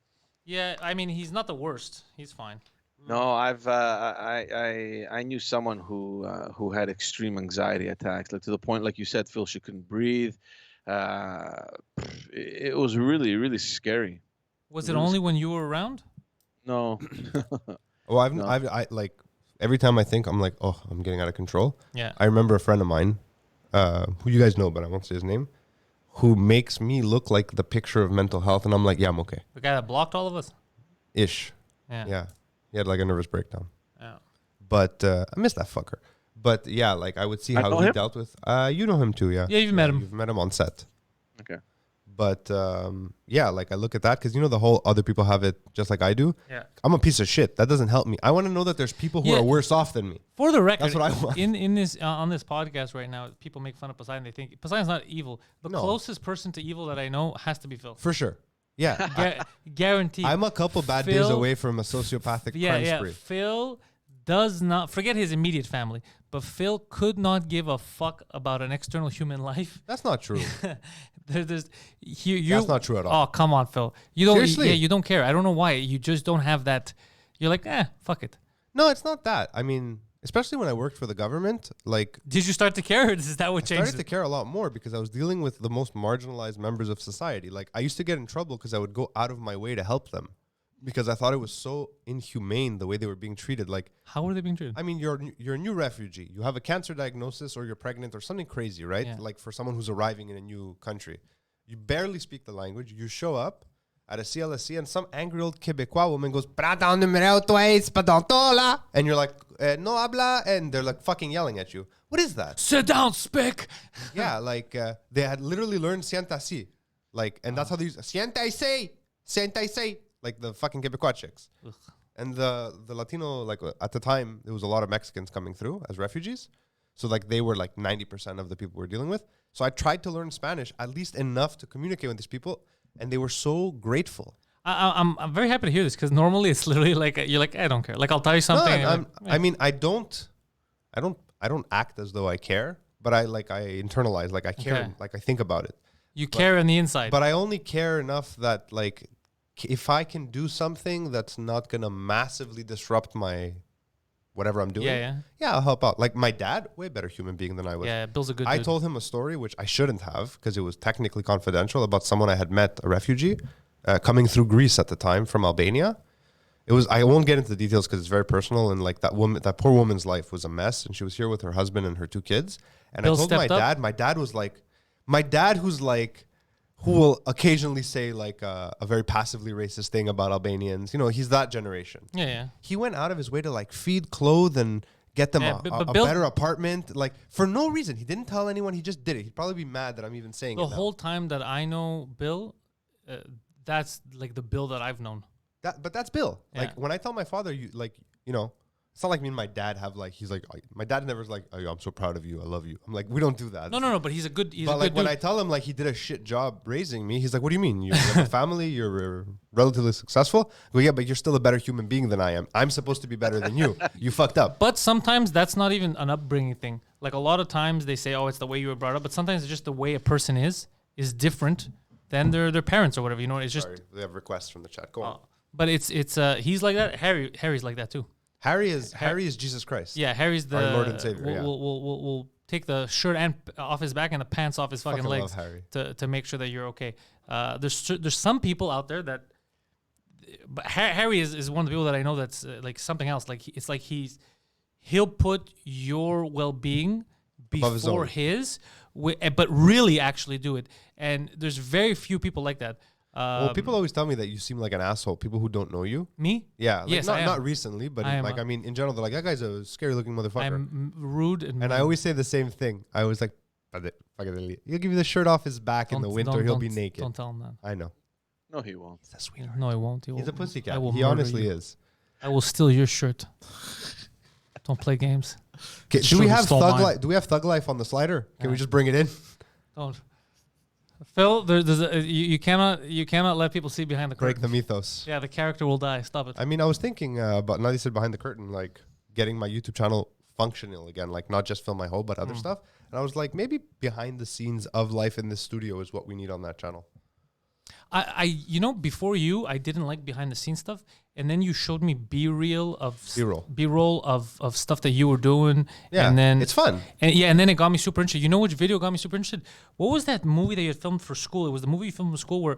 Yeah, I mean, he's not the worst. He's fine. No, I knew someone who had extreme anxiety attacks, like to the point, like you said, Phil, she couldn't breathe. It was really, really scary. Was it only when you were around? No, Well, No. I like every time I think I'm like, oh, I'm getting out of control. Yeah. I remember a friend of mine, who you guys know, but I won't say his name, who makes me look like the picture of mental health, and I'm like, yeah, I'm okay, The guy that blocked all of us? ish. Yeah. Yeah, he had like a nervous breakdown. Yeah. But I miss that fucker. But yeah, like I would see I how know he him? dealt with. You know him too, yeah. Yeah, you've met him. You've met him on set. okay. But yeah, like I look at that because you know the whole other people have it just like I do. Yeah. I'm a piece of shit. That doesn't help me. I want to know that there's people who Yeah. are worse off than me. For the record, That's what I want. in this on this podcast right now, people make fun of Poseidon. They think Poseidon's not evil. The No. closest person to evil that I know has to be Phil. For sure. Yeah. Guaranteed. I'm a couple bad days Phil- away from a sociopathic crime spree. Phil does not forget his immediate family, but Phil could not give a fuck about an external human life. That's not true. There's you. That's not true at all. Oh, come on, Phil. You don't. Seriously? Yeah, you don't care. I don't know why. You just don't have that. You're like, fuck it. No, it's not that. I mean, especially when I worked for the government, like Did you start to care? Or is that what I changed? started to care a lot more because I was dealing with the most marginalized members of society. Like I used to get in trouble because I would go out of my way to help them. because I thought it was so inhumane the way they were being treated. Like, How were they being treated? I mean, you're a new refugee. You have a cancer diagnosis, or you're pregnant, or something crazy, right? Yeah. Like for someone who's arriving in a new country, you barely speak the language. You show up at a CLSC, and some angry old Quebecois woman goes, "Prata numero tres, padontola," and you're like, "No habla," and they're like fucking yelling at you. What is that? Sit down, spick. Yeah, like they had literally learned siéntase, like, and that's how they use siéntase, siéntase, like the fucking Quebecois chicks. Ugh. And the Latino, like at the time, there was a lot of Mexicans coming through as refugees. So like they were like 90% of the people we're dealing with. So I tried to learn Spanish, at least enough to communicate with these people. And they were so grateful. I'm very happy to hear this because normally it's literally like you're like, I don't care. Like I'll tell you something. No, and I mean, I don't act as though I care, but I internalize, like I care, Okay. like I think about it. you care on the inside. But I only care enough that like if I can do something that's not gonna massively disrupt my whatever I'm doing, yeah. I'll help out. Like my dad, way better human being than I was. Yeah, Bill's a good I dude. told him a story which I shouldn't have because it was technically confidential about someone I had met, a refugee, coming through Greece at the time from Albania. It was, I won't get into the details because it's very personal, and like that poor woman's life was a mess, and she was here with her husband and her 2 kids. And Bill I told my stepped up? dad, my dad who's like, who will occasionally say like a very passively racist thing about Albanians. You know, he's that generation. Yeah. He went out of his way to like feed, clothe, and get them Yeah, a but Bill- better apartment, like for no reason. He didn't tell anyone. He just did it. He'd probably be mad that I'm even saying The it now. whole time that I know Bill, that's like the Bill that I've known. But that's Bill. Yeah. Like when I tell my father, you know, it's not like me and my dad have like, he's like, my dad never's like, oh, I'm so proud of you. I love you. I'm like, we don't do that. No. But he's a good. He's But a like good when dude. I tell him like he did a shit job raising me, he's like, what do you mean? You have a family, you're relatively successful. Well, yeah, but you're still a better human being than I am. I'm supposed to be better than you. You fucked up. But sometimes that's not even an upbringing thing. Like a lot of times they say, "Oh, it's the way you were brought up," but sometimes it's just the way a person is different than their parents or whatever. You know, it's just. Sorry, we have requests from the chat. Go on. But it's he's like that. Harry's like that too. Harry is Jesus Christ. Yeah, Harry's the Our Lord and Savior, yeah. We'll take the shirt and off his back and the pants off his fucking Fucking legs love Harry. to make sure that you're okay. There's some people out there that, but Harry is one of the people that I know that's like something else. Like it's like he'll put your well-being Above his before own. his, but really actually do it. And there's very few people like that. Well, people always tell me that you seem like an asshole. People who don't know you. Me? Yeah, like Yes, I am. not recently, but I am like a- I mean, in general, they're like, that guy's a scary looking motherfucker. I'm rude and And I always say the same thing. I was like, he'll give you the shirt off his back in the winter. He'll be naked. Don't tell him that. I know. No, he won't. He's a sweetheart. No, he won't. He He's a won't. pussycat. I will He murder honestly you. is. I will steal your shirt. Don't play games. Okay, Sure, do we he have stole thug mine. life? Do we have thug life on the slider? Can we Yeah. just bring it in? Don't. Phil, you cannot let people see behind the Break curtain. the mythos. Yeah, the character will die. Stop it. I mean, I was thinking about, now you said behind the curtain, like getting my YouTube channel functional again, like not just film my whole, but other stuff. And I was like, maybe behind the scenes of life in this studio is what we need on that channel. I before you, I didn't like behind the scenes stuff, and then you showed me B-reel of stuff that you were doing. Yeah, and then it's fun. And then it got me super interested. You know which video got me super interested? What was that movie that you had filmed for school? It was the movie you filmed for school where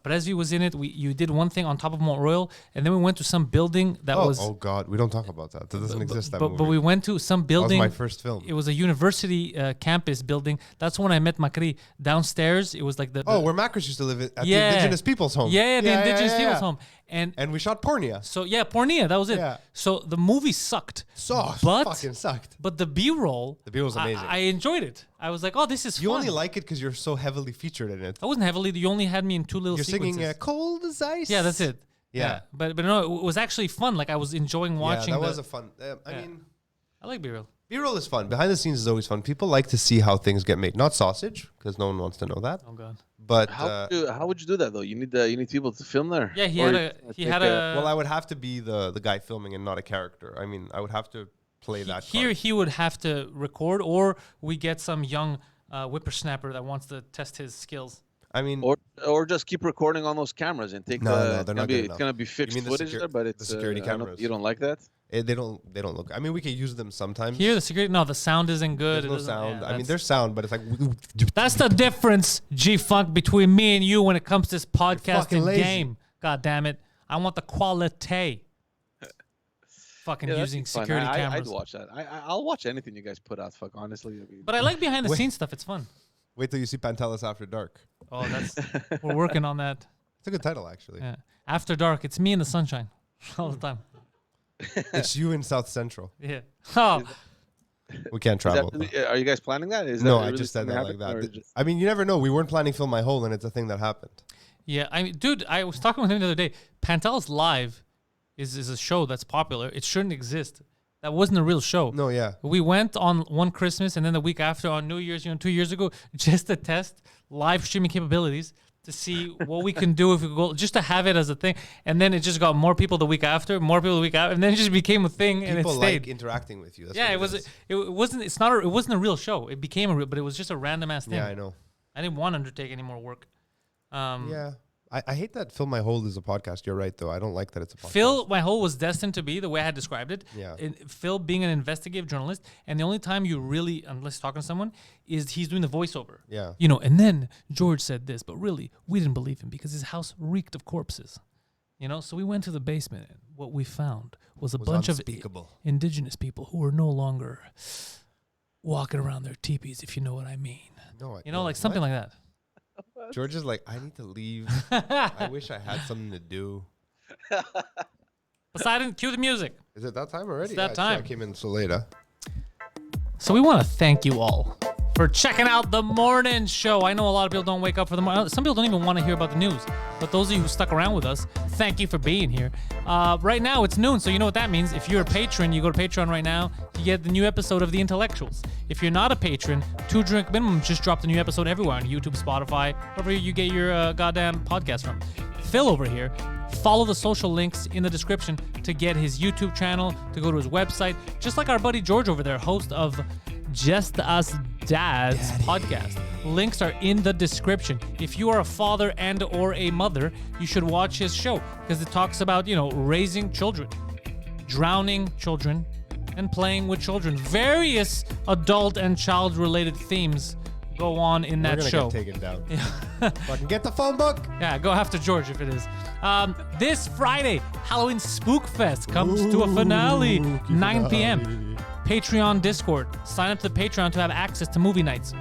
Presby was in it. You did one thing on top of Montreal, and then we went to some building that was. Oh God, we don't talk about that. That doesn't exist. That movie. But we went to some That was building. my first film. It was a university campus building. That's when I met Macri downstairs. It was like the where Macris used to live at the Indigenous People's Home. Yeah, the Indigenous yeah. People's Home. And we shot Pornia. So yeah, Pornia, that was it. Yeah. So the movie sucked. But fucking sucked. But the B-roll, The B-roll's amazing. I enjoyed it. I was like, oh, this is You fun. only like it because you're so heavily featured in it. I wasn't heavily. You only had me in two little You're sequences. singing cold as ice. Yeah, that's it. Yeah. But no, it was actually fun. Like I was enjoying watching. Yeah, that was a fun. I Yeah. mean, I like B-roll. B-roll is fun. Behind the scenes is always fun. People like to see how things get made. Not sausage, because no one wants to know that. Oh god. But How would you do that though? You need people to film there. Yeah, he Or had a. well, I would have to be the guy filming and not a character. I mean, I would have to play that. Here card. he would have to record, or we get some young whippersnapper that wants to test his skills. I mean, or just keep recording on those cameras and take. No, they're not good It's enough. gonna be fixed mean the footage there, but it's the security I don't- cameras. You don't like that? they don't look. I mean, we can use them sometimes. Here, the security. No, the sound isn't good. There's It no doesn't- sound. yeah, I mean, that's- there's sound, but it's like That's the difference, G-Funk, between me and you when it comes to this fucking podcasting lazy. game. God damn it. I want the quality. Fucking Yeah, using that'd be fun. security I'd cameras. watch that. I'll watch anything you guys put out. Fuck, honestly. I mean, But I like behind the scenes stuff. It's fun. Wait till you see Pantelis After Dark. Oh, we're working on that. It's a good title, actually. Yeah. After dark, it's me in the sunshine all the time. It's you in South Central. Yeah. Oh, We can't travel. Are you guys planning that? No, that I really just said gonna that like happen, or that. just- I mean, you never know. We weren't planning Fill My Hole, and it's a thing that happened. yeah. I mean, dude, I was talking with him the other day. Pantelis Live is a show that's popular. It shouldn't exist. That wasn't a real show. No, yeah. We went on one Christmas and then the week after on New Year's, 2 years ago, just to test live streaming capabilities to see what we can do if we go, just to have it as a thing. And then it just got more people the week after, and then it just became a thing and it People stayed. like interacting with you. That's Yeah, what it wasn't. It wasn't a real show. It became a real, but it was just a random ass thing. Yeah, I know. I didn't want to undertake any more work. Yeah. I hate that Fill My Hole is a podcast. You're right, though. I don't like that it's a podcast. Phil, my whole was destined to be the way I had described it. Yeah. Phil being an investigative journalist, and the only time you really, unless talking to someone, is he's doing the voiceover. Yeah. And then George said this, but really, we didn't believe him because his house reeked of corpses. So we went to the basement, and what we found was a bunch of indigenous people who were no longer walking around their teepees, if you know what I mean. No, like something like that. George is like, I need to leave. I wish I had something to do. Poseidon, cue the music. Is it that time already? It's that time. I came in so late, huh? So we want to thank you all for checking out the morning show. I know a lot of people don't wake up for the morning. Some people don't even want to hear about the news. But those of you who stuck around with us, thank you for being here. Right now, it's noon, so you know what that means. If you're a patron, you go to Patreon right now, you get the new episode of The Intellectuals. If you're not a patron, 2 Drink Minimum just dropped a new episode everywhere on YouTube, Spotify, wherever you get your goddamn podcast from. Phil over here, follow the social links in the description to get his YouTube channel, to go to his website, just like our buddy George over there, host of Just Us Dads podcast. Links are in the description. If you are a father and or a mother, you should watch his show because it talks about, raising children, drowning children, and playing with children. Various adult and child-related themes go on in that We're show. Get taken down. Fucking get the phone book. Yeah, go after George if it is. This Friday, Halloween Spook Fest comes to a finale, 9 p.m. Patreon Discord. Sign up to the Patreon to have access to movie nights.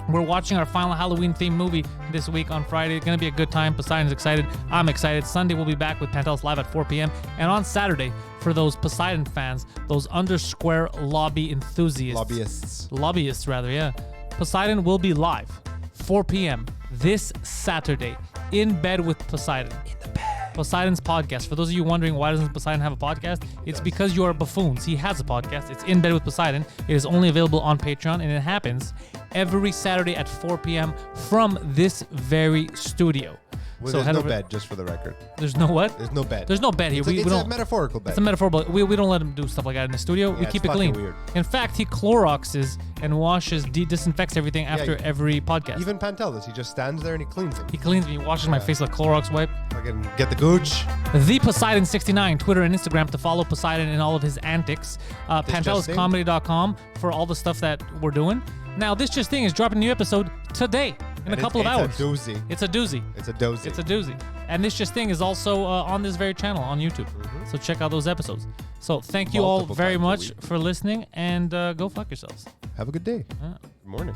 We're watching our final Halloween-themed movie this week on Friday. It's going to be a good time. Poseidon's excited. I'm excited. Sunday, we'll be back with Pantelis Live at 4 p.m. And on Saturday, for those Poseidon fans, those Undersquare lobby enthusiasts. Lobbyists, rather, yeah. Poseidon will be live, 4 p.m. this Saturday, in bed with Poseidon. In the bed. Poseidon's podcast. For those of you wondering why doesn't Poseidon have a podcast, it's because you are buffoons. He has a podcast. It's In Bed with Poseidon. It is only available on Patreon, and it happens every Saturday at 4 p.m. from this very studio. Well, So there's head no over- bed, just for the record. There's no what? There's no bed. There's no bed here. It's, We it's a don't. metaphorical bed. It's a metaphor, but we don't let him do stuff like that in the studio. We Yeah, keep it's it clean. fucking weird. In fact, he Cloroxes and washes, disinfects everything after every podcast. Even Pantelis, he just stands there and he cleans it. He cleans me, he washes my face with a Clorox wipe. Fucking get the gooch. The Poseidon69, Twitter and Instagram to follow Poseidon in all of his antics. PantelisComedy.com for all the stuff that we're doing. Now, This Just Thing is dropping a new episode today in a couple of hours. It's a doozy. It's a doozy. It's a doozy. It's a doozy. And This Just Thing is also on this very channel on YouTube. So check out those episodes. So thank you all Multiple very times a much week. for listening, and go fuck yourselves. Have a good day. Yeah. Good morning.